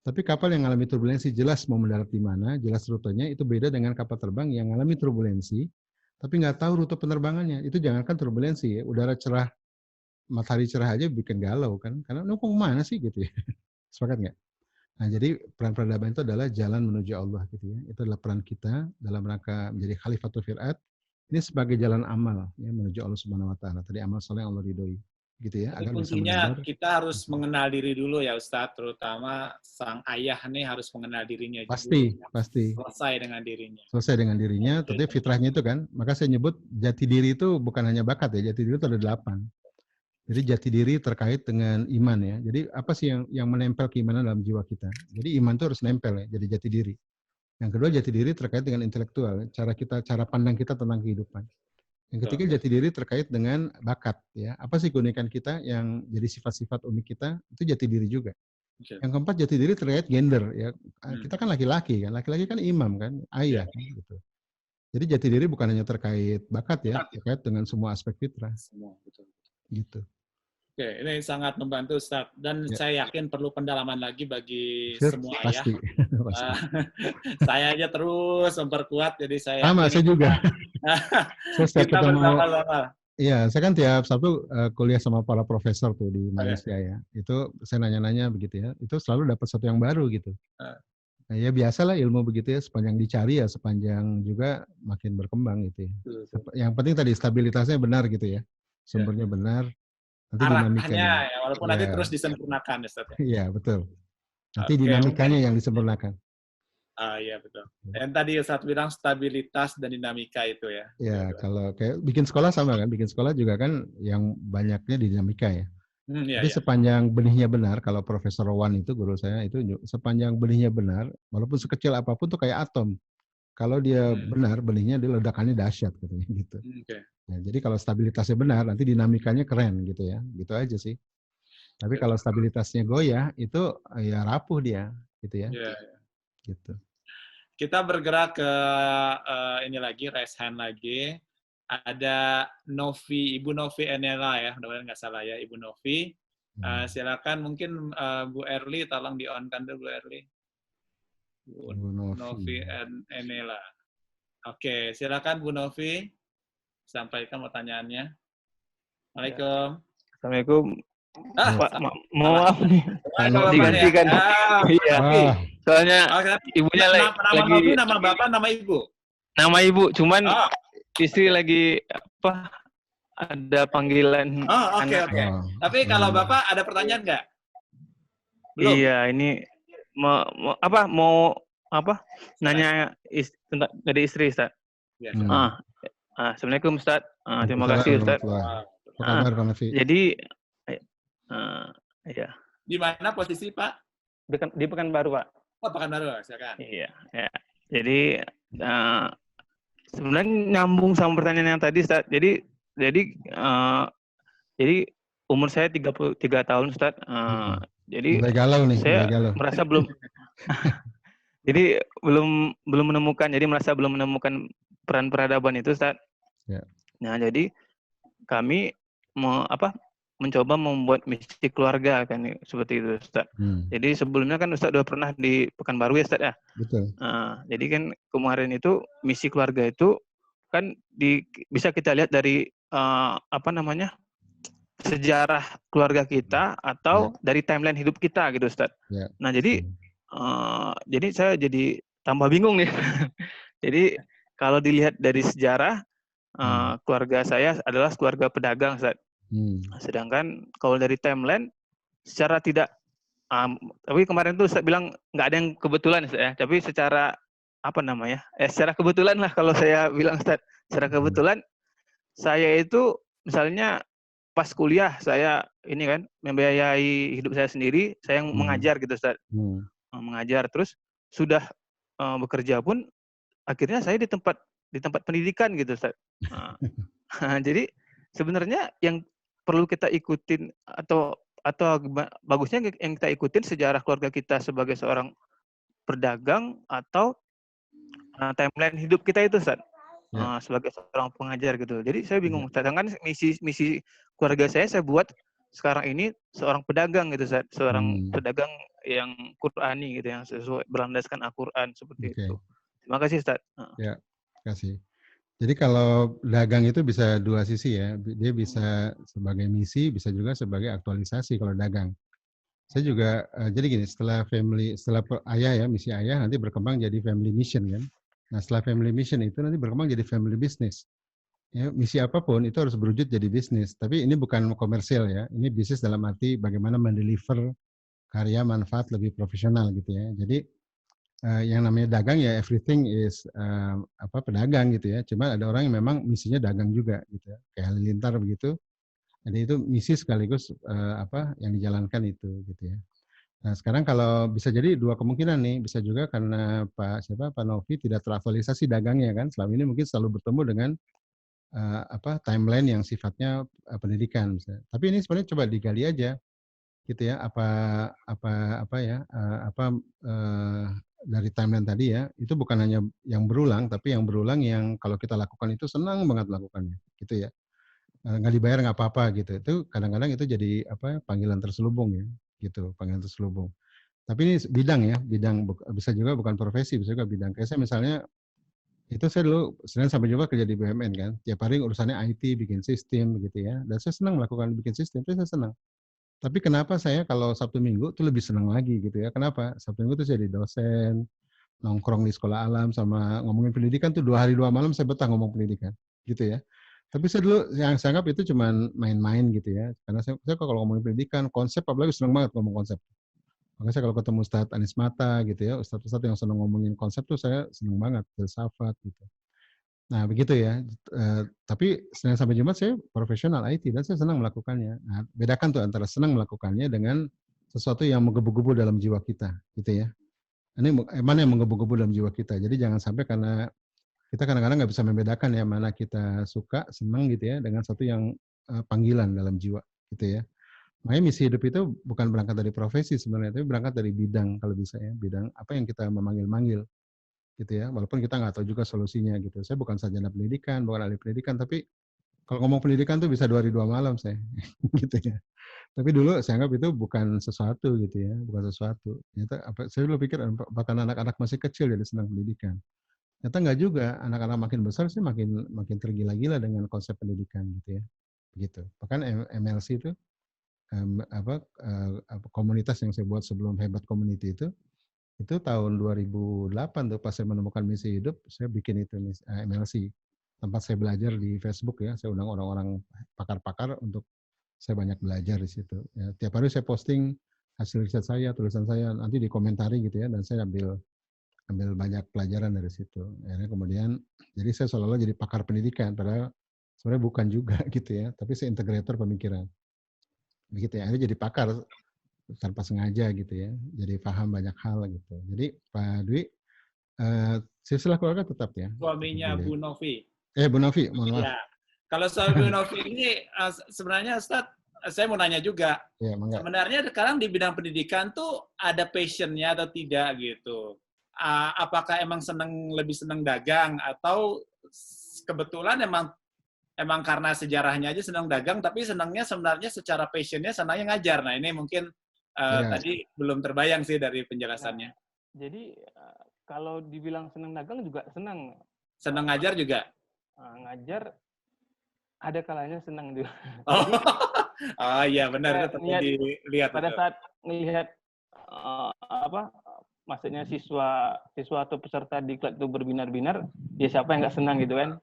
Tapi kapal yang ngalami turbulensi jelas mau mendarat di mana, jelas rutenya, itu beda dengan kapal terbang yang ngalami turbulensi, tapi nggak tahu rute penerbangannya. Itu jangankan turbulensi ya, udara cerah, matahari cerah aja bikin galau kan, karena mau kemana sih gitu ya. Sepakat nggak? Nah, jadi peran peradaban itu adalah jalan menuju Allah gitu ya. Itu adalah peran kita dalam rangka menjadi khalifatul fil ard. Ini sebagai jalan amal ya menuju Allah Subhanahu wa taala. Tadi amal soleh yang Allah ridhoi. Gitu ya, Tapi agar bisa kuncinya menyebar. kita harus mengenal diri dulu ya Ustadz, terutama sang ayah nih harus mengenal dirinya dulu. Pasti. Selesai dengan dirinya. Selesai dengan dirinya, tentunya fitrahnya itu kan. Maka saya nyebut jati diri itu bukan hanya bakat ya, jati diri itu ada 8. Jadi jati diri terkait dengan iman ya. Jadi apa sih yang menempel keimanan dalam jiwa kita? Jadi iman itu harus nempel ya, jadi jati diri. Yang kedua jati diri terkait dengan intelektual, cara pandang kita tentang kehidupan. Yang ketiga jati diri terkait dengan bakat ya. Apa sih keunikan kita yang jadi sifat-sifat unik kita? Itu jati diri juga. Yang keempat jati diri terkait gender ya. Kita kan laki-laki kan, laki-laki kan imam kan, ayah kan gitu. Jadi jati diri bukan hanya terkait bakat ya, terkait dengan semua aspek fitrah. Semua betul. Gitu. Oke, ini sangat membantu Ustaz. Dan saya yakin perlu pendalaman lagi bagi semua ayah. Pasti. Saya aja terus memperkuat, jadi saya sama, saya juga. kita bersama-sama. Iya, saya kan tiap Sabtu kuliah sama para profesor tuh di Malaysia ya. Itu saya nanya-nanya begitu ya. Itu selalu dapat sesuatu yang baru gitu. Nah, ya biasalah ilmu begitu ya, sepanjang dicari ya, sepanjang juga makin berkembang gitu ya. Yang penting tadi stabilitasnya benar gitu ya. Sumbernya benar. Nanti arahnya ya, walaupun nanti terus disempurnakan Ustaz. Iya, betul. Nanti dinamikanya yang disempurnakan. Iya betul. Yang tadi Ustaz bilang stabilitas dan dinamika itu ya. Ya, kalau kayak bikin sekolah sama kan, bikin sekolah juga kan yang banyaknya di dinamika ya. Jadi sepanjang benihnya benar, kalau Profesor Rowan itu guru saya itu sepanjang benihnya benar, walaupun sekecil apapun tuh kayak atom. Kalau dia benar benihnya, dia ledakannya dahsyat katanya gitu. Nah, jadi kalau stabilitasnya benar, nanti dinamikanya keren gitu ya, gitu aja sih. Tapi kalau stabilitasnya goyah, itu ya rapuh dia, gitu ya. Gitu. Kita bergerak ke ini lagi, raise hand lagi. Ada Novi, Ibu Novi Enela ya, mudah-mudahan nggak salah ya, Ibu Novi. Silakan mungkin Bu Erli, tolong di-on-kan dulu Bu Erli. Bu Novi Enela. Oke, silakan Bu Novi, sampaikan pertanyaannya. Assalamualaikum. Assalamualaikum. Pak, mau apa nih? Digantikan. Iya. Soalnya ibunya nama Novi, nama bapak, nama ibu. Nama ibu, cuman istri lagi apa? Ada panggilan. Oke. Tapi kalau bapak ada pertanyaan nggak? Belum. Iya, ini mau nanya dari istri, Ustaz. Assalamualaikum, Ustaz. Terima kasih, Ustaz. Jadi ya. Di mana posisi, Pak? Di Pekanbaru, Pak. Oh, Pekanbaru, silakan. Iya, ya. Jadi sebenarnya nyambung sama pertanyaan yang tadi, Ustaz. Jadi umur saya 33 tahun, Ustaz. Jadi saya merasa belum jadi belum menemukan, belum menemukan peran peradaban itu, Ustaz. Ya. Nah, jadi kami mencoba membuat misi keluarga kan seperti itu, Ustaz. Jadi sebelumnya kan Ustaz udah pernah di Pekanbaru ya, Ustaz ya. Betul. Jadi kan kemarin itu misi keluarga itu kan bisa kita lihat dari sejarah keluarga kita atau dari timeline hidup kita gitu, Ustaz. Ya. Nah, jadi saya jadi tambah bingung nih. Jadi kalau dilihat dari sejarah keluarga saya adalah keluarga pedagang, Ustaz. Sedangkan kalau dari timeline secara tidak tapi kemarin tuh Ustaz bilang nggak ada yang kebetulan, Ustaz ya. Tapi secara secara kebetulan lah kalau saya bilang, Ustaz. Secara kebetulan saya itu misalnya pas kuliah saya ini kan membiayai hidup saya sendiri, saya yang mengajar gitu, Ustaz. Mengajar terus sudah bekerja pun akhirnya saya di tempat pendidikan gitu, Ustaz. Jadi sebenarnya yang perlu kita ikutin atau bagusnya yang kita ikutin sejarah keluarga kita sebagai seorang berdagang atau timeline hidup kita itu, Ustaz. Sebagai seorang pengajar gitu. Jadi saya bingung, sedangkan misi keluarga saya buat sekarang ini seorang pedagang gitu, Ustaz. Seorang pedagang yang Qur'ani gitu, yang sesuai berlandaskan Al-Qur'an seperti itu. Terima kasih, Ustaz. Ya, terima kasih. Jadi kalau dagang itu bisa dua sisi ya. Dia bisa sebagai misi, bisa juga sebagai aktualisasi kalau dagang. Saya juga jadi gini, setelah ayah ya, misi ayah nanti berkembang jadi family mission kan. Nah, setelah family mission itu nanti berkembang jadi family business. Ya, misi apapun itu harus berwujud jadi bisnis. Tapi ini bukan komersial ya. Ini bisnis dalam arti bagaimana mendeliver karya manfaat lebih profesional gitu ya. Jadi yang namanya dagang ya everything is pedagang gitu ya. Cuma ada orang yang memang misinya dagang juga gitu ya. Kayak Halilintar begitu. Jadi itu misi sekaligus yang dijalankan itu gitu ya. Nah sekarang kalau bisa jadi dua kemungkinan nih, bisa juga karena Pak Novi tidak teraktualisasi dagangnya kan, selama ini mungkin selalu bertemu dengan timeline yang sifatnya pendidikan misalnya. Tapi ini sebenarnya coba digali aja gitu ya, dari timeline tadi ya, itu bukan hanya yang berulang, tapi yang berulang yang kalau kita lakukan itu senang banget melakukannya gitu ya. Nggak dibayar nggak apa-apa gitu. Itu kadang-kadang itu jadi panggilan terselubung ya, gitu, panggilan terselubung. Tapi ini bidang bisa juga bukan profesi, bisa juga bidang. Kayak saya misalnya, itu saya dulu Senin sampai Jumat kerja di BUMN kan, tiap hari urusannya IT, bikin sistem gitu ya. Dan saya senang melakukan bikin sistem, itu saya senang. Tapi kenapa saya kalau Sabtu Minggu tuh lebih senang lagi gitu ya? Kenapa? Sabtu Minggu tuh saya jadi dosen, nongkrong di sekolah alam sama ngomongin pendidikan tuh 2 hari 2 malam saya betah ngomong pendidikan, gitu ya. Tapi saya dulu yang saya anggap itu cuma main-main gitu ya. Karena saya kalau ngomongin pendidikan, konsep apalagi senang banget ngomong konsep. Makanya saya kalau ketemu Ustadz Anies Mata gitu ya, Ustadz-Ustadz yang senang ngomongin konsep tuh saya senang banget, filsafat gitu. Nah begitu ya, tapi Senin sampai Jumat saya profesional IT dan saya senang melakukannya. Nah bedakan tuh antara senang melakukannya dengan sesuatu yang menggebu-gebu dalam jiwa kita gitu ya. Ini mana yang menggebu-gebu dalam jiwa kita. Jadi jangan sampai karena kita kadang-kadang nggak bisa membedakan ya mana kita suka, senang gitu ya, dengan satu yang panggilan dalam jiwa gitu ya. Makanya misi hidup itu bukan berangkat dari profesi sebenarnya, tapi berangkat dari bidang kalau bisa ya, bidang apa yang kita memanggil-manggil gitu ya, walaupun kita nggak tahu juga solusinya gitu. Saya bukan sarjana pendidikan, bukan ahli pendidikan, tapi kalau ngomong pendidikan tuh bisa 2 hari 2 malam saya, gitu ya. Tapi dulu saya anggap itu bukan sesuatu gitu ya, bukan sesuatu. Ternyata saya dulu pikir bahkan anak-anak masih kecil jadi senang pendidikan. Ternyata nggak juga, anak-anak makin besar sih makin tergila-gila dengan konsep pendidikan gitu ya, begitu. Bahkan MLC itu komunitas yang saya buat sebelum Hebat Community itu tahun 2008 tuh pas saya menemukan misi hidup, saya bikin itu MLC, tempat saya belajar di Facebook ya, saya undang orang-orang pakar-pakar untuk saya banyak belajar di situ. Ya, tiap hari saya posting hasil riset saya, tulisan saya, nanti dikomentari gitu ya, dan saya ambil banyak pelajaran dari situ. Akhirnya kemudian, jadi saya seolah-olah jadi pakar pendidikan, padahal sebenarnya bukan juga gitu ya, tapi saya integrator pemikiran. Begitu ya, akhirnya jadi pakar tanpa sengaja gitu ya, jadi paham banyak hal gitu. Jadi Pak Dwi, silsilah keluarga tetap ya. Suaminya Bu Novi. Bu Novi, mohon maaf. Ya. Kalau soal Bu Novi ini sebenarnya Ustadz, saya mau nanya juga. Ya, sebenarnya sekarang di bidang pendidikan tuh ada passion-nya atau tidak gitu? Apakah emang lebih senang dagang atau kebetulan emang karena sejarahnya aja senang dagang, tapi senangnya sebenarnya secara passion-nya senangnya ngajar. Nah ini mungkin tadi belum terbayang sih dari penjelasannya. Jadi kalau dibilang senang dagang juga senang. Senang ngajar juga? Ngajar ada kalanya senang juga. Oh iya benar itu dilihat. Pada saat melihat maksudnya siswa atau peserta diklat itu berbinar-binar, ya siapa yang nggak senang gitu kan,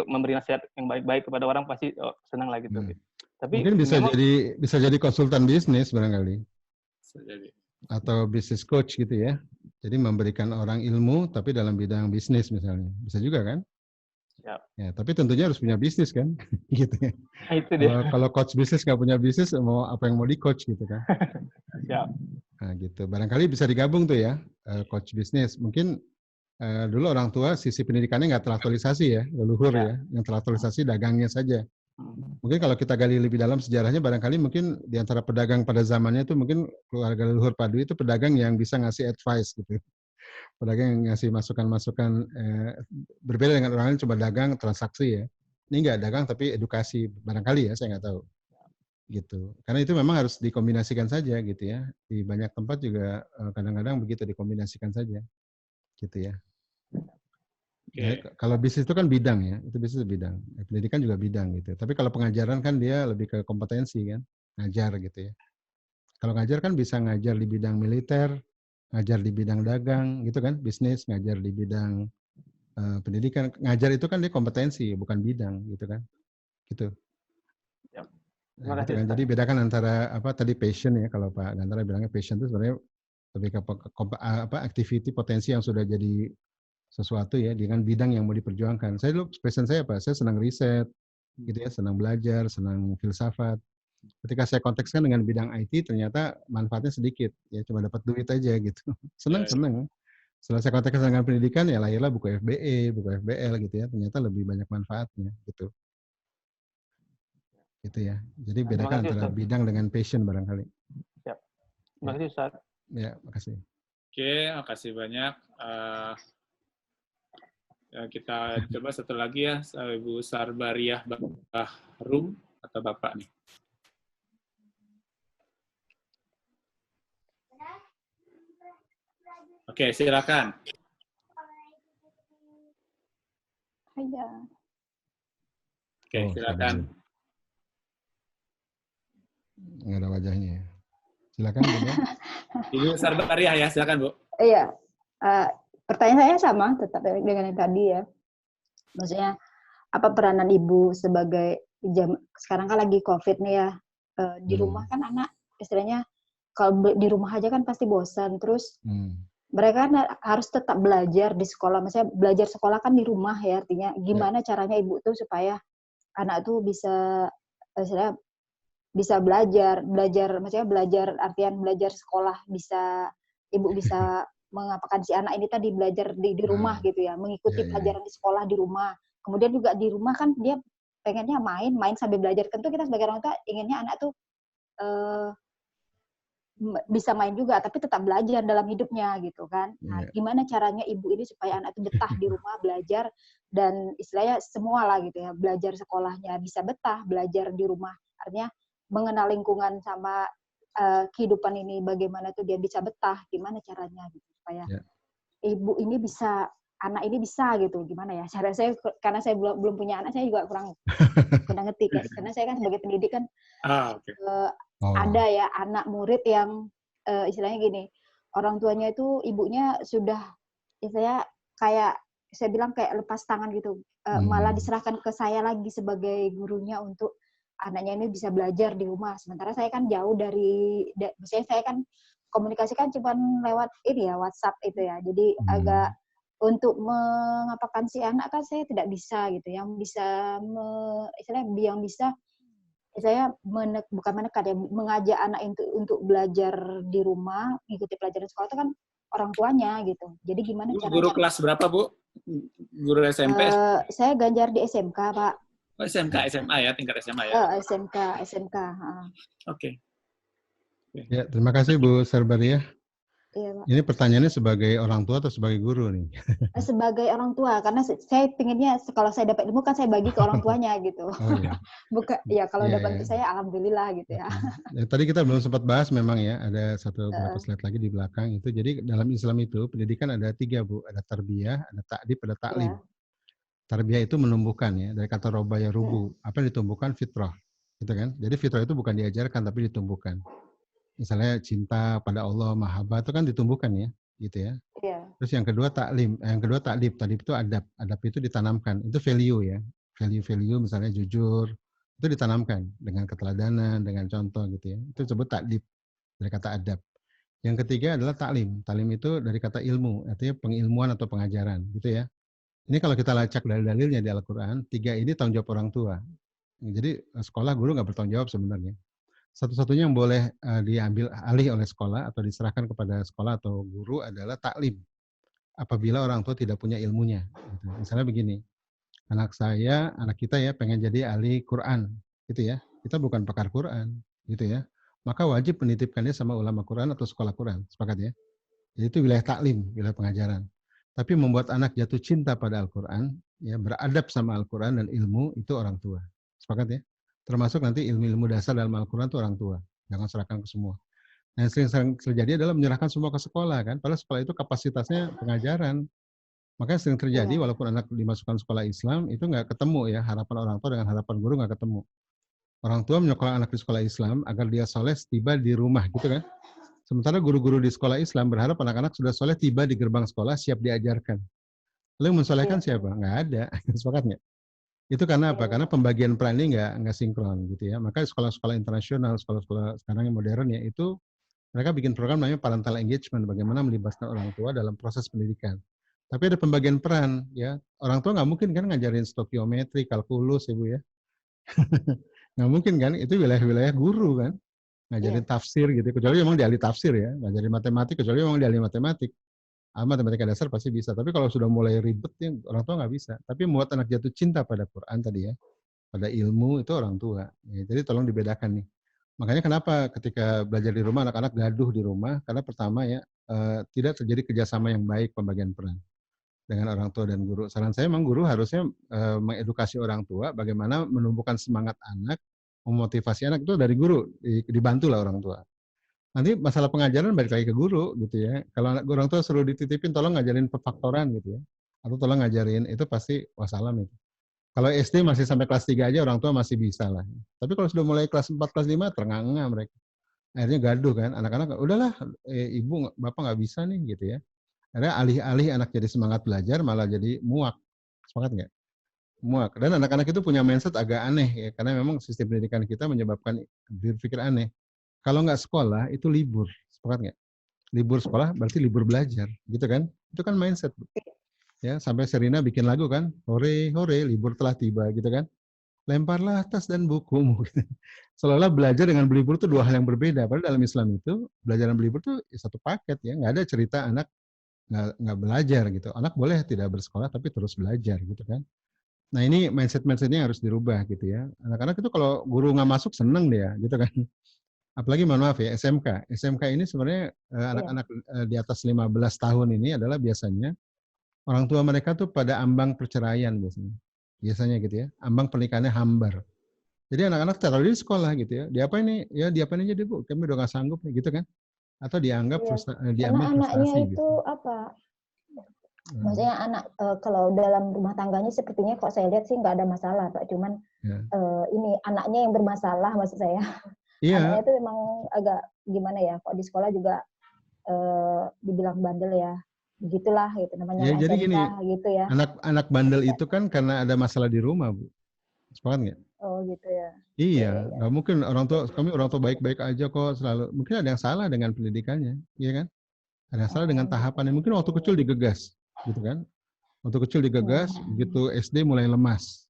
memberi nasihat yang baik-baik kepada orang pasti senang lah gitu. Tapi mungkin bisa jadi konsultan bisnis barangkali, atau business coach gitu ya. Jadi memberikan orang ilmu tapi dalam bidang bisnis misalnya, bisa juga kan? Ya, tapi tentunya harus punya bisnis kan, gitu ya. Itu dia. Kalau coach bisnis nggak punya bisnis, apa yang mau di coach gitu kan? Ya. Nah, gitu. Barangkali bisa digabung tuh ya, coach bisnis. Mungkin dulu orang tua sisi pendidikannya nggak teraktualisasi ya, leluhur ya, yang teraktualisasi dagangnya saja. Mungkin kalau kita gali lebih dalam sejarahnya, barangkali mungkin di antara pedagang pada zamannya itu mungkin keluarga leluhur Pak Dwi itu pedagang yang bisa ngasih advice gitu. Pedagang yang ngasih masukan-masukan berbeda dengan orang lain cuma dagang transaksi ya. Ini nggak dagang tapi edukasi barangkali ya, saya nggak tahu. Gitu. Karena itu memang harus dikombinasikan saja gitu ya. Di banyak tempat juga kadang-kadang begitu dikombinasikan saja. Gitu ya. Okay. Ya, kalau bisnis itu kan bidang ya, itu bisnis bidang. Pendidikan juga bidang gitu. Tapi kalau pengajaran kan dia lebih ke kompetensi kan, ngajar gitu ya. Kalau ngajar kan bisa ngajar di bidang militer, ngajar di bidang dagang gitu kan, bisnis, ngajar di bidang pendidikan. Ngajar itu kan dia kompetensi, bukan bidang gitu kan. Gitu. Nah, gitu kan. Jadi bedakan antara apa tadi passion ya, kalau Pak Gantara bilangnya passion itu sebenarnya lebih ke activity potensi yang sudah jadi sesuatu ya dengan bidang yang mau diperjuangkan. Saya dulu passion saya apa? Saya senang riset, gitu ya, senang belajar, senang filsafat. Ketika saya kontekskan dengan bidang IT, ternyata manfaatnya sedikit, ya cuma dapat duit aja gitu. Senang. Setelah saya kontekskan dengan pendidikan, ya lahirlah buku FBE, buku FBL gitu ya. Ternyata lebih banyak manfaatnya gitu. Gitu ya. Jadi bedakan antara bidang dengan passion barangkali. Siap. Terima kasih Ustaz. Ya, makasih. Oke, makasih banyak. Ya, kita coba satu lagi ya, Ibu Sarbariah Bahrum atau Bapak nih. Oke, silakan. Oke, silakan. Nggak ada wajahnya ya. Silakan, Bunda. Ibu Sarbariah ya, silakan, Bu. Iya. Pertanyaan saya sama, tetap dengan yang tadi ya. Maksudnya, apa peranan ibu sebagai sekarang kan lagi COVID nih ya, di rumah kan anak istilahnya kalau di rumah aja kan pasti bosan, terus mereka kan harus tetap belajar di sekolah, maksudnya belajar sekolah kan di rumah ya, artinya gimana caranya ibu tuh supaya anak tuh bisa istilahnya bisa belajar, maksudnya belajar artian belajar sekolah, bisa ibu bisa mengapakan si anak ini tadi belajar di rumah gitu ya, mengikuti pelajaran di sekolah di rumah. Kemudian juga di rumah kan dia pengennya main sambil belajar. Tentu kita sebagai orang tua inginnya anak tuh bisa main juga, tapi tetap belajar dalam hidupnya gitu kan. Nah, gimana caranya ibu ini supaya anak itu betah di rumah belajar dan istilahnya semua lah gitu ya, belajar sekolahnya bisa betah, belajar di rumah. Artinya mengenal lingkungan sama kehidupan ini, bagaimana tuh dia bisa betah, gimana caranya gitu supaya ibu ini bisa, anak ini bisa gitu, gimana ya? Cara saya karena saya belum punya anak, saya juga kurang ngerti kan. Karena saya kan sebagai pendidik kan ada ya anak murid yang istilahnya gini, orang tuanya itu ibunya sudah istilahnya kayak saya bilang kayak lepas tangan gitu, malah diserahkan ke saya lagi sebagai gurunya untuk anaknya ini bisa belajar di rumah. Sementara saya kan jauh dari, misalnya saya kan komunikasi kan cuma lewat ini ya, WhatsApp itu ya. Jadi agak untuk mengapakan si anak kan saya tidak bisa gitu. Yang bisa, istilahnya yang bisa, saya bukan menekan ya, mengajak anak untuk belajar di rumah, mengikuti pelajaran sekolah itu kan orang tuanya gitu. Jadi gimana caranya? Guru kelas berapa, Bu? Guru SMP? Saya ngajar di SMK, Pak. Oh, SMA ya, tingkat SMA ya? SMK. Oke. Ya, terima kasih Bu Sarbariah. Iya, Pak. Ini pertanyaannya sebagai orang tua atau sebagai guru nih? Sebagai orang tua, karena saya pinginnya kalau saya dapat ilmu kan saya bagi ke orang tuanya gitu. Oh iya. Bukan, ya kalau dapat untuk saya alhamdulillah gitu ya. Tadi kita belum sempat bahas memang ya, ada beberapa slide lagi di belakang itu. Jadi dalam Islam itu pendidikan ada 3 Bu, ada tarbiyah, ada ta'dib, ada ta'lim. Tarbiyah itu menumbuhkan ya, dari kata roba ya rubu, apa yang ditumbuhkan fitrah, gitu kan? Jadi fitrah itu bukan diajarkan tapi ditumbuhkan. Misalnya cinta pada Allah, mahabbah itu kan ditumbuhkan ya, gitu ya. Terus yang kedua ta'lim, yang kedua ta'dib itu adab itu ditanamkan, itu value ya, value misalnya jujur, itu ditanamkan dengan keteladanan, dengan contoh gitu ya, itu disebut ta'dib, dari kata adab. Yang ketiga adalah ta'lim itu dari kata ilmu, artinya pengilmuan atau pengajaran, gitu ya. Ini kalau kita lacak dalil-dalilnya di Al-Quran, 3 ini tanggung jawab orang tua. Jadi sekolah guru nggak bertanggung jawab sebenarnya. Satu-satunya yang boleh diambil alih oleh sekolah atau diserahkan kepada sekolah atau guru adalah taklim. Apabila orang tua tidak punya ilmunya. Gitu. Misalnya begini, anak kita ya pengen jadi ahli Quran, gitu ya. Kita bukan pakar Quran, gitu ya. Maka wajib menitipkannya sama ulama Quran atau sekolah Quran, sepakat ya. Jadi itu wilayah taklim, wilayah pengajaran. Tapi membuat anak jatuh cinta pada Al-Quran, ya, beradab sama Al-Quran dan ilmu, itu orang tua. Sepakat ya? Termasuk nanti ilmu-ilmu dasar dalam Al-Quran itu orang tua. Jangan serahkan ke semua. Nah, yang sering terjadi adalah menyerahkan semua ke sekolah kan. Padahal sekolah itu kapasitasnya pengajaran. Makanya sering terjadi walaupun anak dimasukkan sekolah Islam, itu nggak ketemu ya harapan orang tua dengan harapan guru nggak ketemu. Orang tua menyekolahkan anak di sekolah Islam agar dia soleh tiba di rumah gitu kan. Sementara guru-guru di sekolah Islam berharap anak-anak sudah soleh tiba di gerbang sekolah siap diajarkan. Lalu mensolehkan siapa? Nggak ada. Sepakat nggak? Itu karena apa? Karena pembagian peran ini nggak sinkron gitu ya. Maka sekolah-sekolah internasional, sekolah-sekolah sekarang yang modern ya itu mereka bikin program namanya parental engagement, bagaimana melibatkan orang tua dalam proses pendidikan. Tapi ada pembagian peran ya. Orang tua nggak mungkin kan ngajarin stokiometri, kalkulus, Ibu ya. Nggak mungkin kan, itu wilayah-wilayah guru kan. Ngajarin tafsir gitu, kecuali memang dia ahli tafsir ya. Ngajarin matematik, kecuali memang dia ahli matematik. Matematika dasar pasti bisa. Tapi kalau sudah mulai ribet, ya, orang tua nggak bisa. Tapi membuat anak jatuh cinta pada Quran tadi ya, pada ilmu itu orang tua. Ya, jadi tolong dibedakan nih. Makanya kenapa ketika belajar di rumah, anak-anak gaduh di rumah, karena pertama ya, tidak terjadi kerjasama yang baik pembagian peran dengan orang tua dan guru. Saran saya memang guru harusnya mengedukasi orang tua bagaimana menumbuhkan semangat anak, memotivasi anak itu dari guru, dibantu lah orang tua. Nanti masalah pengajaran balik lagi ke guru gitu ya. Kalau orang tua suruh dititipin tolong ngajarin pefaktoran gitu ya. Atau tolong ngajarin, itu pasti wassalam itu. Kalau SD masih sampai kelas 3 aja orang tua masih bisa lah. Tapi kalau sudah mulai kelas 4, kelas 5 terengah-engah mereka. Akhirnya gaduh kan, anak-anak udahlah ibu, bapak nggak bisa nih gitu ya. Akhirnya alih-alih anak jadi semangat belajar malah jadi muak. Sepakat nggak? Muak. Dan anak-anak itu punya mindset agak aneh ya, karena memang sistem pendidikan kita menyebabkan berpikir aneh. Kalau nggak sekolah itu libur. Sepakat nggak? Libur sekolah berarti libur belajar, gitu kan? Itu kan mindset. Ya, sampai Serina bikin lagu kan, hore hore libur telah tiba gitu kan. Lemparlah tas dan bukumu. Seolah-olah belajar dengan berlibur itu dua hal yang berbeda. Padahal dalam Islam itu belajar dan berlibur itu satu paket ya. Nggak ada cerita anak nggak belajar gitu. Anak boleh tidak bersekolah tapi terus belajar gitu kan. Nah ini mindset-mindsetnya harus dirubah gitu ya. Anak-anak itu kalau guru nggak masuk seneng dia gitu kan. Apalagi mohon maaf ya SMK. SMK ini sebenarnya anak-anak di atas 15 tahun ini adalah biasanya orang tua mereka tuh pada ambang perceraian biasanya. Biasanya gitu ya. Ambang pernikahannya hambar. Jadi anak-anak taruh di sekolah gitu ya. Diapain nih? Ya diapain aja deh Bu. Kami udah nggak sanggup nih gitu kan. Atau dianggap diambil frustasi itu gitu. apa? Maksudnya anak kalau dalam rumah tangganya sepertinya kok saya lihat sih nggak ada masalah Pak. Cuman ini anaknya yang bermasalah maksud saya. Iya. Anaknya itu memang agak gimana ya? Kok di sekolah juga dibilang bandel ya. Begitulah gitu namanya. Ya jadi gini. Gitu ya. Anak bandel itu kan karena ada masalah di rumah Bu. Sepakat nggak? Oh gitu ya. Iya, nggak mungkin kami orang tua baik-baik aja kok selalu. Mungkin ada yang salah dengan pendidikannya, iya kan? Ada yang salah dengan tahapannya. Mungkin waktu kecil digegas, gitu kan? Waktu kecil digegas, begitu SD mulai lemas,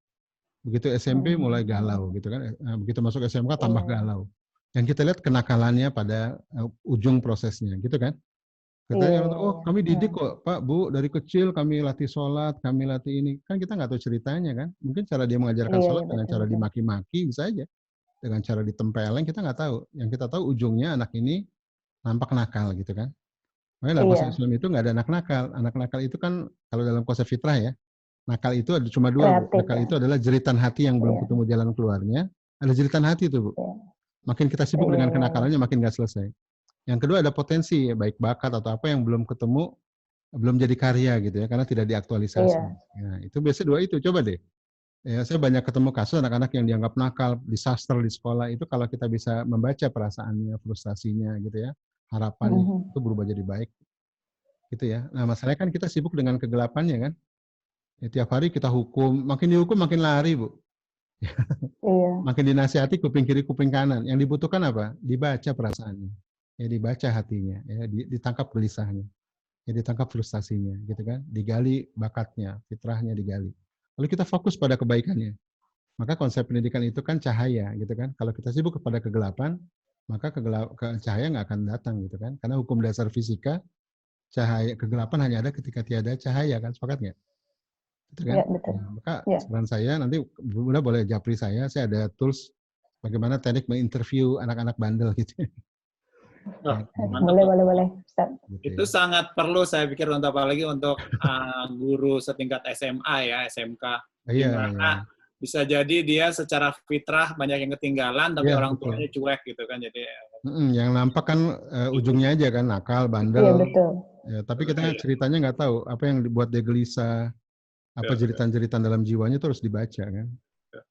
begitu SMP mulai galau, gitu kan? Begitu masuk SMK tambah galau. Yang kita lihat kenakalannya pada ujung prosesnya, gitu kan? Katanya, oh kami didik kok Pak, Bu, dari kecil kami latih sholat, kami latih ini. Kan kita nggak tahu ceritanya kan. Mungkin cara dia mengajarkan sholat dengan cara dimaki-maki bisa aja. Dengan cara ditempeleng kita nggak tahu. Yang kita tahu ujungnya anak ini nampak nakal gitu kan. Makanya dalam konsep Islam itu nggak ada anak nakal. Anak nakal itu kan kalau dalam konsep fitrah ya, nakal itu ada cuma dua. Bu. Nakal itu adalah jeritan hati yang belum ketemu jalan keluarnya. Ada jeritan hati itu Bu. Makin kita sibuk dengan kenakalannya makin nggak selesai. Yang kedua ada potensi, baik bakat atau apa yang belum ketemu, belum jadi karya gitu ya, karena tidak diaktualisasi. Nah, itu biasanya dua itu, coba deh. Ya, saya banyak ketemu kasus anak-anak yang dianggap nakal, disaster di sekolah, itu kalau kita bisa membaca perasaannya, frustasinya gitu ya, harapannya, itu berubah jadi baik. Gitu ya. Nah, masalahnya kan kita sibuk dengan kegelapannya kan. Ya, tiap hari kita hukum, makin dihukum makin lari Bu. Makin dinasihati kuping kiri, kuping kanan. Yang dibutuhkan apa? Dibaca perasaannya. Ya dibaca hatinya, ya ditangkap gelisahnya, ya ditangkap frustasinya, gitu kan, digali bakatnya, fitrahnya digali. Lalu kita fokus pada kebaikannya. Maka konsep pendidikan itu kan cahaya, gitu kan. Kalau kita sibuk kepada kegelapan, maka cahaya nggak akan datang, gitu kan. Karena hukum dasar fisika, cahaya kegelapan hanya ada ketika tiada cahaya, kan. Sepakat nggak? Gitu kan? Ya, betul. Nah, maka saran saya nanti udah boleh japri saya ada tools bagaimana teknik menginterview anak-anak bandel gitu. Oh, mantap. Boleh, Ustaz. Itu sangat perlu saya pikir untuk apalagi untuk guru setingkat SMA ya, SMK. Di mana bisa jadi dia secara fitrah banyak yang ketinggalan, tapi orang tuanya cuek gitu kan. Jadi yang nampak kan ujungnya aja kan, nakal, bandel. Iya, betul. Ya, tapi kita ceritanya nggak tahu apa yang dibuat dia gelisah, apa jeritan-jeritan dalam jiwanya itu harus dibaca kan.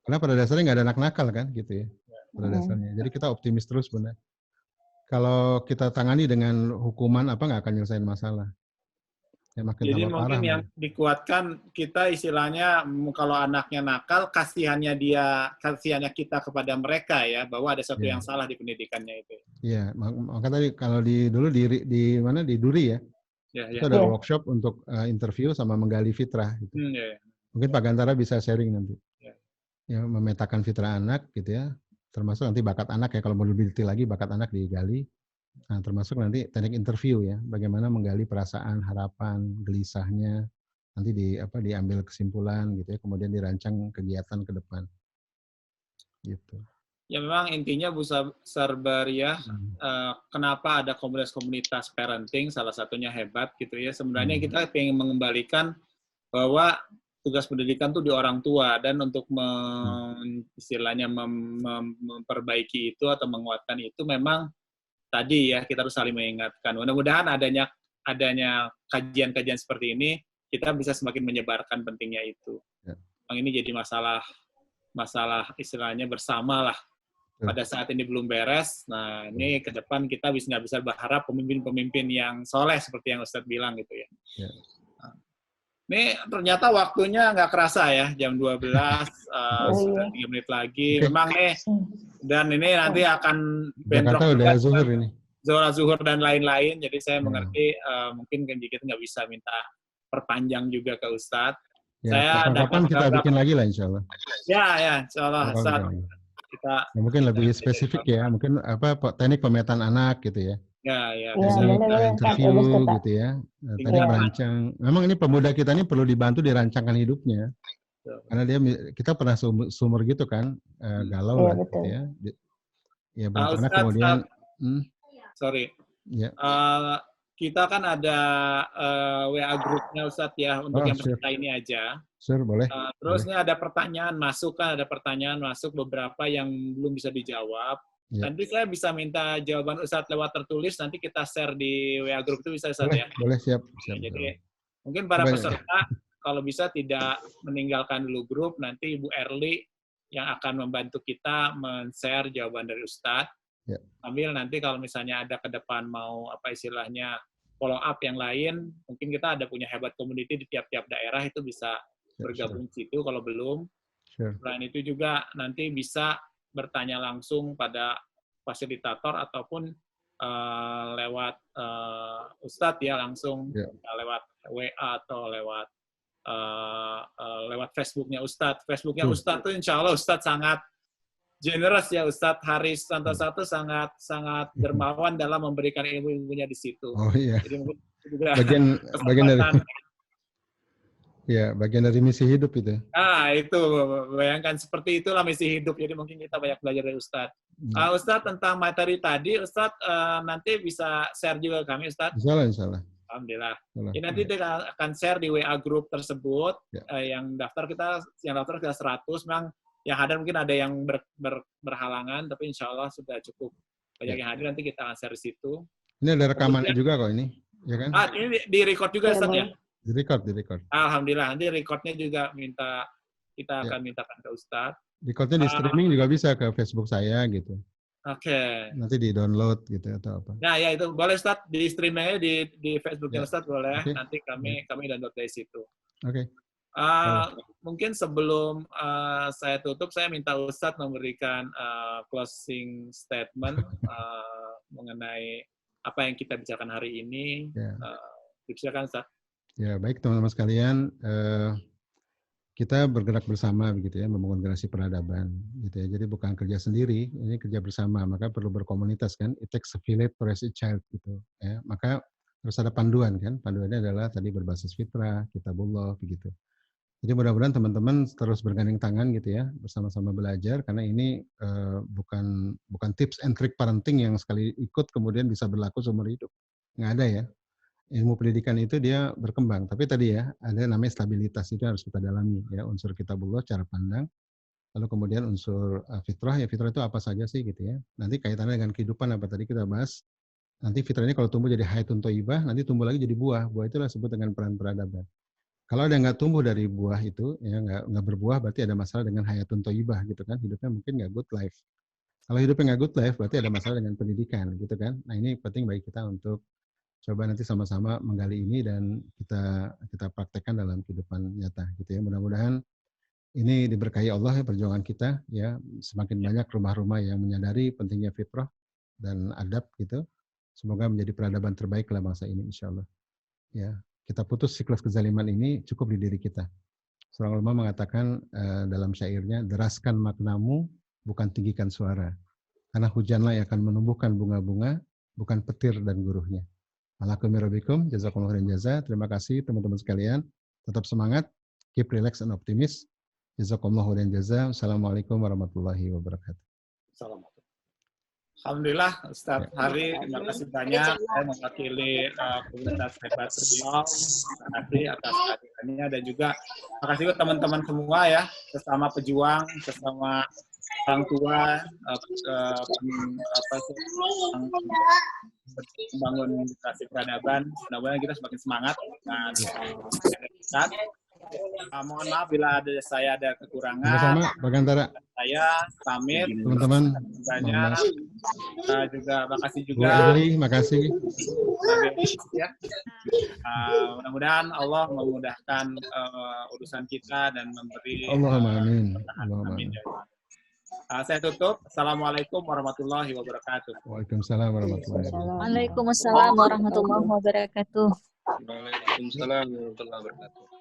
Karena pada dasarnya nggak ada anak nakal kan gitu ya. Pada dasarnya. Jadi kita optimis terus benar. Kalau kita tangani dengan hukuman apa nggak akan nyelesain masalah. Ya, makin jadi tambah mungkin parah, yang dikuatkan kita istilahnya kalau anaknya nakal, kasihannya kita kepada mereka ya, bahwa ada sesuatu yang salah di pendidikannya itu. Iya, maka tadi kalau dulu di mana di Duri ya, itu ada workshop untuk interview sama menggali fitrah. Gitu. Mungkin Pak Gantara bisa sharing nanti. Ya, memetakan fitrah anak gitu ya. Termasuk nanti bakat anak ya, kalau mau lebih detail lagi bakat anak digali. Nah, termasuk nanti teknik interview ya, bagaimana menggali perasaan, harapan, gelisahnya, nanti diambil kesimpulan gitu ya, kemudian dirancang kegiatan ke depan. Gitu. Ya memang intinya Bu Sarbaria, kenapa ada komunitas parenting, salah satunya hebat gitu ya. Sebenarnya kita ingin mengembalikan bahwa tugas pendidikan itu di orang tua, dan untuk istilahnya memperbaiki itu atau menguatkan itu memang tadi ya kita harus saling mengingatkan. Mudah-mudahan adanya kajian-kajian seperti ini kita bisa semakin menyebarkan pentingnya itu. Memang ini jadi masalah istilahnya bersama lah. Pada saat ini belum beres. Nah ini ke depan kita nggak bisa berharap pemimpin-pemimpin yang soleh seperti yang Ustadz bilang gitu ya. Ini ternyata waktunya nggak kerasa ya, jam 12, sudah 3 menit lagi. Memang nih, dan ini nanti akan bentrok udah zuhur ini. Zuhur dan lain-lain, jadi saya mengerti mungkin kan kita nggak bisa minta perpanjang juga ke Ustadz. Ya, kapan kita bikin lagi lah insya Allah. Ya, insya Allah. Mungkin lebih spesifik ya, mungkin teknik pemetaan anak gitu ya. Ya. Interview gitu ya. Tadi merancang. Memang ini pemuda kita ini perlu dibantu dirancangkan hidupnya. Karena kita pernah sumur gitu kan, galau lah gitu ya. Ya bagaimana kemudian. Sorry. Ya. Kita kan ada WA grupnya Ustadz ya untuk yang peserta ini aja. Sure, boleh. Terus ini ada pertanyaan masuk beberapa yang belum bisa dijawab. Nanti saya bisa minta jawaban Ustadz lewat tertulis, nanti kita share di WA group itu bisa Ustadz ya? Boleh, siap. Jadi mungkin para peserta kalau bisa tidak meninggalkan dulu grup, nanti Ibu Erli yang akan membantu kita men-share jawaban dari Ustadz. Sambil nanti kalau misalnya ada ke depan mau istilahnya follow up yang lain, mungkin kita ada punya hebat community di tiap-tiap daerah, itu bisa bergabung di situ kalau belum. Selain itu juga nanti bisa bertanya langsung pada fasilitator ataupun lewat Ustadz ya langsung lewat WA atau lewat Facebooknya Ustadz. Facebooknya Ustadz tuh insya Allah Ustadz sangat generous ya, Ustadz Haris Santosa sangat dermawan dalam memberikan ilmu-ilmunya di situ. Oh iya. Jadi mungkin juga bagian dari misi hidup itu. Itu bayangkan seperti itulah misi hidup. Jadi mungkin kita banyak belajar dari Ustadz. Ustadz tentang materi tadi, Ustadz nanti bisa share juga ke kami, Ustadz. Insya Allah. Alhamdulillah. Ya, nanti kita akan share di WA group tersebut. Yang daftar kita 100, memang yang hadir mungkin ada yang berhalangan, tapi insya Allah sudah cukup banyak yang hadir. Nanti kita akan share di situ. Ini ada rekamannya juga kok ini, ya kan? Ini di record juga Ustadz ya? Di record. Alhamdulillah, nanti recordnya juga kita akan mintakan ke Ustadz. Recordnya di streaming juga bisa ke Facebook saya gitu. Oke. Nanti di download gitu atau apa? Nah ya itu boleh Ustadz, di streamingnya di Facebooknya Ustadz boleh. Nanti kami download dari situ. Oke. Mungkin sebelum saya tutup, saya minta Ustadz memberikan closing statement mengenai apa yang kita bicarakan hari ini. Silakan Ustadz. Ya baik teman-teman sekalian, kita bergerak bersama begitu ya, membangun generasi peradaban gitu ya. Jadi bukan kerja sendiri, ini kerja bersama, maka perlu berkomunitas kan. It takes a village to raise a child gitu ya. Maka harus ada panduan kan. Panduannya adalah tadi berbasis fitrah, kitabullah begitu. Jadi mudah-mudahan teman-teman terus bergandeng tangan gitu ya, bersama-sama belajar, karena ini bukan tips and trick parenting yang sekali ikut kemudian bisa berlaku seumur hidup. Nggak ada ya. Ilmu pendidikan itu dia berkembang. Tapi tadi ya, ada namanya stabilitas, itu harus kita dalami ya, unsur kitabullah, cara pandang, lalu kemudian unsur fitrah, ya fitrah itu apa saja sih gitu ya. Nanti kaitannya dengan kehidupan apa tadi kita bahas, nanti fitrah ini kalau tumbuh jadi hayatun thayyibah, nanti tumbuh lagi jadi buah. Buah itulah disebut dengan peran peradaban. Kalau ada nggak tumbuh dari buah itu, ya nggak berbuah, berarti ada masalah dengan hayatun thayyibah gitu kan, hidupnya mungkin nggak good life. Kalau hidupnya nggak good life, berarti ada masalah dengan pendidikan gitu kan. Nah ini penting bagi kita untuk coba nanti sama-sama menggali ini dan kita praktekkan dalam kehidupan nyata gitu ya. Mudah-mudahan ini diberkahi Allah ya perjuangan kita ya, semakin banyak rumah-rumah yang menyadari pentingnya fitrah dan adab gitu. Semoga menjadi peradaban terbaik dalam masa ini insyaallah. Ya, kita putus siklus kezaliman ini cukup di diri kita. Seorang ulama mengatakan dalam syairnya, deraskan maknamu, bukan tinggikan suara. Karena hujanlah yang akan menumbuhkan bunga-bunga, bukan petir dan guruhnya. Alaikum rabbikum, jazakumullah khairan jaza. Terima kasih teman-teman sekalian. Tetap semangat, keep relax and optimis. Jazakumullah khairan jaza. Assalamualaikum warahmatullahi wabarakatuh. Assalamualaikum. Alhamdulillah, Ustaz Hari, terima kasih banyak. Saya mewakili komunitas hebat beliau. Terima kasih atas kehadirannya dan juga terima kasih buat teman-teman semua ya, sesama pejuang, sesama orang tua, membangun edukasi peradaban. Mudah-mudahan kita semakin semangat dengan Ustaz. Mohon maaf bila saya ada kekurangan. Sama-sama, Pak Gantara. Saya pamit. Teman-teman, banyak. Juga makasih juga. Bu Adli, makasih. Ya. Mudah-mudahan Allah memudahkan urusan kita dan memberi. Allahumma amin. Amin. Saya tutup. Assalamualaikum warahmatullahi wabarakatuh. Waalaikumsalam warahmatullahi wabarakatuh. Waalaikumsalam warahmatullahi wabarakatuh. Waalaikumsalam warahmatullahi wabarakatuh.